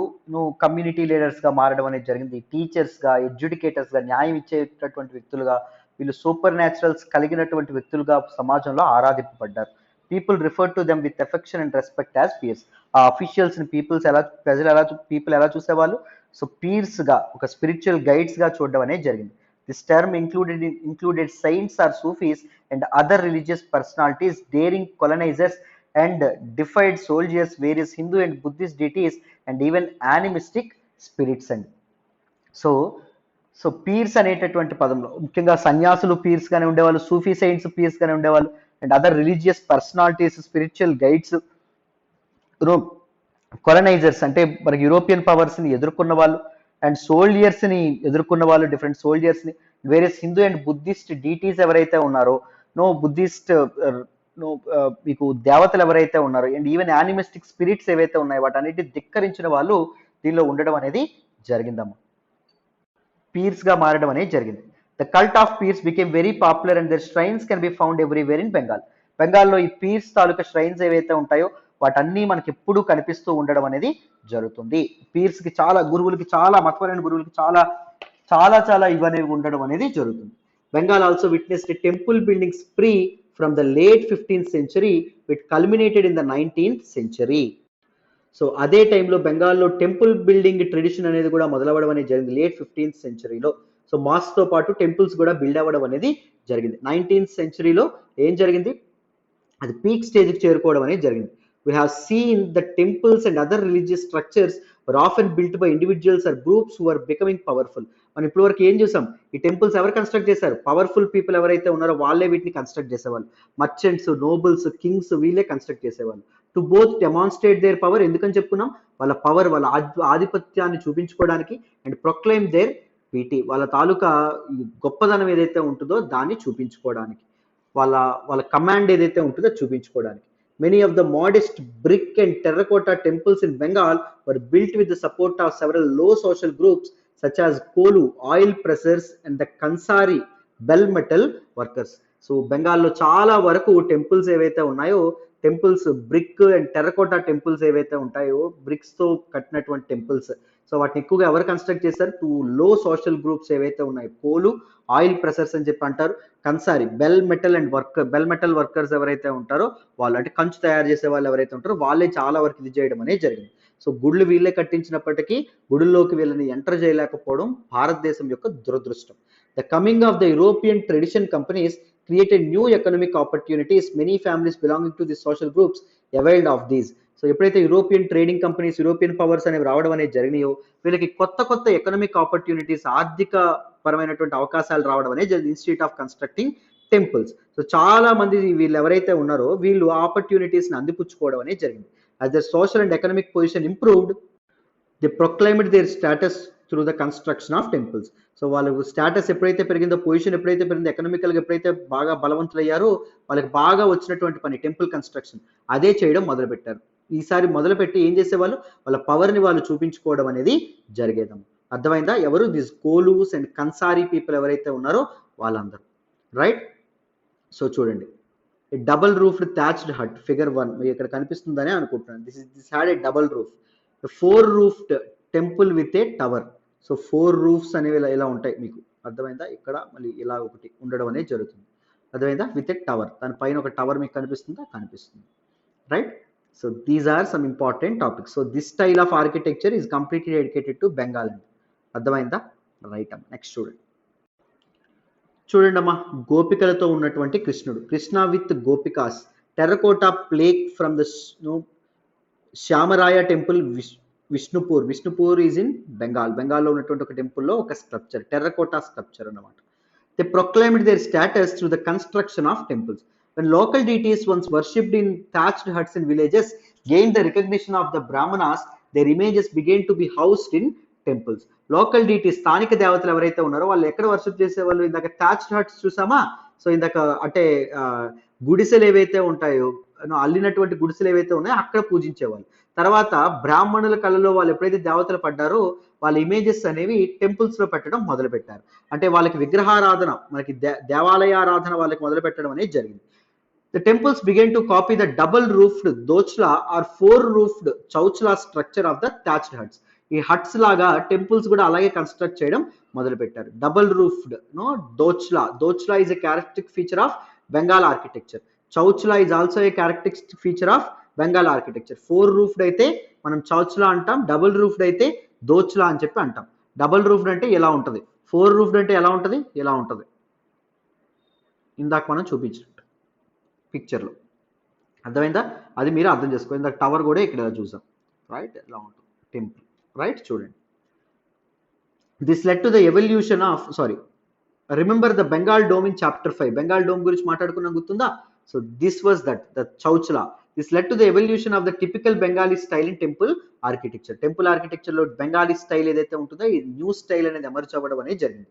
కమ్యూనిటీ లీడర్స్గా మారడం అనేది జరిగింది. టీచర్స్గా, ఎడ్యుకేటర్స్గా, న్యాయం ఇచ్చేటటువంటి వ్యక్తులుగా, వీళ్ళు సూపర్ న్యాచురల్స్ కలిగినటువంటి వ్యక్తులుగా సమాజంలో ఆరాధింపబడ్డారు. People refer to them with affection and respect as pirs. ఆ అఫీషియల్స్ని పీపుల్ ఎలా చూసేవాళ్ళు? సో పీర్స్గా, ఒక స్పిరిచువల్ గైడ్స్గా చూడడం అనేది జరిగింది. This term included saints or Sufis and other religious personalities, daring colonizers and defied soldiers, various Hindu and Buddhist deities and even animistic spirits. And so peers అనేటటువంటి పదంలో ముఖ్యంగా సన్యాసులు పీర్స్ గానే ఉండేవాళ్ళు, సూఫీ సెయింట్స్ పీర్స్ గానే ఉండేవాళ్ళు, and other religious personalities, spiritual guides, colonisers అంటే మనకి యూరోపియన్ పవర్స్ ని ఎదుర్కొన్న వాళ్ళు, అండ్ సోల్జర్స్ ని ఎదుర్కొన్న వాళ్ళు, డిఫరెంట్ సోల్జర్స్ ని, various Hindu and Buddhist deities ఎవరైతే ఉన్నారో, బుద్ధిస్ట్ మీకు దేవతలు ఎవరైతే ఉన్నారో, అండ్ ఈవెన్ యానిమిస్టిక్ స్పిరిట్స్ ఏవైతే ఉన్నాయో వాటన్నిటి ధిక్కరించిన వాళ్ళు దీనిలో ఉండడం అనేది జరిగిందమ్మా. పీర్స్ గా మారడం అనేది జరిగింది. The cult of pirs became very popular and their shrines can be found everywhere in Bengal. బెంగాల్లో ఈ పీర్స్ తాలూకా ష్రైన్స్ ఏవైతే ఉంటాయో వాటన్నీ మనకి ఎప్పుడూ కనిపిస్తూ ఉండడం అనేది జరుగుతుంది. పీర్స్ కి చాలా గురువులకి, చాలా మతపరమైన గురువులకి చాలా చాలా చాలా ఇవనేవి ఉండడం అనేది జరుగుతుంది. Bengal also witnessed temple building spree from the late 15th century which culminated in the 19th century. సో అదే టైంలో బెంగాల్లో టెంపుల్ బిల్డింగ్ ట్రెడిషన్ అనేది కూడా మొదలవడం అనేది జరిగింది లేట్ 15th centuryలో. సో మాస్క్ తో పాటు టెంపుల్స్ కూడా బిల్డ్ అవ్వడం అనేది జరిగింది. 19th centuryలో ఏం జరిగింది? అది పీక్ స్టేజ్కి చేరుకోవడం అనేది జరిగింది. We have seen the temples and other religious structures were often built by individuals or groups who are becoming powerful. మనం ఇప్పుడు వరకు ఏం చూసాం? ఈ టెంపుల్స్ ఎవరు కన్స్ట్రక్ట్ చేశారు? పవర్ఫుల్ పీపుల్ ఎవరైతే ఉన్నారో వాళ్ళే వీటిని కన్స్ట్రక్ట్ చేసేవాళ్ళు. మర్చెంట్స్, నోబుల్స్, కింగ్స్ వీళ్ళే కన్స్ట్రక్ట్ చేసేవాళ్ళు. To both demonstrate there power, ఎందుకని చెప్పుకున్నాం? వాళ్ళ పవర్, వాళ్ళ ఆధిపత్యాన్ని చూపించుకోవడానికి, అండ్ ప్రొక్లైమ్ దేర్ పీటీ, వాళ్ళ తాలూకా గొప్పదనం ఏదైతే ఉంటుందో దాన్ని చూపించుకోవడానికి, వాళ్ళ కమాండ్ ఏదైతే ఉంటుందో చూపించుకోవడానికి. Many of the modest brick and terracotta temples in Bengal were built with the support of several low social groups such as Kolu, oil pressers, and the Kansari, bell metal workers. So బెంగాల్లో చాలా వరకు temples ఏవైతే ఉన్నాయో, temples brick and terracotta temples ఏవైతే ఉంటాయో, bricks తో కట్టినటువంటి temples, so వాటిని ఎక్కువగా ఎవరు కన్స్ట్రక్ట్ చేశారు? టూ లో సోషల్ గ్రూప్స్ ఏవైతే ఉన్నాయో, కోలు, ఆయిల్ ప్రెసర్స్ అని చెప్పి అంటారు, కన్సారి బెల్ మెటల్ వర్కర్స్ ఎవరైతే ఉంటారో వాళ్ళు, అంటే కంచు తయారు చేసే వాళ్ళు ఎవరైతే ఉంటారో వాళ్ళే చాలా వరకు ఇది చేయడం అనేది జరిగింది. సో గుళ్ళు వీళ్ళే కట్టించినప్పటికీ గుడుల్లోకి వీళ్ళని ఎంటర్ చేయలేకపోవడం భారతదేశం యొక్క దురదృష్టం. The coming of the European tradition companies created new economic opportunities. Many families belonging to these social groups availed of these. So ఎప్పుడైతే European trading companies, European powers అనేవి రావడం అనేది జరిగినాయో, వీళ్ళకి కొత్త కొత్త ఎకనామిక్ ఆపర్చునిటీస్, ఆర్థిక పరమైనటువంటి అవకాశాలు రావడం అనేది జరిగింది. Institute of constructing temples. So చాలా మంది వీళ్ళు ఎవరైతే ఉన్నారో వీళ్ళు ఆపర్చునిటీస్ని అందిపుచ్చుకోవడం అనేది జరిగింది. as their social and economic position improved, they proclaimed their status through the construction of temples. So వాళ్ళ స్టేటస్ ఎప్పుడైతే పెరిగిందో, పొజిషన్ ఎప్పుడైతే పెరిగిందో, ఎకనామికల్గా ఎప్పుడైతే బాగా బలవంతులయ్యారో, వాళ్ళకి బాగా వచ్చినటువంటి పని టెంపుల్ కన్స్ట్రక్షన్, అదే చేయడం మొదలుపెట్టారు. ఈసారి మొదలుపెట్టి ఏం చేసేవాళ్ళు? వాళ్ళ పవర్ని వాళ్ళు చూపించుకోవడం అనేది జరిగేదం. అర్థమైందా? ఎవరు? This Kolus and Kansari people ఎవరైతే ఉన్నారో వాళ్ళందరూ, రైట్? సో చూడండి, double roofed thatched hut, figure 1 మీకు ఇక్కడ కనిపిస్తుందని అనుకుంటున్నాను. This had a double roof, 4 roofed temple with a tower. So 4 roofs అనేవి ఇలా ఉంటాయి మీకు, అర్థమైందా? ఇక్కడ మళ్ళీ ఇలా ఒకటి ఉండడం అనేది జరుగుతుంది, అర్థమైందా? విత్ ఏ టవర్, దాని పైన ఒక టవర్ మీకు కనిపిస్తుందా? కనిపిస్తుంది, right? So these are some important topics. So this style of architecture is completely dedicated to Bengal అండి, అర్థమైందా? రైట్ అమ్మ. నెక్స్ట్ చూడండి అమ్మా, గోపికలతో ఉన్నటువంటి కృష్ణుడు, Krishna with gopikas, terracotta plaque from the Shyamaraya temple, Vishnupur is in బెంగాల్లో ఉన్నటువంటి ఒక టెంపుల్లో ఒక స్ట్రక్చర్, టెర్రకోటా స్ట్రక్చర్ అన్నమాట. They proclaimed their status through the construction of temples. When local deities once worshipped in thatched huts in villages gained the recognition of the Brahmanas, their images began to be housed in temples. Local deities, స్థానిక దేవతలు ఎవరైతే ఉన్నారో వాళ్ళు ఎక్కడ worship చేసేవాళ్ళు? ఇందాక thatched huts చూసామా? So ఇందాక అంటే గుడిసెలు ఏవైతే ఉంటాయో, అల్లినటువంటి గుడిసెలు ఏవైతే ఉన్నాయో అక్కడ పూజించేవాళ్ళు. తర్వాత బ్రాహ్మణుల కళలో వాళ్ళు ఎప్పుడైతే దేవతలు పడ్డారో వాళ్ళ ఇమేజెస్ అనేవి టెంపుల్స్ లో పెట్టడం మొదలు పెట్టారు. అంటే వాళ్ళకి విగ్రహారాధన, మనకి దేవాలయారాధన వాళ్ళకి మొదలు పెట్టడం అనేది జరిగింది. The temples began to copy the double-roofed dochla or four-roofed chauchla structure of the thatched huts. ఈ హట్స్ లాగా టెంపుల్స్ కూడా అలాగే కన్స్ట్రక్ట్ చేయడం మొదలు పెట్టారు. Double roofed dochala is a characteristic feature of Bengal architecture. Chauchala is also a characteristic feature of Bengal architecture. 4 roofed అయితే మనం చౌచ్లా అంటాం, డబుల్ రూఫ్డ్ అయితే దోచ్లా అని చెప్పి అంటాం. డబుల్ రూఫ్డ్ అంటే ఎలా ఉంటుంది, 4 రూఫ్డ్ అంటే ఎలా ఉంటుంది, ఇలా ఉంటుంది, ఇందాక మనం చూపించినట్టు పిక్చర్లో, అర్థమైందా? అది మీరు అర్థం చేసుకోండి. ఇందాక టవర్ కూడా ఇక్కడ చూసాం, రైట్? ఎలా ఉంటుంది టెంపుల్, రైట్? చూడండి, this led to the evolution of, remember the Bengal dome in chapter 5. Bengal dome గురించి మాట్లాడుకున్నాం, గుర్తుందా? So this was the chauchala. This led to the evolution of the typical Bengali style in temple architecture. Temple architecture లో Bengali style ఏదైతే ఉంటుందో ఈ new style అనేది emerge అవ్వడం అనేది జరిగింది.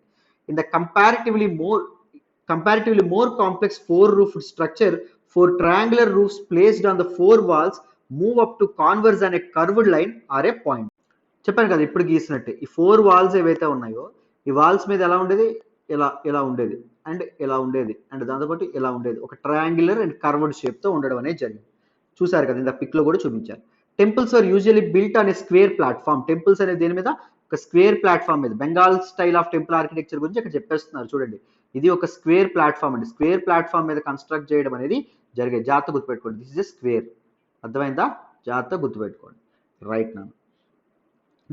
In the comparatively more complex 4-roofed structure, 4 triangular roofs placed on the 4 walls move up to converge on a curved line or a point. చెప్పాను కదా ఇప్పుడు గీసినట్టే, ఈ 4 వాల్స్ ఏవైతే ఉన్నాయో ఈ వాల్స్ మీద ఎలా ఉండేది, ఇలా ఉండేది అండ్ ఇలా ఉండేది అండ్ దాంతోపాటు ఇలా ఉండేది, ఒక ట్రయాంగులర్ అండ్ కర్వ్డ్ షేప్ తో ఉండడం అనేది జరిగింది. చూసారు కదా, ఇంత పిక్ లో కూడా చూపించారు. Temples are usually built on a square platform. Temples అనేది దేని మీద? ఒక స్క్వేర్ ప్లాట్ఫామ్ మీద. Bengal style of temple architecture గురించి ఇక్కడ చెప్పేస్తున్నారు చూడండి. ఇది ఒక స్క్వేర్ ప్లాట్ఫామ్ అండి. స్క్వేర్ ప్లాట్ఫామ్ మీద కన్స్ట్రక్ట్ చేయడం అనేది జరిగేది. జాగ్రత్త గుర్తుపెట్టుకోండి, దిస్ ఇస్ ఎ స్క్వేర్, అర్థమైందా? జాగ్రత్త గుర్తుపెట్టుకోండి, రైట్? నా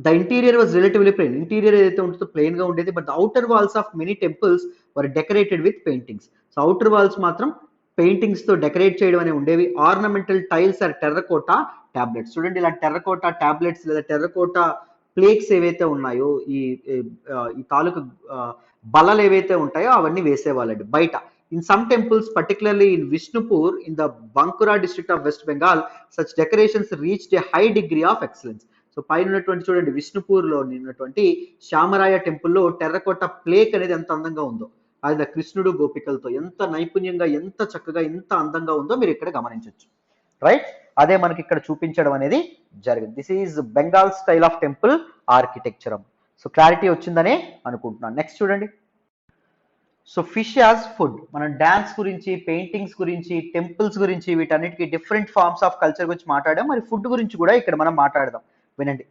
the interior was relatively plain. Interior ఏదైతే ఉంటుందో ప్లెయిన్ గా ఉండేది. But the outer walls of many temples were decorated with paintings. So outer walls మాత్రం పెయింటింగ్స్ తో డెకరేట్ చేయడం అనేవి ఉండేవి. Ornamental tiles or terracotta tablets. చూడండి, ఇలా టెర్రకోటా టాబ్లెట్స్ లేదా టెర్రకోటా ప్లేక్స్ ఏవైతే ఉన్నాయో, ఈ తాలూకు బల్లలు ఏవైతే ఉంటాయో అవన్నీ వేసేవాళ్ళండి బయట. In some temples, particularly in Vishnupur in the Bankura district of west Bengal, such decorations reached A high degree of excellence. So పైన ఉన్నటువంటి చూడండి, విష్ణుపూర్లో ఉన్నటువంటి శ్యామరాయ టెంపుల్లో టెర్రకోటా ప్లేక్ అనేది ఎంత అందంగా ఉందో, అది కృష్ణుడు గోపికలతో ఎంత నైపుణ్యంగా, ఎంత చక్కగా, ఎంత అందంగా ఉందో మీరు ఇక్కడ గమనించవచ్చు. రైట్. అదే మనకి ఇక్కడ చూపించడం అనేది జరిగింది. This is Bengal style of temple architecture. So clarity వచ్చిందనే అనుకుంటున్నాను. నెక్స్ట్ చూడండి. సో ఫిష్ యాజ్ ఫుడ్, మనం డ్యాన్స్ గురించి, పెయింటింగ్స్ గురించి, టెంపుల్స్ గురించి, వీటన్నిటికీ డిఫరెంట్ ఫార్మ్స్ ఆఫ్ కల్చర్ గురించి మాట్లాడాం. మరి ఫుడ్ గురించి కూడా ఇక్కడ మనం మాట్లాడదాం. వినండి.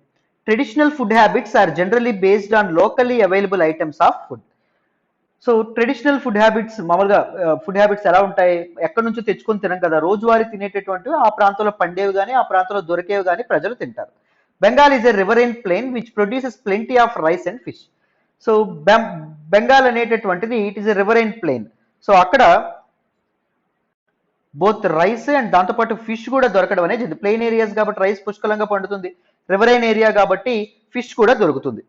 Traditional food habits are generally based on locally available items of food. So traditional food habits, మామూలుగా ఫుడ్ హ్యాబిట్స్ ఎలా ఉంటాయి, ఎక్కడి నుంచో తెచ్చుకొని తినం కదా, రోజువారీ తినేటటువంటివి ఆ ప్రాంతంలో పండేవి కానీ ఆ ప్రాంతంలో దొరికేవి కానీ ప్రజలు తింటారు. Bengal is a riverine plain which produces plenty of rice and fish. So Bengal అనేటటువంటిది it is a riverine plain. So అక్కడ బోత్ రైస్ అండ్ దాంతోపాటు ఫిష్ కూడా దొరకడం అనేది, ప్లెయిన్ ఏరియాస్ కాబట్టి రైస్ పుష్కలంగా పండుతుంది, రివరైన్ ఏరియా కాబట్టి ఫిష్ కూడా దొరుకుతుంది.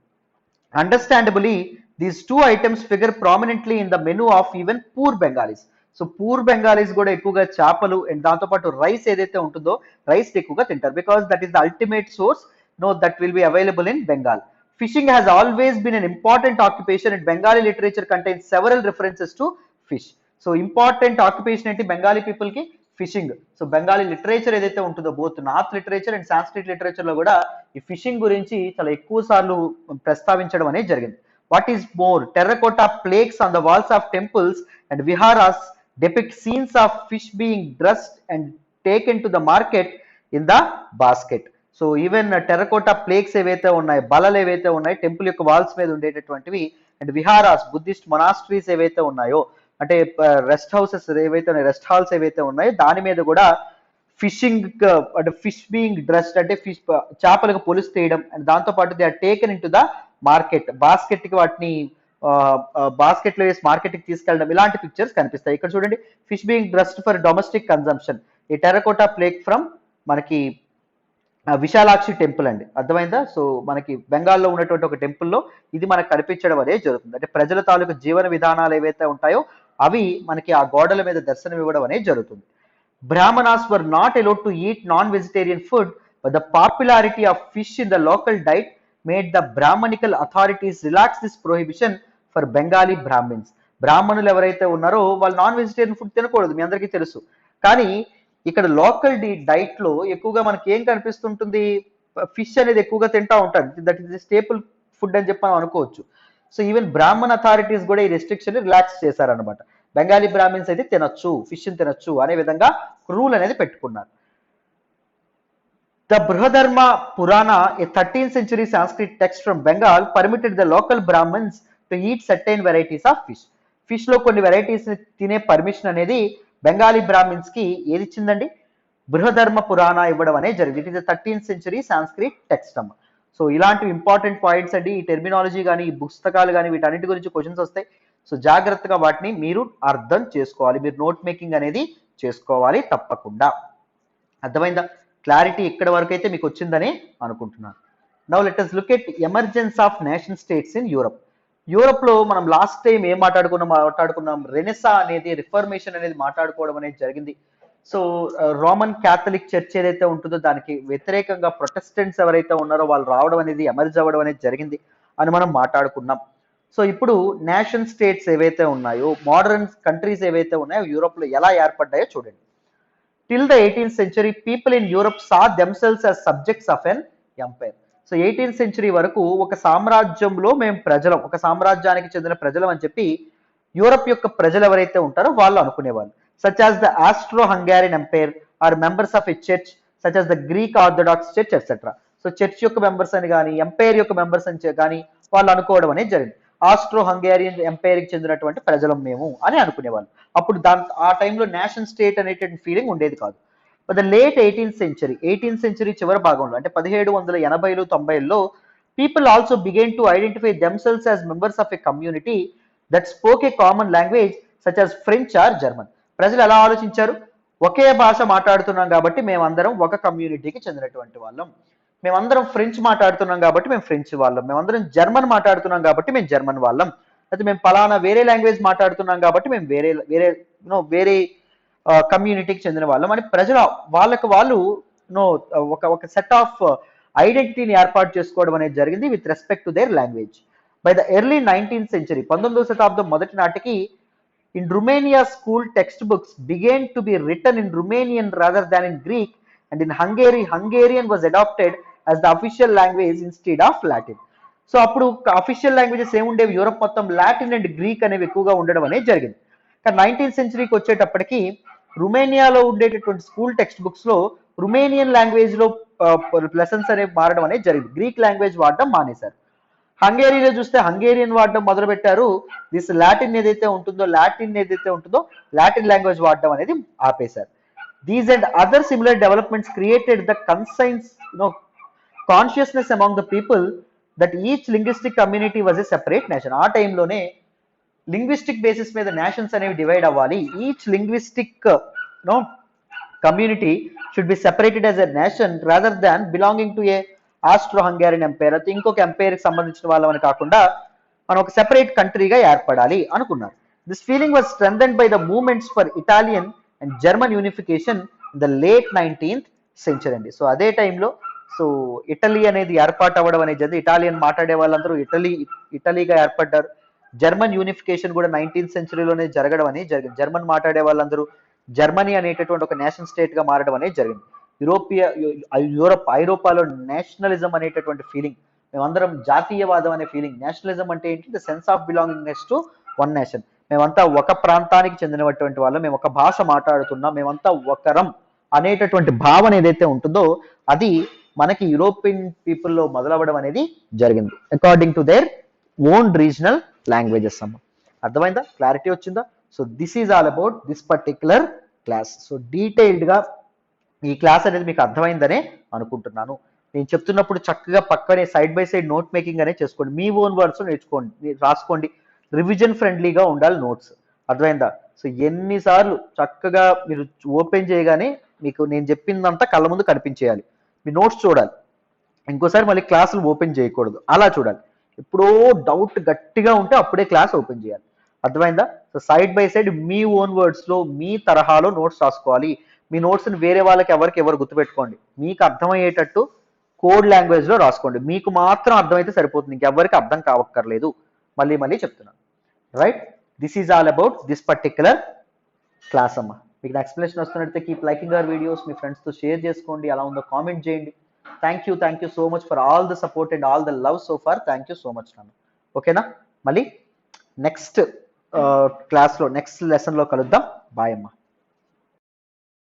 Understandably these two items figure prominently in the menu of even poor Bengalis. So poor Bengalis కూడా ఎక్కువగా చేపలు అండ్ దాంతోపాటు రైస్ ఏదైతే ఉంటుందో రైస్ ఎక్కువగా తింటారు, because that is the ultimate source know that will be available in Bengal. Fishing has always been an important occupation and Bengali literature contains several references to fish. So important occupation ఏంటి Bengali people కి, fishing. So Bengali literature ఏదైతే ఉంటుందో both north literature and Sanskrit literature లో కూడా ఈ fishing గురించి చాలా ఎక్కువ సార్లు ప్రస్తావించడం అనేది జరిగింది. What is more, terracotta plaques on the walls of temples and viharas depict scenes of fish being dressed and taken to the market in the basket. So even terracotta plaques ఏవైతే ఉన్నాయి, బలలు ఏవైతే ఉన్నాయి టెంపుల్ యొక్క వాల్స్ మీద ఉండేటటువంటివి, and viharas Buddhist monasteries ఏవైతే ఉన్నాయో, అంటే rest houses ఏవైతే ఉన్నాయి, రెస్ట్ హాల్స్ ఏవైతే ఉన్నాయో దాని మీద కూడా ఫిషింగ్, అంటే ఫిష్ బీయింగ్ డ్రెస్డ్, అంటే ఫిష్ చేపలకు పొలుసు తీయడం, అండ్ దాంతోపాటు they are taken in to the market, basket కి వాటిని బాస్కెట్ లో వేసి మార్కెట్ కి తీసుకెళ్ళడం, ఇలాంటి పిక్చర్స్ కనిపిస్తాయి. ఇక్కడ చూడండి, fish being dressed for domestic consumption. ఈ టెర్రకోటా ప్లేక్ ఫ్రమ్ మనకి విశాలాక్షి టెంపుల్ అండి, అర్థమైందా? సో మనకి బెంగాల్లో ఉన్నటువంటి ఒక టెంపుల్లో ఇది మనకు కనిపించడం అనేది జరుగుతుంది. అంటే ప్రజల తాలూకు జీవన విధానాలు ఏవైతే ఉంటాయో అవి మనకి ఆ గోడల మీద దర్శనం ఇవ్వడం అనేది జరుగుతుంది. Brahmanas were not allowed to eat non-vegetarian food, but the popularity of fish in the local diet made the Brahmanical authorities relax this prohibition for Bengali Brahmins. బ్రాహ్మణులు ఎవరైతే ఉన్నారో వాళ్ళు నాన్ వెజిటేరియన్ ఫుడ్ తినకూడదు, మీ అందరికీ తెలుసు. కానీ ఇక్కడ లోకల్ డైట్ లో ఎక్కువగా మనకి ఏం కనిపిస్తుంటుంది, ఫిష్ అనేది ఎక్కువగా తింటా ఉంటారు, దట్ ఈస్ స్టేపుల్ ఫుడ్ అని చెప్పి మనం అనుకోవచ్చు. సో ఈవెన్ బ్రాహ్మణ్ అథారిటీస్ కూడా ఈ రెస్ట్రిక్షన్ రిలాక్స్ చేశారనమాట. బెంగాలీ బ్రాహ్మిన్స్ అయితే తినొచ్చు, ఫిష్ తినొచ్చు అనే విధంగా రూల్ అనేది పెట్టుకున్నారు. The Brihadharma Purana, a 13th century Sanskrit text from Bengal, permitted the local Brahmins to eat certain varieties of fish. Fish లో కొన్ని వెరైటీస్ తినే పర్మిషన్ అనేది బెంగాలీ బ్రాహ్మిన్స్ కి ఏది ఇచ్చిందండి, బృహధర్మ పురాణ ఇవ్వడం అనేది జరిగింది. It is 13th century Sanskrit text అమ్మ. సో ఇలాంటి ఇంపార్టెంట్ పాయింట్స్ అండి, ఈ టెర్మినాలజీ కానీ ఈ పుస్తకాలు కానీ వీటన్నిటి గురించి క్వశ్చన్స్ వస్తాయి. సో జాగ్రత్తగా వాటిని మీరు అర్థం చేసుకోవాలి, మీరు నోట్ మేకింగ్ అనేది చేసుకోవాలి తప్పకుండా. అర్థమైందా? క్లారిటీ ఇక్కడ వరకు అయితే మీకు వచ్చిందని అనుకుంటున్నాను. Now let us look at emergence of nation states in Europe. Europe లో మనం లాస్ట్ టైం ఏం మాట్లాడుకున్నాం, రెనెసా అనేది, రిఫర్మేషన్ అనేది మాట్లాడుకోవడం అనేది జరిగింది. సో రోమన్ క్యాథలిక్ చర్చ్ ఏదైతే ఉంటుందో దానికి వ్యతిరేకంగా ప్రొటెస్టెంట్స్ ఎవరైతే ఉన్నారో వాళ్ళు రావడం అనేది, ఎమర్జ్ అవ్వడం అనేది జరిగింది అని మనం మాట్లాడుకున్నాం. సో ఇప్పుడు నేషన్ స్టేట్స్ ఏవైతే ఉన్నాయో, మోడర్న్ కంట్రీస్ ఏవైతే ఉన్నాయో యూరోప్ లో ఎలా ఏర్పడ్డాయో చూడండి. Till the 18th century people in Europe saw themselves as subjects of an empire. So 18th century వరకు ఒక సామ్రాజ్యంలో మేము ప్రజలం, ఒక సామ్రాజ్యానికి చెందిన ప్రజలం అని చెప్పి యూరప్ యొక్క ప్రజలు ఎవరైతే ఉంటారో వాళ్ళు అనుకునేవాళ్ళు. Such as the Austro Hungarian empire or members of a church such as the Greek Orthodox church etcetera. So church యొక్క మెంబర్స్ అని కానీ ఎంపైర్ యొక్క మెంబర్స్ అని కానీ వాళ్ళు అనుకోవడం అనేది జరిగింది. ఆస్ట్రో హంగేరియన్ ఎంపైర్ కి చెందినటువంటి ప్రజలం మేము అని అనుకునేవాళ్ళు. అప్పుడు ఆ టైంలో నేషన్ స్టేట్ అనేటువంటి ఫీలింగ్ ఉండేది కాదు. ద లేట్ 18th century చివరి భాగంలో, అంటే 1780, 90లో people also began to identify themselves as members of a community that spoke a common language such as French or German. ప్రజలు ఎలా ఆలోచించారు, ఒకే భాష మాట్లాడుతున్నాం కాబట్టి మేమందరం ఒక కమ్యూనిటీకి చెందినటువంటి వాళ్ళం, మేమందరం ఫ్రెంచ్ మాట్లాడుతున్నాం కాబట్టి మేము ఫ్రెంచ్ వాళ్ళం, మేమందరం జర్మన్ మాట్లాడుతున్నాం కాబట్టి మేము జర్మన్ వాళ్ళం, అయితే మేము పలానా వేరే లాంగ్వేజ్ మాట్లాడుతున్నాం కాబట్టి మేము వేరే కమ్యూనిటీకి చెందిన వాళ్ళం అని ప్రజలు వాళ్ళకి వాళ్ళు ఒక సెట్ ఆఫ్ ఐడెంటిటీని ఏర్పాటు చేసుకోవడం అనేది జరిగింది with respect to their language. By the early 19th century 19వ శతాబ్దం మొదటి నాటికి In Romania, school textbooks began to be written in Romanian rather than in Greek, and in Hungary, Hungarian was adopted as the official language instead of Latin. So అప్పుడు official languages ఏముండేవి, Europe మొత్తం Latin and Greek అనేవి ఎక్కువగా ఉండడం అనేది జరిగింది. కానీ 19th సెంచరీకి వచ్చేటప్పటికి రుమేనియాలో ఉండేటటువంటి స్కూల్ టెక్స్ట్ బుక్స్ లో రుమేనియన్ లాంగ్వేజ్ లో లెసన్స్ అనేవి మారడం అనేది జరిగింది. గ్రీక్ లాంగ్వేజ్ వాడడం మానేశారు. హంగేరీలో చూస్తే హంగేరియన్ వాడడం మొదలు పెట్టారు. లాటిన్ ఏదైతే ఉంటుందో లాటిన్ లాంగ్వేజ్ వాడడం అనేది ఆపేశారు. These and other similar developments created the consciousness among the people that each linguistic community was a separate nation. ఆ టైంలోనే లింగ్విస్టిక్ బేసిస్ మీద నేషన్స్ అనేవి డివైడ్ అవ్వాలి. Each linguistic community should be separated as a nation rather than belonging to a Austro Hungarian empire, అయితే ఇంకొక ఎంపైర్కి సంబంధించిన వాళ్ళని కాకుండా మనం ఒక సెపరేట్ కంట్రీగా ఏర్పడాలి అనుకున్నారు. This feeling was strengthened by the movements for Italian and German unification in the late 19th century అండి. సో అదే టైంలో ఇటలీ అనేది ఏర్పాటు అవ్వడం అనేది జరిగింది. ఇటాలియన్ మాట్లాడే వాళ్ళందరూ ఇటలీగా ఏర్పడ్డారు. జర్మన్ యూనిఫికేషన్ కూడా 19th సెంచరీలోనే జరగడం అనేది జరిగింది. జర్మన్ మాట్లాడే వాళ్ళందరూ జర్మనీ అనేటటువంటి ఒక నేషనల్ స్టేట్ గా మారడం అనేది జరిగింది. ఐరోపాలో నేషనలిజం అనేటటువంటి ఫీలింగ్, మేమందరం జాతీయవాదం అనే ఫీలింగ్. నేషనలిజం అంటే ఏంటి? The sense of belongingness to one nation. మేమంతా ఒక ప్రాంతానికి చెందినటువంటి వాళ్ళు, మేము ఒక భాష మాట్లాడుతున్నాం, మేమంతా ఒకరం అనేటటువంటి భావన ఏదైతే ఉంటుందో అది మనకి యూరోపియన్ పీపుల్లో మొదలవ్వడం అనేది జరిగింది according to their own regional languages అమ్మ. అర్థమైందా? క్లారిటీ వచ్చిందా? So this is all about this particular class. So డీటెయిల్డ్గా ఈ క్లాస్ అనేది మీకు అర్థమైందనే అనుకుంటున్నాను. నేను చెప్తున్నప్పుడు చక్కగా పక్కనే side by side note making అనేది చేసుకోండి. మీ ఓన్ వర్డ్స్ నేర్చుకోండి, రాసుకోండి. రివిజన్ ఫ్రెండ్లీగా ఉండాలి నోట్స్. అర్థమైందా? సో ఎన్నిసార్లు చక్కగా మీరు ఓపెన్ చేయగానే మీకు నేను చెప్పిందంతా కళ్ళ ముందు కనిపించేయాలి. మీ నోట్స్ చూడాలి. ఇంకోసారి మళ్ళీ క్లాసులు ఓపెన్ చేయకూడదు, అలా చూడాలి. ఎప్పుడో డౌట్ గట్టిగా ఉంటే అప్పుడే క్లాస్ ఓపెన్ చేయాలి. అర్థమైందా? సో సైడ్ బై సైడ్ మీ ఓన్ వర్డ్స్లో మీ తరహాలో నోట్స్ రాసుకోవాలి. మీ నోట్స్ని వేరే వాళ్ళకి ఎవరు గుర్తుపెట్టుకోండి. మీకు అర్థమయ్యేటట్టు కోడ్ లాంగ్వేజ్లో రాసుకోండి. మీకు మాత్రం అర్థమైతే సరిపోతుంది, ఇంకెవరికి అర్థం కావక్కర్లేదు. మళ్ళీ చెప్తున్నాను. Right, this is all about this particular class అమ్మ. మీకు నా ఎక్స్ప్లెనేషన్ వస్తున్నట్టు కీప్ లైకింగ్ అవర్ వీడియోస్, మీ ఫ్రెండ్స్తో షేర్ చేసుకోండి, అలా ఉందో కామెంట్ చేయండి. Thank you so much for all the support and all the love so far. Thank you so much నాన్న. ఓకేనా? మళ్ళీ నెక్స్ట్ క్లాస్లో నెక్స్ట్ లెసన్లో కలుద్దాం. బాయ్ అమ్మ.